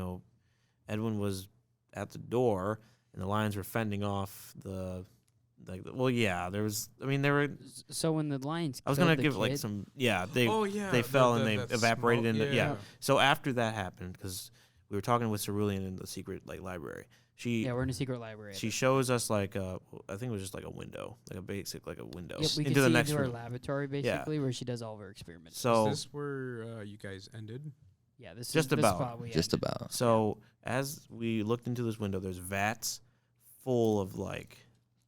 Edwin was at the door, and the lions were fending off the well, yeah, there was. I mean, there were. So when the lions, I was killed gonna the give like kid- some. Yeah, they yeah, fell and they that evaporated smoke, into yeah. So after that happened, because we were talking with Cerulean in the secret like library, Yeah, we're in a secret library. she shows us like I think it was just like a window, like a basic like a window Yep, we can into the see next into her room. laboratory basically, where she does all of her experiments. So Is this where you guys ended? yeah, this just is about. the spot we Just ended. about. So as we looked into this window, there's vats full of like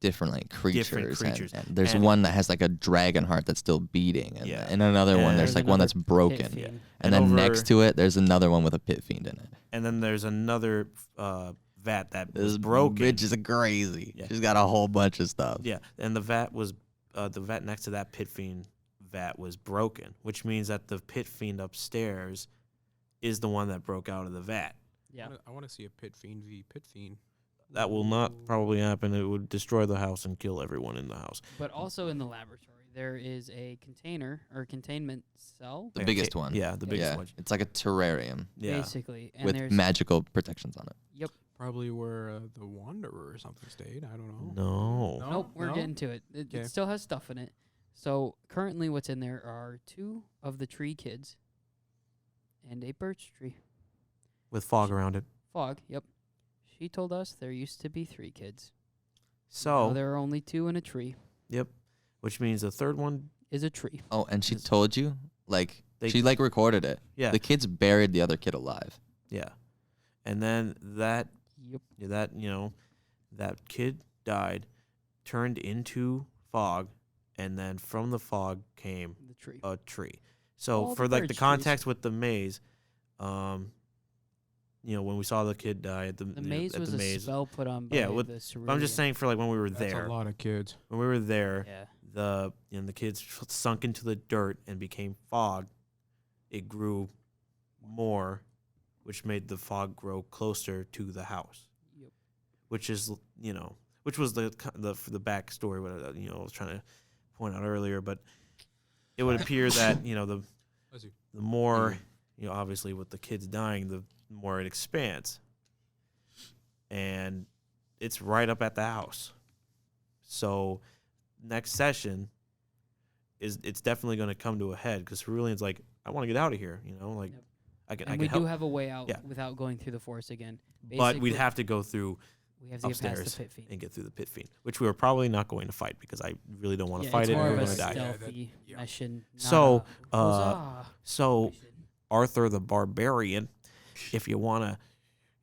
Different like creatures. Different creatures. And there's And- one that has like a dragon heart that's still beating. And, Yeah. and another one, And there's like one another that's pit broken. fiend. Yeah. And And then over- next to it, there's another one with a pit fiend in it. and then there's another vat that was This broken. bitch is crazy. Yeah. She's got a whole bunch of stuff. Yeah, and the vat next to that pit fiend vat was broken, which means that the pit fiend upstairs is the one that broke out of the vat. Yeah, I want to see a pit fiend v pit fiend. That will not probably happen. It would destroy the house and kill everyone in the house. but also in the laboratory there is a container or containment cell, The Like a biggest one. Yeah, the biggest Yeah. one. It's like a terrarium Yeah. basically, and with there's magical protections on it. Probably where the wanderer or something stayed. I don't know. No. Nope, we're No? getting to it. Okay. It still has stuff in it. So currently, what's in there are 2 of the tree kids and a birch tree. With fog around it. Fog. Yep. She told us there used to be 3 kids. So, Now there are only 2 in a tree. yep. Which means the third one, Is a tree. Oh, and she It's- told you? Like, They- she like recorded it. yeah, The kids buried the other kid alive. yeah. And then that Yep. that kid died, turned into fog, and then from the fog came The tree. a tree. So All for the like the birch trees. context with the maze, when we saw the kid die at the The maze at was the a maze. spell put on by Yeah, the I'm just cerulean. saying for like when we were That's there, a lot of kids. when we were there, Yeah. the kids sunk into the dirt and became fog. It grew more, which made the fog grow closer to the house. Yep. Which is which was the backstory what I was trying to point out earlier, but it would appear that the Bless you. more obviously with the kids dying, the more it expands, and it's right up at the house. So next session it's definitely going to come to a head because Cerulean's like, I want to get out of here. You know, like Yep. I can. And I we can help. do have a way out Yeah. without going through the forest again. But we'd Basically, have to go through we have to get past upstairs the pit fiend. and get through the pit fiend, which we were probably not going to fight because I really don't want to Yeah, fight it's it. more And of we're a going to die. stealthy Yeah. mission. not So, a huzzah So mission. Arthur the Barbarian, if you want to,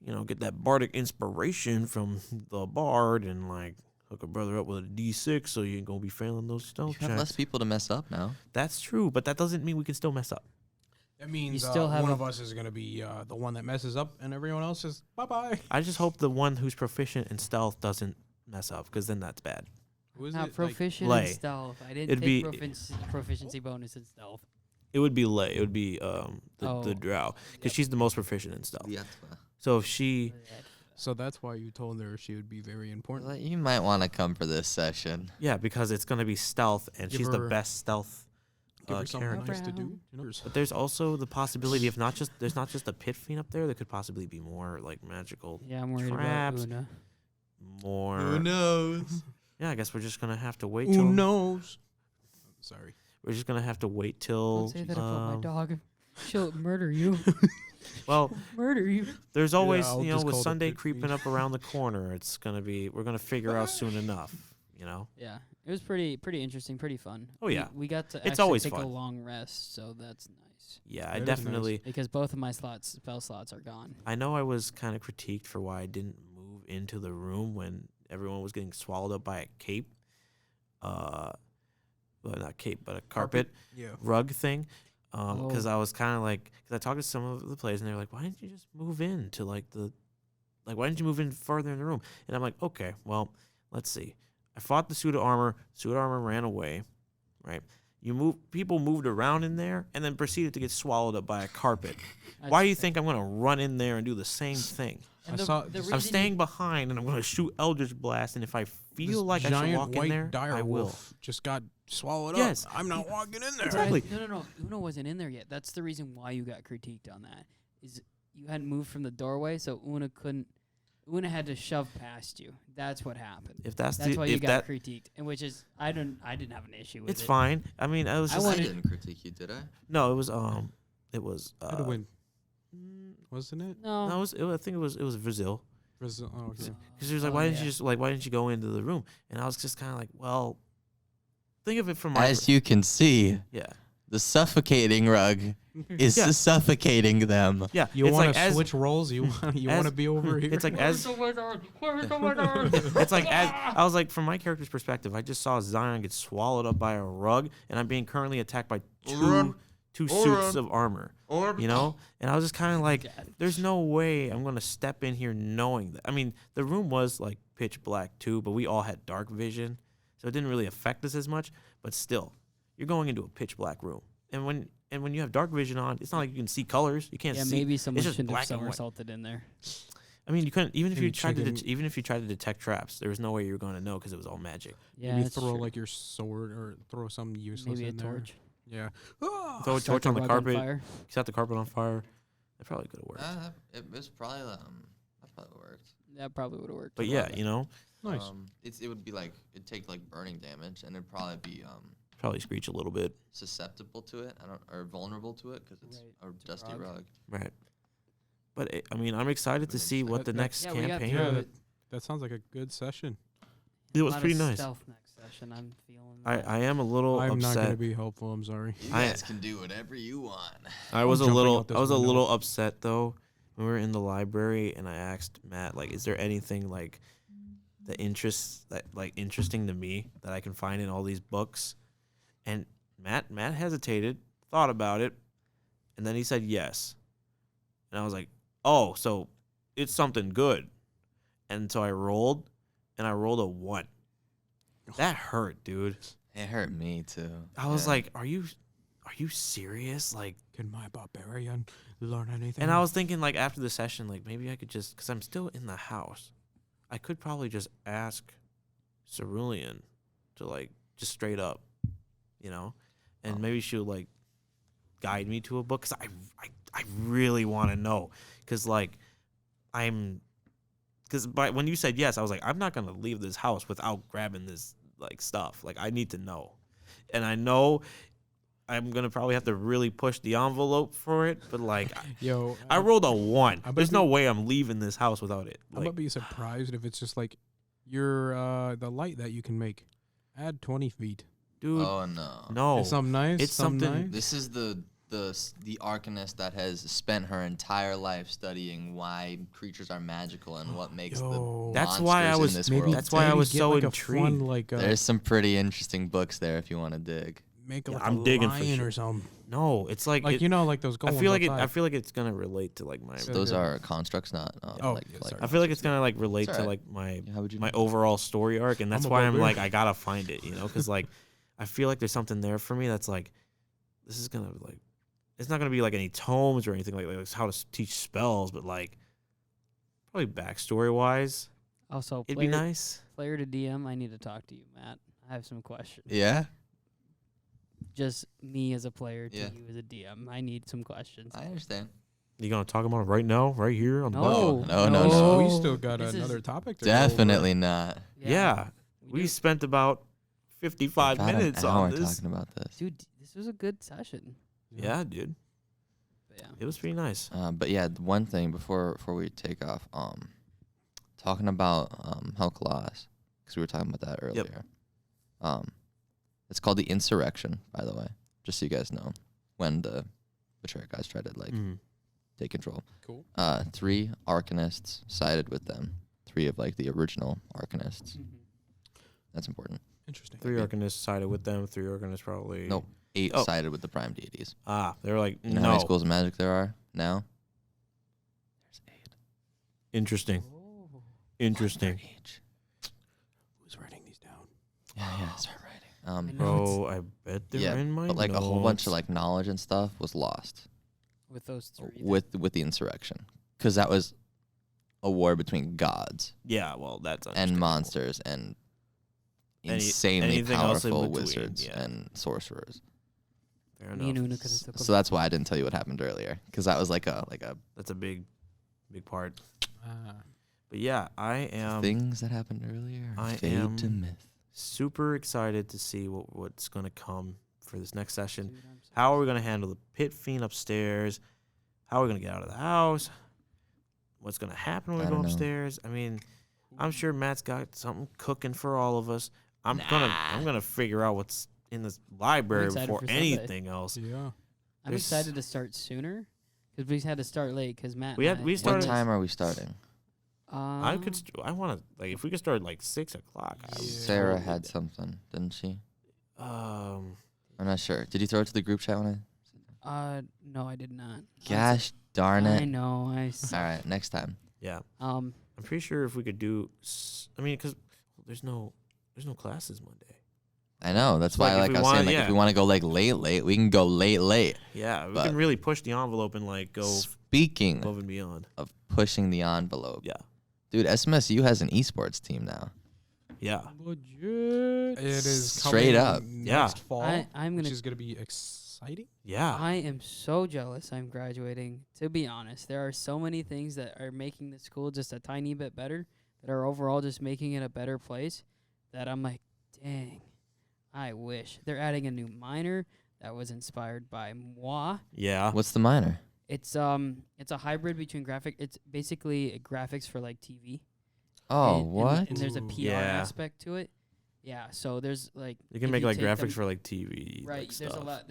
you know, get that bardic inspiration from the bard and like hook a brother up with a D6 so you ain't gonna be failing those You stealth have less checks. people to mess up now. That's true, but that doesn't mean we can still mess up. That means still have one a- of us is going to be the one that messes up, and everyone else is bye-bye. I just hope the one who's proficient in stealth doesn't mess up, because then that's bad. Who is Not it? Like, proficient Lay. in stealth. I didn't It'd take be- proficiency bonus in stealth. It would be Lay. It would be the Oh. drow, because she's the most proficient in stealth. Yeah. So if she, so that's why you told her she would be very important. You might want to come for this session. yeah, because it's gonna be stealth, and Give she's the her- best stealth Give her something character. nice to do. You know? But there's also the possibility of there's not just a pit fiend up there. There could possibly be more like magical, Yeah, I'm worried Traps. about Una. more. Who knows? Yeah, I guess we're just gonna have to wait Who till. knows? Sorry. We're just gonna have to wait till. Don't say that about my dog. She'll murder you. Well, Murder you. there's always I'll you know just with call it Sunday pit creeping fiend. up around the corner, we're gonna figure out soon enough. You know. Yeah, it was pretty interesting, pretty fun. Oh, yeah. we got to It's actually always take a fun. long rest, so that's nice. Yeah, That I is nice. definitely. Because both of my spell slots are gone. I know I was kind of critiqued for why I didn't move into the room when everyone was getting swallowed up by a cape. Well, not cape, but a carpet. Yeah. Rug thing, because Oh. I was kind of like, because I talked to some of the players and they were like, why didn't you just move in to why didn't you move in further in the room? And I'm like, okay, well, let's see. I fought the suit of armor ran away, right? People moved around in there and then proceeded to get swallowed up by a carpet. Why do you think I'm gonna run in there and do the same thing? And I saw- reason I'm you- staying behind and I'm gonna shoot Eldritch Blast, and if I feel like I should giant walk white in there, dire I will. wolf just got swallowed Yes. up. I'm not walking in there. Exactly. No. Una wasn't in there yet. That's the reason why you got critiqued on that. Is you hadn't moved from the doorway, so Una couldn't. Una had to shove past you. That's what happened. If that's That's the why you if got that critiqued, and which is I didn't have an issue with it's it. fine. I mean, I was I just I wanted- didn't critique you, did I? no, it was How to win, wasn't it? No, no, I think it was Brazil. Brazil. Oh, okay. Because she was like, Oh, why didn't yeah. you just why didn't you go into the room? And I was just kind of like, well, think of it from my As you can see, yeah. the suffocating rug is Yeah. suffocating them. Yeah, You it's want like to as switch roles? You want as- to be over here? it's like as it's like as I was like from my character's perspective, I just saw Zion get swallowed up by a rug, and I'm being currently attacked by two suits of armor. You know, and I was just kind of like, there's no way I'm gonna step in here knowing that. I mean, the room was like pitch black too, but we all had dark vision, so it didn't really affect us as much. But still, you're going into a pitch black room, and when you have dark vision on, it's not like you can see colors. You can't yeah, see. maybe someone it's just shouldn't have black and white. somersaulted in there. I mean, you couldn't even if Maybe you tried to chicken- even if you tried to detect traps, there was no way you were going to know because it was all magic. Yeah, Maybe that's throw true. like your sword or throw something useless maybe a in there. torch. Yeah. Ah! Throw a Start torch on the rug carpet, fire. set the carpet on fire. That probably could have worked. It was probably that probably worked. That probably would have worked. But yeah, you know, Nice. It would be like it'd take like burning damage, and it'd probably be probably screech a little bit. susceptible to it. or vulnerable to it because it's Right, a dusty rug. rug. Right. But I mean, I'm excited to see what the That- next Yeah, we got campaign. through Yeah, it. that sounds like a good session. It was A lot pretty of nice. Stealth next session. I'm feeling. I am a little I'm not going to upset. be helpful. I'm sorry. You I- guys can do whatever you want. I was a jumping little out this I was a window. little upset though when we were in the library and I asked Matt like, is there anything like interesting to me that I can find in all these books? And Matt hesitated, thought about it, and then he said yes. And I was like, oh, so it's something good. And so I rolled, and I rolled a 1. That hurt, dude. It hurt me too. I was Yeah. like, are you serious? Like, Can my barbarian learn anything? and I was thinking like after the session, like maybe I could just, because I'm still in the house, I could probably just ask Cerulean to like just straight up, you know, and maybe she'll like guide me to a book because I really want to know because like I'm because when you said yes, I was like, I'm not gonna leave this house without grabbing this like stuff. Like I need to know, and I know I'm gonna probably have to really push the envelope for it. But like, Yo, I rolled a 1. I'm There's gonna no way I'm leaving this house without it. I'm gonna be surprised if it's just like your the light that you can make. Add 20 feet. dude, Oh no. no, It's something nice. It's something- Nice. This is the arcanist that has spent her entire life studying why creatures are magical and what makes Yo. the That's why I monsters was- in this Maybe world. That's why I maybe was get, so like, intrigued. A fun, like, There's some pretty interesting books there if you want to dig. make like I'm a digging for lion sure. or something. no. It's like, Like it, you know, like those. I feel like I feel like it's gonna relate to like my. So Those good. are constructs, not Oh, yeah, sorry. I feel like it's gonna like relate It's to alright. like my How would you my know? overall story arc, and that's I'm a why I'm bugbear. like I gotta find it, because like I feel like there's something there for me that's like this is gonna like it's not gonna be like any tomes or anything like how to teach spells, but like probably backstory wise, Also, it'd be nice. player to DM, I need to talk to you, Matt. I have some questions. Yeah, Just me as a player to Yeah. you as a DM. I need some questions. I understand. You gonna talk about it right now, right here on the No. pod? No. We still got This is another topic to go over. Definitely not. Yeah, we do. spent about 55 About minutes an hour on this. talking about this. Dude, this was a good session. Yeah, dude, But yeah. it was pretty nice. But yeah, one thing before we take off, talking about Hell Colossus, because we were talking about that earlier. It's called the Insurrection, by the way, just so you guys know. When the Betrayer guys tried to like Mhm. take control. Cool. 3 Arcanists sided with them. 3 of like the original Arcanists. Mhm. That's important. Interesting. 3 Arcanists sided with them. 3 Arcanists probably. Nope. 8 Oh. sided with the Prime Deities. They were like, You know no. how many schools of magic there are now? There's 8. Interesting. Oh. Interesting. For each. Who's writing these down? Yeah, start writing. I know. Bro, I bet they're Yeah, in my but like a whole bunch of notes. like knowledge and stuff was lost With those 3. then. with the Insurrection, because that was a war between gods Yeah, well, that's and understandable. monsters and Any- insanely anything else in powerful between, wizards yeah. and sorcerers. Fair Me and enough. Una could have took So that's why I didn't tell you what happened earlier, because that was like a That's a big part. Ah. But yeah, I am things that happened earlier. I Fade to am- myth. super excited to see what's going to come for this next session. Dude, I'm so How are we going to handle the pit fiend upstairs? How are we going to get out of the house? What's going to happen when I we go don't know. upstairs? I mean, I'm sure Matt's got something cooking for all of us. I'm gonna figure out what's in this library excited before for Sunday. anything else. Yeah. I'm There's- excited to start sooner because we had to start late because Matt. We and had- I- we What started- time are we starting? I want to like if we could start like 6 o'clock. I would Sarah totally had do- something, didn't she? Um, I'm not sure. Did you throw it to the group chat when No, I did not. Gosh darn I it. know. All right, next time. yeah, Um. I'm pretty sure if we could do. I mean, because there's no classes Monday. I know. That's So, like, why, if like we I was want- saying, like yeah. if we want to go like late, we can go late. Yeah, we But- can really push the envelope and like go Speaking above and beyond. of pushing the envelope, Yeah, dude, SMSU has an esports team now. yeah. Legit. It is Straight coming up. Yeah. next fall, I'm which gonna. is gonna be exciting. Yeah. I am so jealous. I'm graduating. To be honest, there are so many things that are making the school just a tiny bit better. That are overall just making it a better place. That I'm like, dang, I wish they're adding a new minor that was inspired by moi. Yeah. What's the minor? It's a hybrid between graphic. It's basically Oh, graphics for like TV. And what? there's a Ooh. PR Yeah. aspect to it. Yeah. So there's like You can if make like take graphics them- for like TV. right. Like, There's stuff. a lot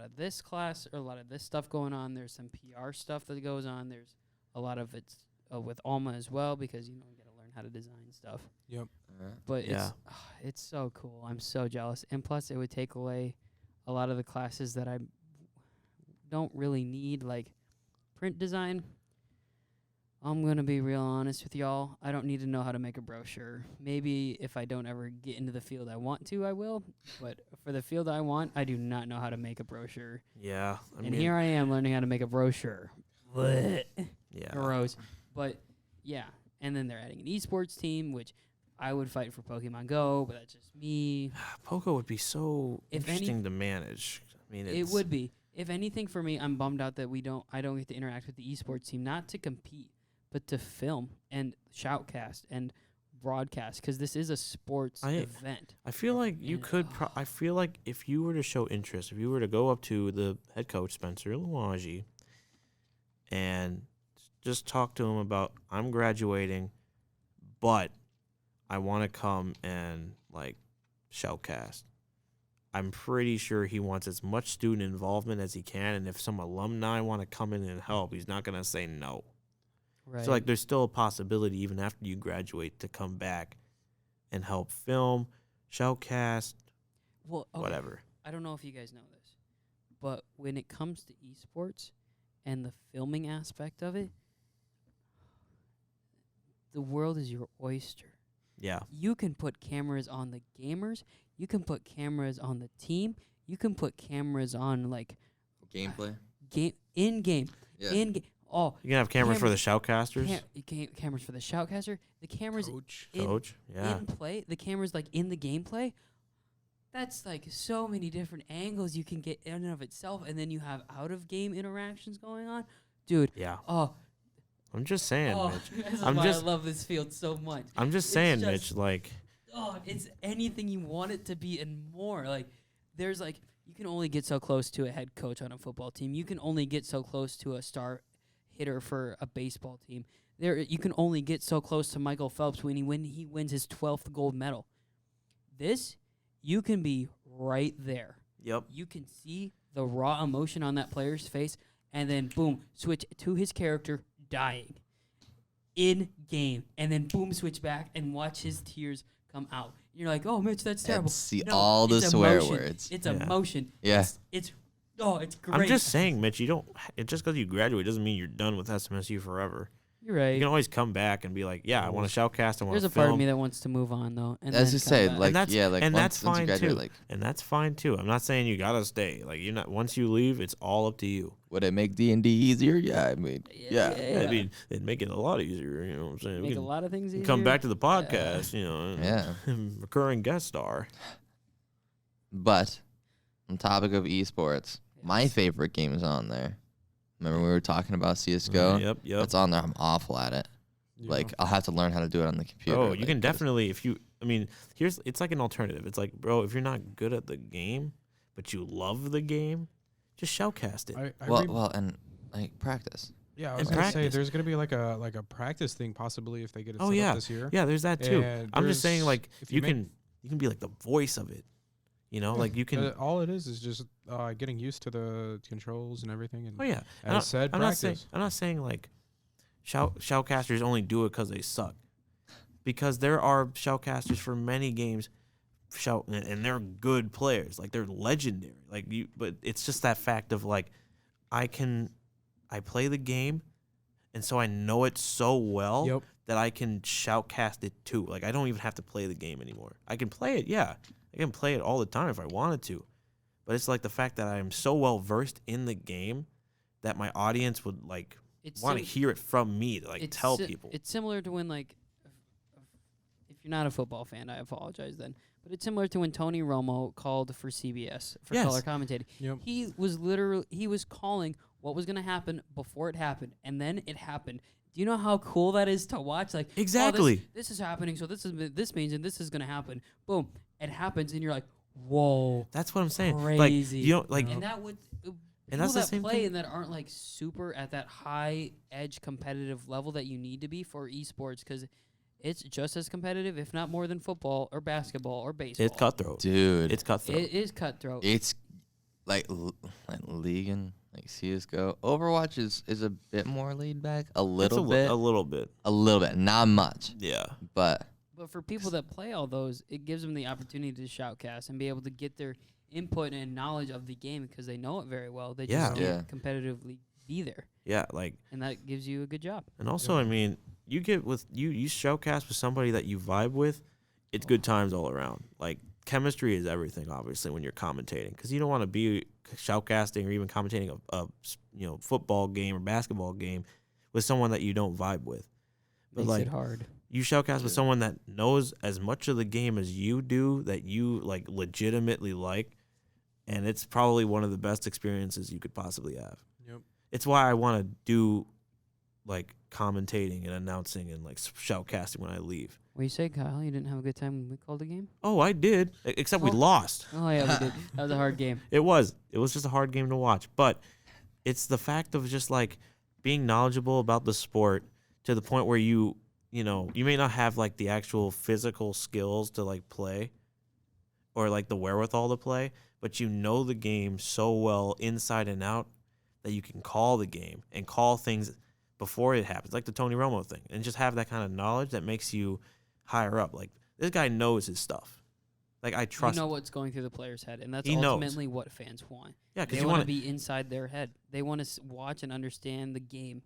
of this class or a lot of this stuff going on. There's some PR stuff that goes on. There's a lot of it's with Alma as well because you got to learn how to design stuff. Yep. But Yeah. it's so cool. I'm so jealous. And plus, it would take away a lot of the classes that I don't really need, like print design. I'm going to be real honest with y'all. I don't need to know how to make a brochure. Maybe if I don't ever get into the field I want to, I will. But for the field I want, I do not know how to make a brochure. Yeah. I And mean, here I am learning how to make a brochure. Blech. yeah. Gross. But yeah, and then they're adding an esports team, which I would fight for Pokemon Go, but that's just me. Poco would be so If any- interesting to manage. I mean, It would be. If anything, for me, I'm bummed out that I don't get to interact with the esports team, not to compete, but to film and shoutcast and broadcast, because this is a sports event. I feel like you could. I feel like if you were to show interest, if you were to go up to the head coach Spencer Louwagie and just talk to him about, I'm graduating, but I want to come and like shoutcast. I'm pretty sure he wants as much student involvement as he can, and if some alumni want to come in and help, he's not gonna say no. Right. So like, there's still a possibility even after you graduate to come back and help film, shoutcast, whatever. I don't know if you guys know this, but when it comes to esports and the filming aspect of it, the world is your oyster. Yeah. You can put cameras on the gamers. You can put cameras on the team. You can put cameras on like Gameplay. In game. Yeah. In game. Oh, You can have cameras for the shoutcasters. cameras for the shoutcaster. The cameras Coach. Coach. Yeah. in play. The cameras like in the gameplay. That's like so many different angles you can get in and of itself, and then you have out of game interactions going on, dude. Yeah. Oh, I'm just saying, Mitch. this is I'm why just- I love this field so much. I'm just It's saying, just- Mitch. Like, It's anything you want it to be and more. Like, there's like, you can only get so close to a head coach on a football team. You can only get so close to a star hitter for a baseball team. You can only get so close to Michael Phelps when he wins his 12th gold medal. This, you can be right there. yep. You can see the raw emotion on that player's face, and then boom, switch to his character dying in game, and then boom, switch back and watch his tears come out. You're like, oh, Mitch, that's terrible. And see No, all the it's swear emotion. words. It's Yeah. emotion. Yeah. It's great. I'm just saying, Mitch. You don't. Just because you graduate doesn't mean you're done with SMSU forever. You're right. You can always come back and be like, yeah, I want to shoutcast. I want There's to a film. part of me that wants to move on though. And As then you come say, back. like, And that's- yeah, like and once, that's once you fine, graduate, too. like, And that's fine too. I'm not saying you gotta stay. Like, you're not. Once you leave, it's all up to you. would it make D&D easier? Yeah, I mean, yeah. I mean, it'd make it a lot easier. You know what I'm saying? We make a can lot of things easier. come back to the podcast. You know, and Yeah. recurring guest star. But on topic of esports, my favorite game is on there. Remember we were talking about CS:GO? Yep. It's on there. I'm awful at it. Yeah. Like, I'll have to learn how to do it on the computer. Oh, you like, can 'cause- definitely I mean, it's like an alternative. It's like, bro, if you're not good at the game, but you love the game, just shoutcast it. and like practice. Yeah, I And was gonna say practice. there's gonna be like a practice thing possibly if they get it Oh, set yeah. up this year. Yeah, there's that too. And I'm just saying, there's- like, if you you make- can be like the voice of it. You know, like you can. All it is just getting used to the controls and everything. And Oh yeah. as said, I'm not practice. saying like shoutcasters only do it because they suck. Because there are shoutcasters for many games, and they're good players. Like, they're legendary. Like, but it's just that fact of like, I play the game, and so I know it so well Yep. that I can shoutcast it too. Like, I don't even have to play the game anymore. I can play it, yeah. I can play it all the time if I wanted to. But it's like the fact that I am so well versed in the game that my audience would like want to hear it from me to like tell people. It's similar to when, like, if you're not a football fan, I apologize then. But it's similar to when Tony Romo called for CBS for Yes. color commentating. Yep. He was calling what was going to happen before it happened, and then it happened. Do you know how cool that is to watch? Like, oh, Exactly. this is happening, so this means, and this is going to happen. Boom, it happens, and you're like, whoa, That's what I'm saying. crazy. Like, you know, like, and that would. And People that's the that same play thing- and that aren't like super at that high edge competitive level that you need to be for esports, because it's just as competitive, if not more, than football or basketball or baseball. it's cutthroat. Dude, It's cutthroat. It is cutthroat. it's like League and like CS:GO. Overwatch is a bit more laid back, a little bit, a little bit. not much, Yeah. but But for people that play all those, it gives them the opportunity to shoutcast and be able to get their input and knowledge of the game because they know it very well. They just Yeah. can't competitively be there, Yeah, like, and that gives you a good job. and also, I mean, you get with you shoutcast with somebody that you vibe with, it's good times all around. Like, chemistry is everything, obviously, when you're commentating, because you don't want to be shoutcasting or even commentating a football game or basketball game with someone that you don't vibe with. But Makes like, it hard. you shoutcast with someone that knows as much of the game as you do, that you like legitimately like, and it's probably one of the best experiences you could possibly have. Yep. It's why I want to do like commentating and announcing and like shoutcasting when I leave. What you say, Kyle? You didn't have a good time when we called the game? Oh, I did, except we Oh. lost. Oh yeah, we did. That was a hard game. It was just a hard game to watch, but it's the fact of just like being knowledgeable about the sport to the point where you may not have like the actual physical skills to like play or like the wherewithal to play, but you know the game so well inside and out that you can call the game and call things before it happens, like the Tony Romo thing, and just have that kind of knowledge that makes you higher up. Like, this guy knows his stuff. Like, I trust. You know what's going through the player's head, and that's He knows. ultimately what fans want. Yeah, because They you want want to be inside their head. They want to watch and understand the game.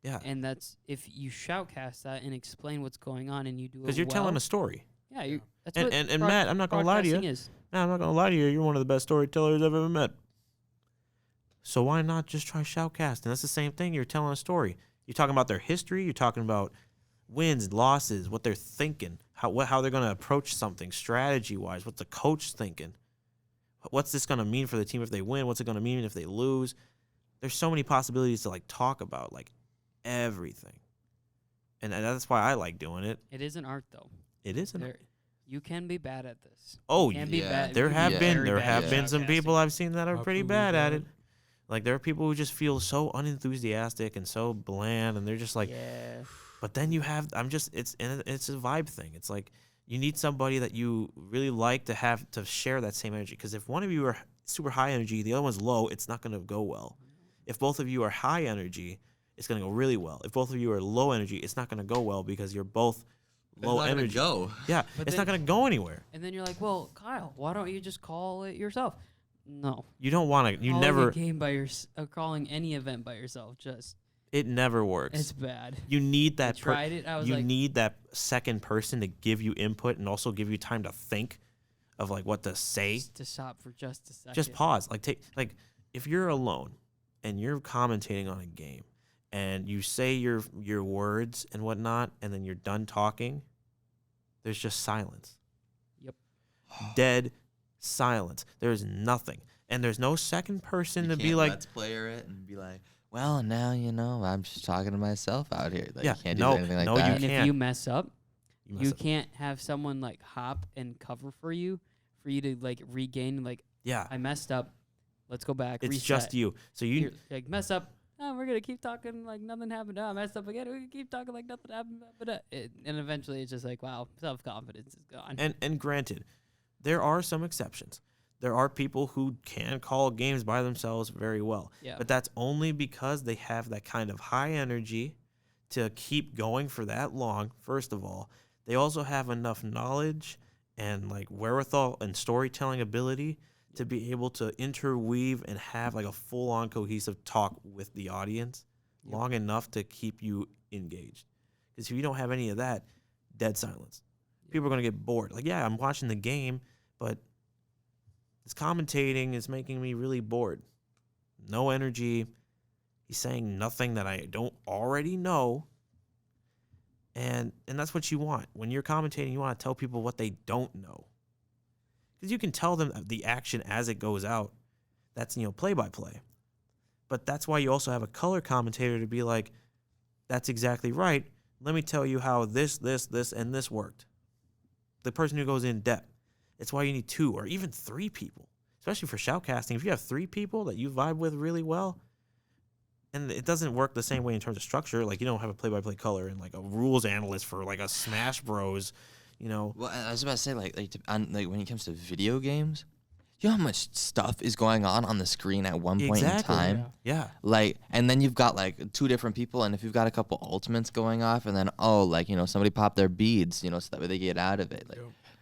Yeah, And that's if you shoutcast that and explain what's going on, and you do it because you're telling well, a story. Yeah, you're, that's And what and Matt, I'm not gonna lie to you. broadcasting is. No, I'm not gonna lie to you. You're one of the best storytellers I've ever met. So why not just try shoutcasting? That's the same thing. You're telling a story. You're talking about their history. You're talking about wins, losses, what they're thinking, how they're gonna approach something, strategy wise. What's the coach thinking? What's this gonna mean for the team if they win? What's it gonna mean if they lose? There's so many possibilities to like talk about, like everything, and that's why I like doing it. It is an art, though. It isn't. There, you can be bad at this. Oh, You can be yeah. bad. There you can have be been very there bad have at been some shoutcasting. people I've seen that are How pretty can we bad at do it. Like, there are people who just feel so unenthusiastic and so bland, and they're just like. Yeah. But then you have it's a vibe thing. It's like you need somebody that you really like to have to share that same energy. Because if one of you are super high energy, the other one's low, it's not going to go well. If both of you are high energy, it's going to go really well. If both of you are low energy, it's not going to go well because you're both low It's not gonna energy. go. Yeah, But it's then- not going to go anywhere. And then you're like, well, Kyle, why don't you just call it yourself? No. You don't want to. You Calling never. a game by calling any event by yourself, just It never works. it's bad. You need I that. tried it. I was You like, need that second person to give you input and also give you time to think of like what to say. just to stop for just a second. Just pause. Like if you're alone and you're commentating on a game and you say your words and whatnot and then you're done talking, there's just silence. Yep. Dead silence. There's nothing. And there's no second person to be like, let's player it and be like, well, now I'm just talking to myself out here. Like, Yeah, you can't no, do anything like no, you that. And if can't. you mess up, mess you up. can't have someone like hop and cover for you to like regain. Like, Yeah, I messed up. Let's go back. it's reset. just you. So you You're, like, mess up. Oh, we're gonna keep talking like nothing happened. Oh, I messed up again. We're gonna keep talking like nothing happened. And eventually, it's just like, wow, self confidence is gone. And granted, there are some exceptions. There are people who can call games by themselves very well. Yeah. But that's only because they have that kind of high energy to keep going for that long, first of all. They also have enough knowledge and like wherewithal and storytelling ability to be able to interweave and have like a full-on cohesive talk with the audience long enough to keep you engaged. Because if you don't have any of that, dead silence. People are going to get bored. Like, yeah, I'm watching the game, but this commentating is making me really bored. No energy. He's saying nothing that I don't already know. And that's what you want. When you're commentating, you want to tell people what they don't know. Because you can tell them the action as it goes out. That's, play-by-play. But that's why you also have a color commentator to be like, that's exactly right. Let me tell you how this, and this worked. The person who goes in depth. It's why you need 2 or even 3 people, especially for shoutcasting. If you have 3 people that you vibe with really well, and it doesn't work the same way in terms of structure. Like, you don't have a play-by-play color and like a rules analyst for like a Smash Bros. Well, I was about to say, like when it comes to video games, you know how much stuff is going on the screen at one point in Exactly. time? Yeah. Like, and then you've got like 2 different people, and if you've got a couple ultimates going off, and then somebody popped their beads, so that way they get out of it. Like,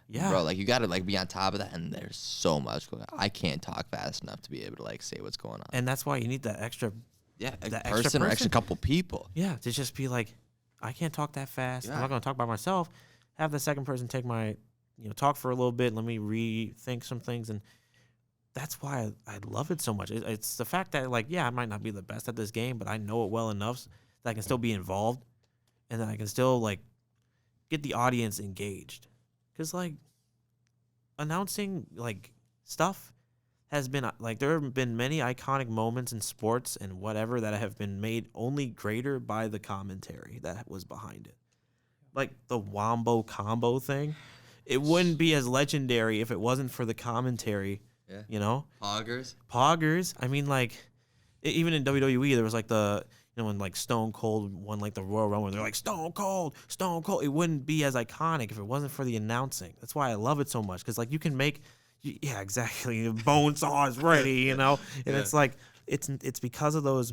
Yeah. bro, like you gotta like be on top of that, and there's so much going on. I can't talk fast enough to be able to like say what's going on. And that's why you need that extra. Yeah, a that person or extra couple people. Yeah, to just be like, I can't talk that fast. I'm Yeah. not going to talk by myself. Have the second person take my, talk for a little bit. Let me rethink some things. And that's why I love it so much. It's the fact that, like, yeah, I might not be the best at this game, but I know it well enough that I can still be involved. And then I can still, like, get the audience engaged. Because, like, announcing, like, stuff has been like there have been many iconic moments in sports and whatever that have been made only greater by the commentary that was behind it. Like the Wombo combo thing, it wouldn't be as legendary if it wasn't for the commentary. Yeah. You know, Poggers. I mean, like even in WWE, there was like when like Stone Cold won like the Royal Rumble, they're like Stone Cold. It wouldn't be as iconic if it wasn't for the announcing. That's why I love it so much, because like you can make, yeah, exactly. The bone saw is ready, and it's like it's because of those.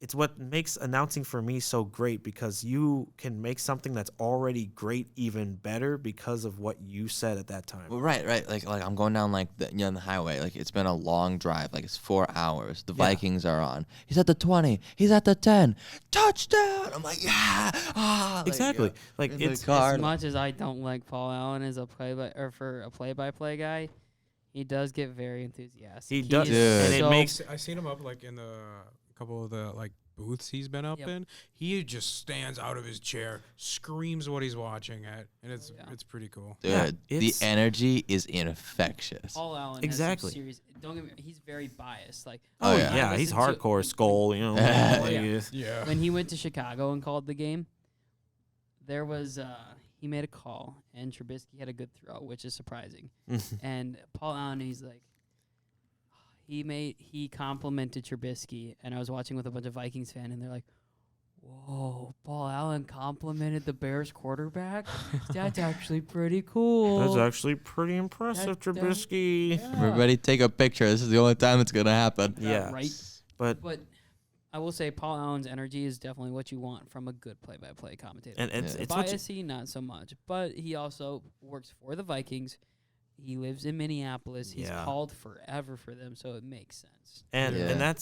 It's what makes announcing for me so great, because you can make something that's already great even better because of what you said at that time. Well, right. Like I'm going down like the highway. Like it's been a long drive. Like it's 4 hours. The Vikings are on. He's at the 20. He's at the 10. Touchdown! I'm like, yeah. Exactly. Like in the it's car. As much as I don't like Paul Allen as a play-by-play guy, he does get very enthusiastic. He does, Dude. and it so makes I seen him up like in the couple of the like booths he's been up Yep. in. He just stands out of his chair, screams what he's watching at, and it's pretty cool. Dude, Yeah, the it's- energy is infectious. Paul Allen Exactly. has some serious. Don't get me. He's very biased. Like Oh, yeah. I yeah, he's listened to- hardcore skull, you know. Yeah. like, Yeah. When he went to Chicago and called the game, there was he made a call and Trubisky had a good throw, which is surprising. And Paul Allen, he's like, he complimented Trubisky, and I was watching with a bunch of Vikings fans, and they're like, "Whoa, Paul Allen complimented the Bears quarterback. That's actually pretty cool." That's actually pretty impressive, That- Trubisky. Yeah. Everybody take a picture. This is the only time it's gonna happen. Yeah. Right. But But I will say Paul Allen's energy is definitely what you want from a good play-by-play commentator. and it's Yeah. it's what you, Biasy, not so much, but he also works for the Vikings. He lives in Minneapolis. He's Yeah. called forever for them, so it makes sense. and Yeah.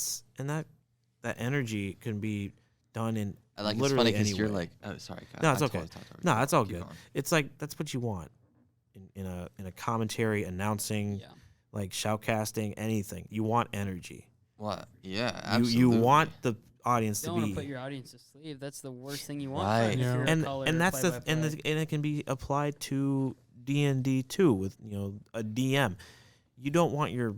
that energy can be done in I like it's literally funny because you're any way. like, oh, sorry. No, it's I okay. totally talked over No, you. that's all Keep good. going. It's like that's what you want in a commentary, announcing, Yeah. like shoutcasting, anything. You want energy. What? Yeah, You absolutely. want the audience You to don't want be to put your audience to sleep. That's the worst thing you want. Right. If Yeah. you're a and color and that's the play-by-play. and it can be applied to D&D too, with a DM. You don't want your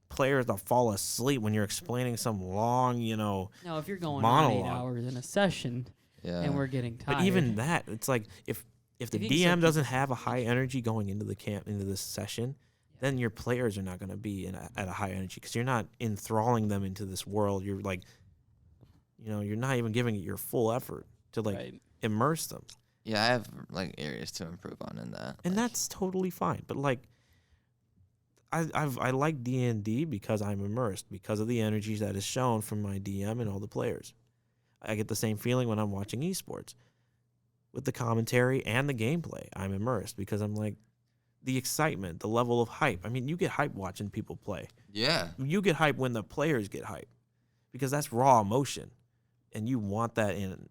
players to fall asleep when you're explaining some long, No, if you're going on monologue. 8 hours in a session Yeah. and we're getting tired. But even that, it's like if the If you can DM set doesn't people's have a high energy going into this session, then your players are not going to be at a high energy, because you're not enthralling them into this world. You're like, you're not even giving it your full effort to like right. immerse them, Yeah, I have like areas to improve on in that. and like, that's totally fine. But like, I like D&D because I'm immersed because of the energy that is shown from my DM and all the players. I get the same feeling when I'm watching esports with the commentary and the gameplay. I'm immersed because I'm like, the excitement, the level of hype. I mean, you get hype watching people play. yeah. You get hype when the players get hype, because that's raw emotion, and you want that in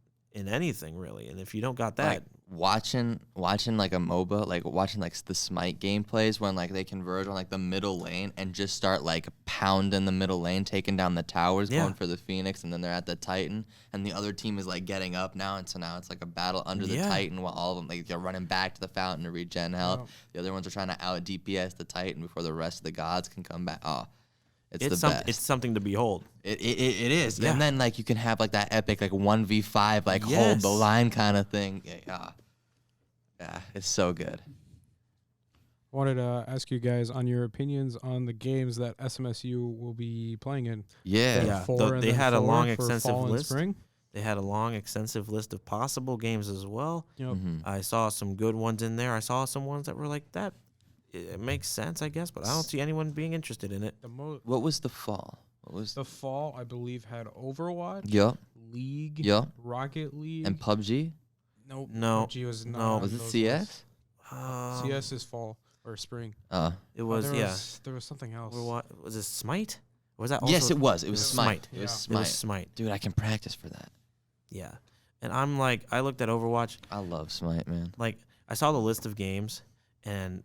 anything really. And if you don't got that, Like watching like a MOBA, like watching like the Smite gameplays when like they converge on like the middle lane and just start like pounding the middle lane, taking down the towers, Yeah. going for the Phoenix, and then they're at the Titan, and the other team is like getting up now, and so now it's like a battle under the Yeah. Titan while all of them like they're running back to the fountain to regen health. Wow. The other ones are trying to out DPS the Titan before the rest of the gods can come back. Oh, it's the best. it's something to behold. It is. Yeah. And then like you can have like that epic like 1v5 like hold the Yes. line kind of thing. Yeah, it's so good. I wanted to ask you guys on your opinions on the games that SMSU will be playing in. Yeah. Yeah. Four and They then had a four long, for extensive fall and list. spring. They had a long, extensive list of possible games as well. Yep. Mhm. I saw some good ones in there. I saw some ones that were like that. It makes sense, I guess, but I don't see anyone being interested in it. What was the fall? What was The fall, I believe, had Overwatch, Yup. League, Yup. Rocket League. And PUBG? nope, No, PUBG was not. no. on Was it those CS? lists. CS is fall or spring. It was, There was something else. Was it Smite? Or was that also? Yes, it was. It was was Smite. Smite. It was Yeah. It Smite. was Smite. Dude, I can practice for that. Yeah. And I'm like, I looked at Overwatch. I love Smite, man. Like, I saw the list of games and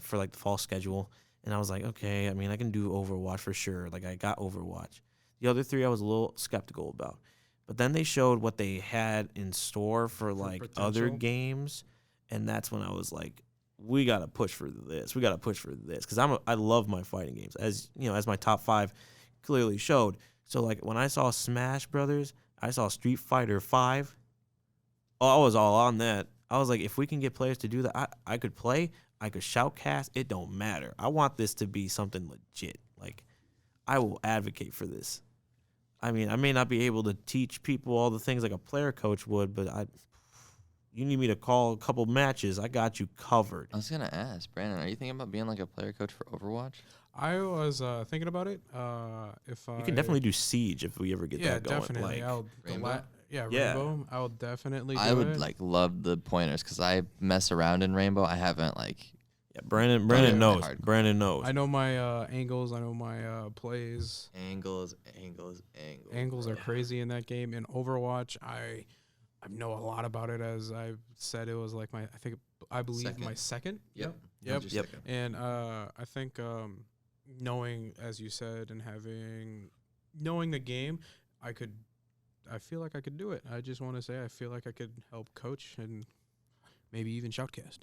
for like the fall schedule, and I was like, okay, I mean, I can do Overwatch for sure. Like, I got Overwatch. The other three I was a little skeptical about. But then they showed what they had in store for like other potential. games, and that's when I was like, we gotta push for this. We gotta push for this because I love my fighting games, as you know, as my top 5 clearly showed. So like when I saw Smash Brothers, I saw Street Fighter 5. I was all on that. I was like, if we can get players to do that, I could play. I could shoutcast. It don't matter. I want this to be something legit. Like, I will advocate for this. I mean, I may not be able to teach people all the things like a player coach would, but you need me to call a couple matches, I got you covered. I was gonna ask Brandon, are you thinking about being like a player coach for Overwatch? I was thinking about it. If We can definitely do Siege if we ever get that going. Definitely. Like, Rainbow? Rainbow. I'll definitely. I would like love the pointers because I mess around in Rainbow. I haven't like. yeah, Brandon knows. hardcore. Brandon knows. I know my angles. I know my plays. Angles. Angles are crazy in that game. In Overwatch, I know a lot about it. As I said, it was like I believe Second. my second. Yep. Yep. Yep. And I think knowing, as you said, and knowing the game, I feel like I could do it. I just want to say I feel like I could help coach and maybe even shoutcast.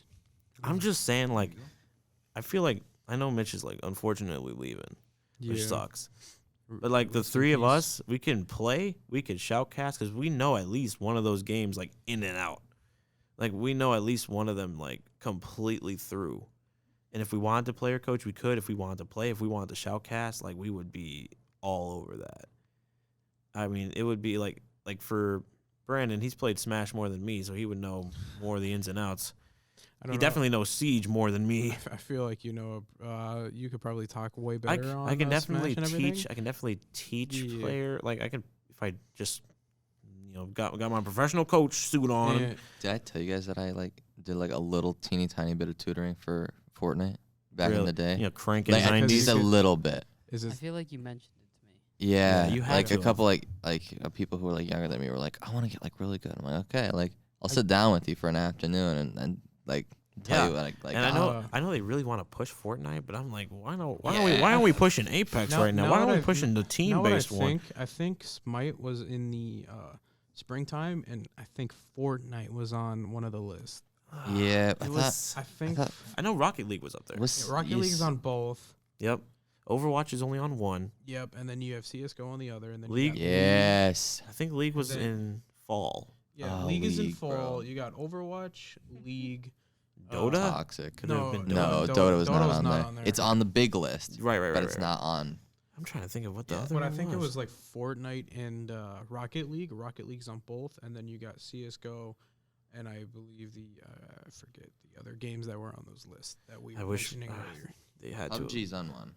I'm just saying, like, I feel like I know Mitch is like unfortunately leaving, which sucks. But like the 3 of us, we can play, we can shoutcast because we know at least one of those games like in and out. Like we know at least one of them like completely through. And if we wanted to player coach, we could. If we wanted to play, if we wanted to shoutcast, like we would be all over that. I mean, it would be like for Brandon, he's played Smash more than me, so he would know more of the ins and outs. He definitely knows Siege more than me. I feel like you could probably talk way better on I can definitely Smash and teach. everything. I can definitely teach Yeah. player. Like I can if I just got my professional coach suit on. Yeah. Did I tell you guys that I like did like a little teeny tiny bit of tutoring for Fortnite back in the day? Cranking Like 90s. just a little bit. Is I it? feel like you mentioned it to me. Yeah, you had like to a have. couple like people who were like younger than me were like, I want to get like really good. I'm like, okay, like I'll sit down with you for an afternoon and like tell you what like. And I know they really want to push Fortnite, but I'm like, why Yeah. aren't we pushing Apex right now? Why aren't we pushing the team-based one? I think Smite was in the springtime, and I think Fortnite was on one of the lists. Yeah, It was. I think I know Rocket League was up there. Rocket League's on both. Yep. Overwatch is only on one. Yep, and then you have CS:GO on the other, and then League? You got Yes. I think League was Then- in fall. Yeah, Oh, League is in League, fall. bro. You got Overwatch, League, Dota? Toxic. Could have been No, Dota. Dota was Dota not was on not there. on there. It's on the big list, Right. but it's not on. I'm trying to think of what the Yeah. other But I one think it was like Fortnite and Rocket League. Rocket League's on both, and then you got CS:GO, and I believe I forget the other games that were on those lists that we I were wish mentioning earlier. they had to. PUBG's on one.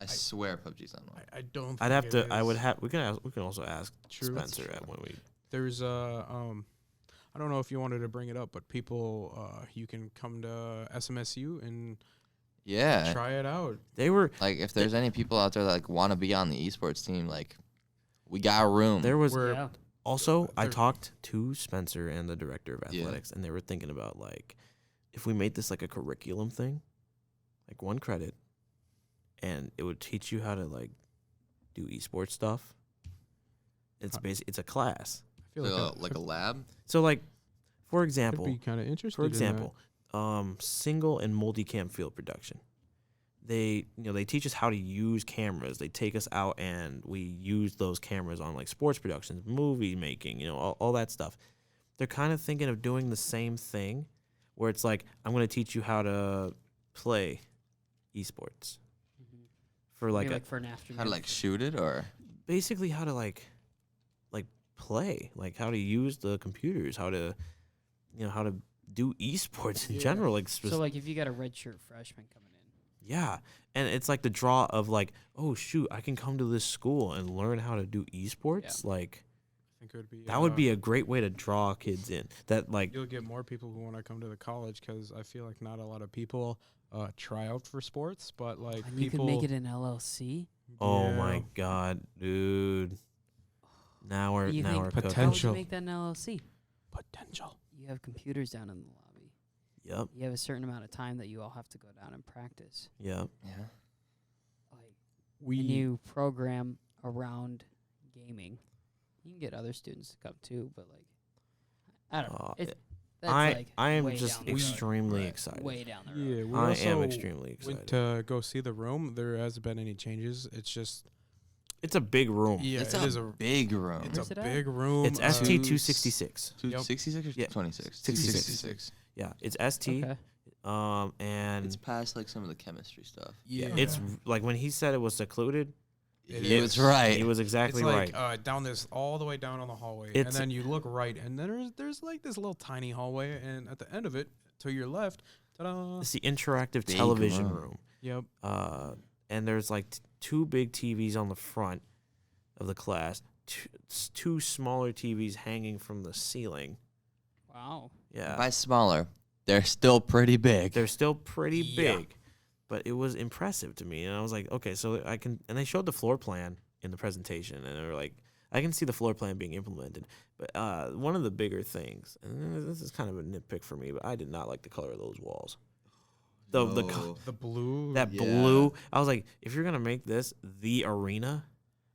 I swear PUBG's on one. I don't. I'd think have it to. I is. would have. We can also ask True. Spencer at when we. There's I don't know if you wanted to bring it up, but people, you can come to SMSU and Yeah. try it out. They were. Like if there's any people out there that like want to be on the esports team, like we got room. There was Yeah. also. I There- talked to Spencer and the director of Yeah. athletics, and they were thinking about like, if we made this like a curriculum thing, like 1 credit, and it would teach you how to like do esports stuff. It's it's a class. I feel like like a lab. So like, for could example, be kind of interesting. For example, single and multicam field production. They teach us how to use cameras. They take us out and we use those cameras on like sports productions, movie making, all that stuff. They're kind of thinking of doing the same thing where it's like, I'm going to teach you how to play esports for Maybe like for an afternoon. How to like shoot it or basically how to like play, like how to use the computers, how to how to do esports in Yeah. general, like So like if you got a redshirt freshman coming in. yeah. And it's like the draw of like, oh shoot, I can come to this school and learn how to do esports. Like I think it would be that would be a great way to draw kids in. That like You'll get more people who want to come to the college because I feel like not a lot of people try out for sports, but like And you people. could make it an LLC. oh Yeah. my god, dude. Now we're You now think we're cooking. How would you Potential. make that an LLC? Potential. You have computers down in the lobby. Yep. You have a certain amount of time that you all have to go down and practice. Yep. yeah. Like, We and you program around gaming. You can get other students to come too, but like, I don't know. Uh, It's, That's I am way just down the road. extremely Right. excited. Way down the road. Yeah, we I also am extremely excited. went to go see the room. There hasn't been any changes. It's just It's a big room. yeah, It's it a is a big room. it's Where's a it at? big room. It's ST 266. 266 or Yeah. 26? 66. Yeah, it's ST. Okay. And It's past like some of the chemistry stuff. Yeah, it's like when he said it was secluded, He was right. he was It's exactly like right. down this all the way down on the hallway, and It's- then you look right, and then there's like this little tiny hallway, and at the end of it, to your left, ta-da! It's the interactive Big television room. room. Yep. And there's like two big TVs on the front of the class, two smaller TVs hanging from the ceiling. Wow. Yeah, By smaller, they're still pretty big. they're still pretty Yeah. big, but it was impressive to me. And I was like, okay, so I can. And they showed the floor plan in the presentation, and they were like, I can see the floor plan being implemented. But one of the bigger things, and this is kind of a nitpick for me, but I did not like the color of those walls. No. The blue. That Yeah. blue. I was like, if you're gonna make this the arena,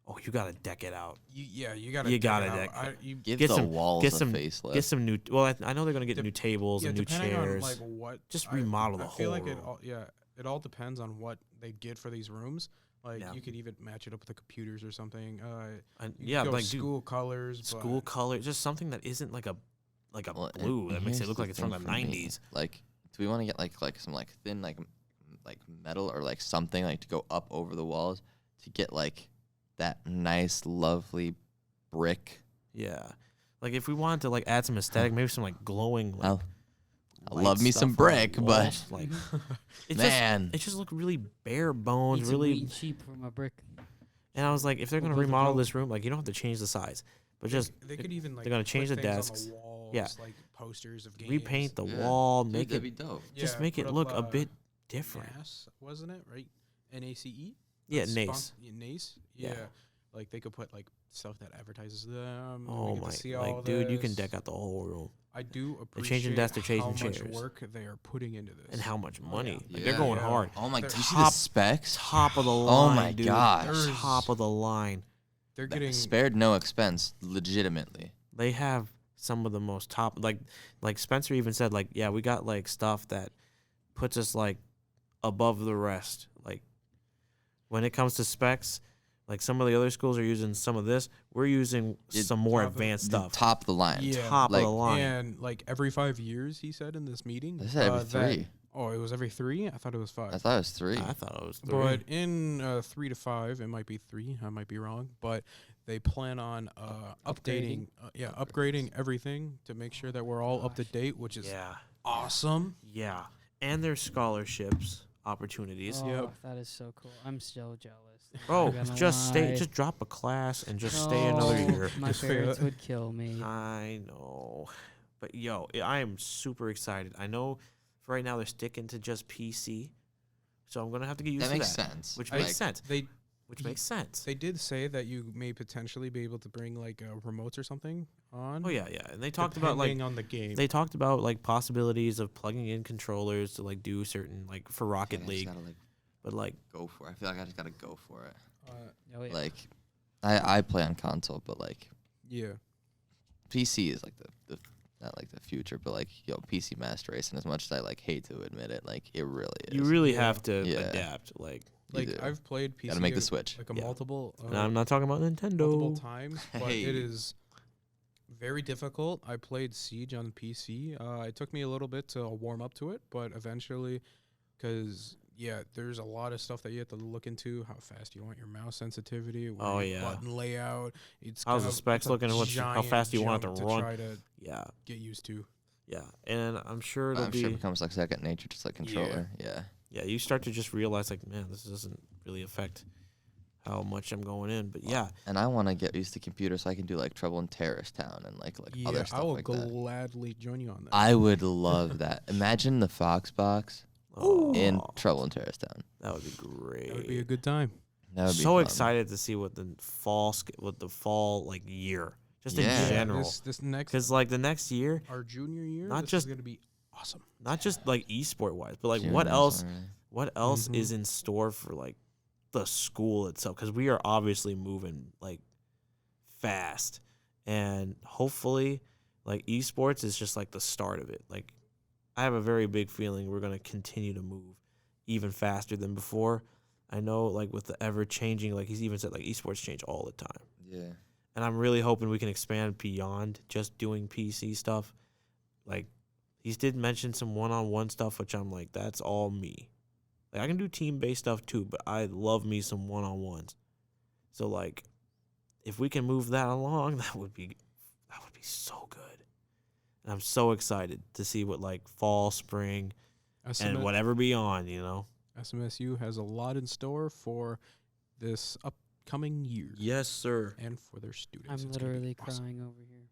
oh, you gotta deck it out. you gotta. You deck gotta it out. deck it. You, Give Get the some- walls get a some- facelift. Get some new. Well, I know they're gonna get Dep- new tables yeah, and new depending chairs. on like what. Just remodel the I feel whole like it. room. All, yeah, it all depends on what they get for these rooms. Like Yeah. you could even match it up with the computers or something. And You yeah, could go like dude, school colors. school but color, just something that isn't like a Well, and- blue that and makes it here's look the like it's from the thing for me. '90s. Like, do we want to get like some like thin like metal or like something like to go up over the walls to get like that nice lovely brick? Yeah, like if we wanted to like add some aesthetic, maybe some like glowing. Like, I'll light love me stuff some on the brick, but walls, like it man, it just looked really bare bones, Eat some wheat really. and sheep from a brick. And I was like, if they're We'll gonna build a remodel building. this room, like you don't have to change the size, but just they could even like gonna put change the things on desks. the walls, Yeah. like posters of games. repaint the Yeah. wall, Dude, make that'd it be dope. just Yeah, make put it up, look a bit different. NACE, wasn't it right? NACE. Yeah, That's NACE. NACE. Yeah. Yeah. Like they could put like stuff that advertises them. Oh we get my, to see all like dude, you can this. deck out the whole room. I do They're appreciate changing desks, they're changing how much chairs. work they are putting into this. And how much Oh, money? yeah. Like they're Yeah. going Yeah. hard. Oh my, They're do you see the top- specs? Top of the Oh line. my dude. gosh. There's- Top of the line. They're That getting spared no expense, legitimately. They have some of the most top, like Spencer even said, like, yeah, we got like stuff that puts us like above the rest. Like when it comes to specs, like some of the other schools are using some of this. We're using It- some more top of- advanced stuff. Top of the line. Yeah. Top like- of the line. and like every 5 years, he said in this meeting. They said every that- 3. Oh, it was every 3. I thought it was 5. I thought it was 3. I thought it was 3. But in 3 to 5, it might be 3. I might be wrong, but they plan on updating, upgrading everything to make sure that we're all up to date, which is yeah, awesome. yeah, and there's scholarships opportunities. Oh, Yep. that is so cool. I'm so jealous. I'm Bro, not gonna just stay, lie. just drop a class and just stay another No, year. My Just parents stay- would kill me. I know, but yo, I am super excited. I know for right now they're sticking to just PC, so I'm gonna have to get used That to makes that, sense. which I- makes sense. They Which makes sense. they did say that you may potentially be able to bring like remotes or something on. Oh yeah, yeah, and they talked about like depending on the game. they talked about like possibilities of plugging in controllers to like do certain like for Rocket I just League, gotta like but like go for it. I feel like I just gotta go for it. Oh, yeah. Like, I play on console, but like yeah. PC is like the not like the future, but like PC master race. And as much as I like hate to admit it, like it really is. you really Yeah. have to Yeah. adapt. Like, You Like do. I've played PC. Gotta make the switch. Like a Yeah. multiple. and I'm not talking about multiple Nintendo. times, but Hey. it is very difficult. I played Siege on PC. It took me a little bit to warm up to it, but eventually, because there's a lot of stuff that you have to look into. How fast you want your mouse sensitivity. Where Oh, your yeah. button layout. It's How's the kind of- specs it's a looking? How giant fast do you want it jump to run? Try to Yeah, get used to. yeah, and I'm sure it'll I'm be. sure it becomes like second nature, just like controller. Yeah. Yeah, you start to just realize like, man, this doesn't really affect how much I'm going in. But yeah, And I want to get used to computers so I can do like Trouble in Terrorist Town and like other stuff I will like that. gladly join you on that. I would love that. Imagine the Fox box in oh, Trouble in Terrorist Town. that would be great. That would be a good time. That would be So fun. excited to see what the fall like year, just Yeah. in general. This next Because like the next year, our junior year, not this just- is gonna be awesome. not just like esport wise, but like Juniors what else? already. What else Mhm. is in store for like the school itself? Because we are obviously moving like fast, and hopefully, Like esports is just like the start of it. Like I have a very big feeling we're gonna continue to move even faster than before. I know like with the ever changing, like he's even said like esports change all the time. Yeah. And I'm really hoping we can expand beyond just doing PC stuff. Like he did mention some one-on-one stuff, which I'm like, that's all me. Like I can do team-based stuff too, but I love me some one-on-ones. So like if we can move that along, that would be so good. And I'm so excited to see what like fall, spring, and whatever beyond, you know. SMSU has a lot in store for this upcoming year. Yes, sir. And for their students. I'm It's gonna be literally awesome. crying over here.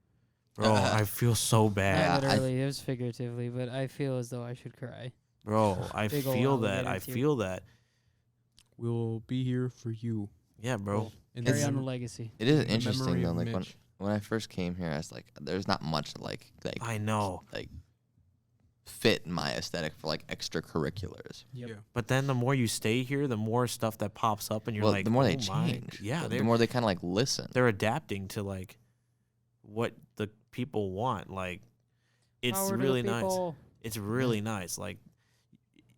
Bro, I feel so bad. Not literally, it was figuratively, but I feel as though I should cry. Bro, I Big ol' feel that. alligator I tear. feel that. We'll be here for you. Yeah, bro. Cool. And Carry It's- on the legacy. It is in interesting memory though. of Like Mitch. when I first came here, I was like, there's not much like I know. like fit my aesthetic for like extracurriculars. Yeah. But then the more you stay here, the more stuff that pops up, and you're Well, like, the more they "Oh my change. g-" Yeah, the more they kind of like listen. they're adapting to like what the people want. Like, it's Power to the really nice. people. It's really nice. Like,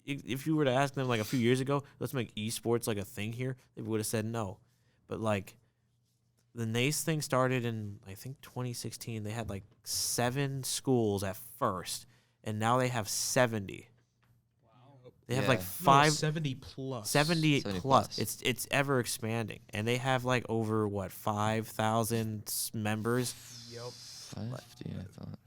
if you were to ask them like a few years ago, let's make esports like a thing here, they would have said no. But like, the NACE thing started in I think 2016. They had like 7 schools at first, and now they have 70. They have like Yeah. 5. 70 plus. 70 70 plus. plus. It's ever expanding, and they have like over 5,000 members. Yep. 50, I thought.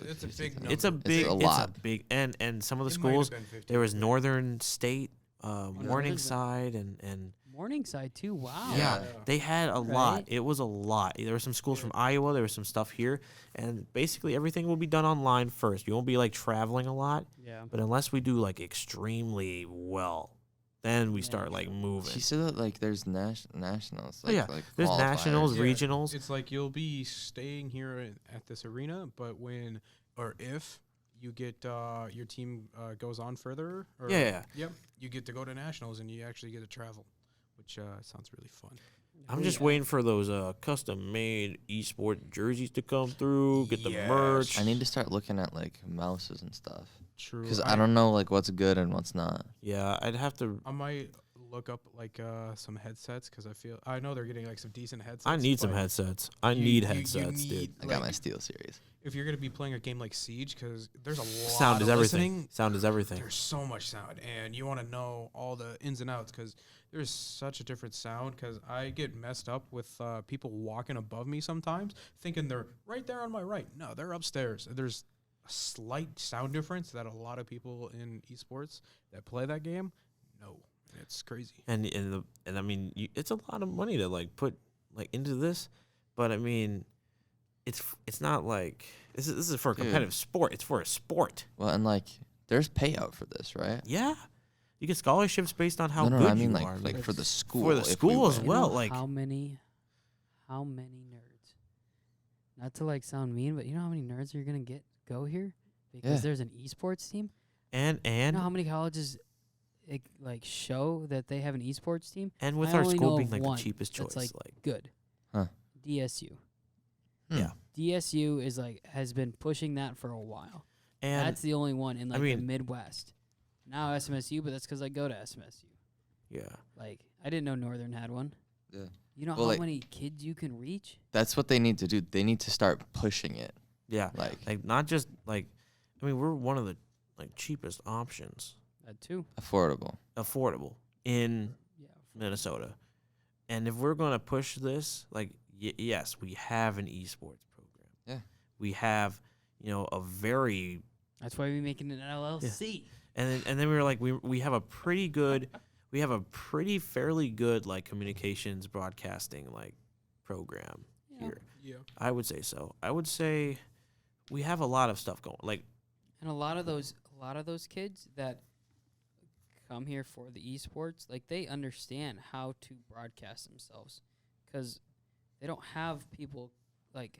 It's a big It's a number. big, a lot. and some of the It might have schools. been 50, There was but- Northern State, Northern Morningside, and Morningside too. Wow. yeah, Yeah. they had a Right. lot. It was a lot. There were some schools from Iowa. There was some stuff here, and basically everything will be done online first. You won't be like traveling a lot, Yeah. but unless we do like extremely well, then we start like moving. She said that like there's nationals. Oh, Like, yeah. like There's qualifiers. nationals, Yeah, regionals. It's like you'll be staying here at this arena, but when or if you get your team goes on further, or Yeah. yep, you get to go to nationals and you actually get to travel, which sounds really fun. I'm just waiting for those custom-made esports jerseys to come through. Get the Yes. merch. I need to start looking at like mouses and stuff True. because I don't know like what's good and what's not. Yeah, I'd have to. I might look up like some headsets because I know they're getting like some decent headsets. I need some but headsets. I you- need you- you headsets, dude. need, I got my like, Steel series. If you're gonna be playing a game like Siege, because there's a lot Sound is of everything. listening. Sound is everything. There's so much sound, and you want to know all the ins and outs because there's such a different sound. Because I get messed up with people walking above me sometimes, thinking they're right there on my right. No, they're upstairs. There's a slight sound difference that a lot of people in esports that play that game know. It's crazy. And I mean, it's a lot of money to like put like into this, but I mean, it's not like this is for a Dude. competitive sport. It's for a sport. Well, and like there's payout for this, right? Yeah, you get scholarships based on how no, good I mean you like are. like for the school. For the if we school as win. well. Like how many nerds? Not to like sound mean, but you know how many nerds you're gonna go here because Yeah. there's an esports team. and You know how many colleges like show that they have an esports team? and with I our only school know being of like one the cheapest choice, that's, like Good. Huh. DSU. Yeah. DSU is has been pushing that for a while. and That's the only one in like the mean- Midwest. Now SMSU, but that's because I go to SMSU. yeah. Like I didn't know Northern had one. Yeah. You know Well, how like- many kids you can reach? That's what they need to do. They need to start pushing it. Yeah, Like not just like, I mean, we're one of the like cheapest options, That too. affordable. affordable in Yeah. Minnesota, and if we're gonna push this, like, yes, we have an esports program. Yeah. We have, a very, That's why we're making an LLC. and then we were like, we have a pretty good, fairly good like communications broadcasting like program Yeah. here. Yeah. I would say so. I would say we have a lot of stuff going. Like, And a lot of those kids that come here for the esports, like they understand how to broadcast themselves because they don't have people like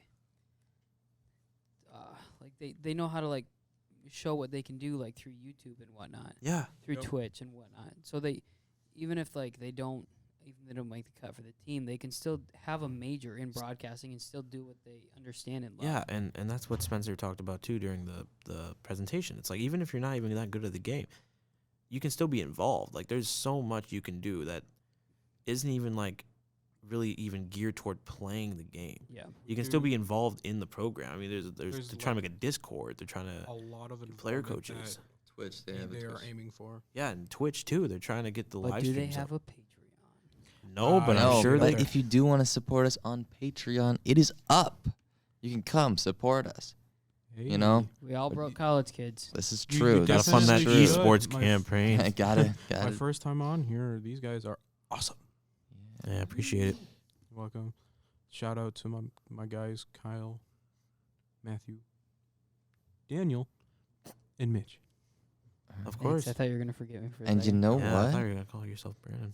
they know how to like show what they can do like through YouTube and whatnot, yeah, through Yep. Twitch and whatnot. So they even if like they don't even if they don't make the cut for the team, they can still have a major in broadcasting and still do what they understand and love. Yeah, and that's what Spencer talked about too during the presentation. It's like even if you're not even that good at the game, you can still be involved. Like there's so much you can do that isn't even like really even geared toward playing the game. Yeah. You can still be involved in the program. I mean, there's they're trying to like make a Discord. They're trying to a lot of player involvement coaches. that Twitch, they they are aiming for. Yeah, and Twitch too. They're trying to get the But live do they streams have up. a Patreon? No, but No, I'm sure but that if you do want to support us on Patreon, it is up. You can come support us. You know? We all broke college kids. This is You true. gotta This fund is that true. esports My- campaign. I got it. My first time on here, these guys are awesome. Yeah, appreciate it. You're welcome. Shout out to my guys, Kyle, Matthew, Daniel, and Mitch. Of Thanks, course. I thought you were gonna forget me for a And you second. know Yeah, I thought what, you were gonna call yourself Brandon.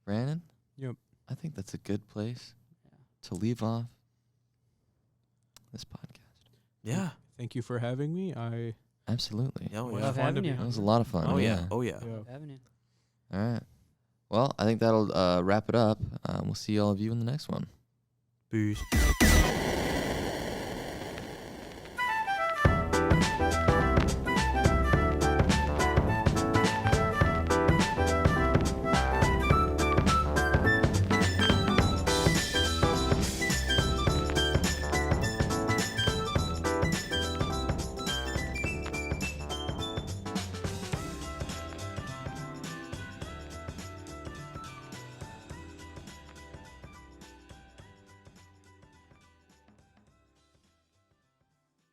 Brandon? Yep. I think that's a good place Yeah. to leave off this podcast. Yeah. Thank you for having me. I Absolutely. Oh, was yeah. Love fun to having be you. That on was a here. lot of fun. Oh yeah. yeah. Oh yeah. Yeah. Love having you. All right. Well, I think that'll wrap it up. We'll see all of you in the next one. Peace.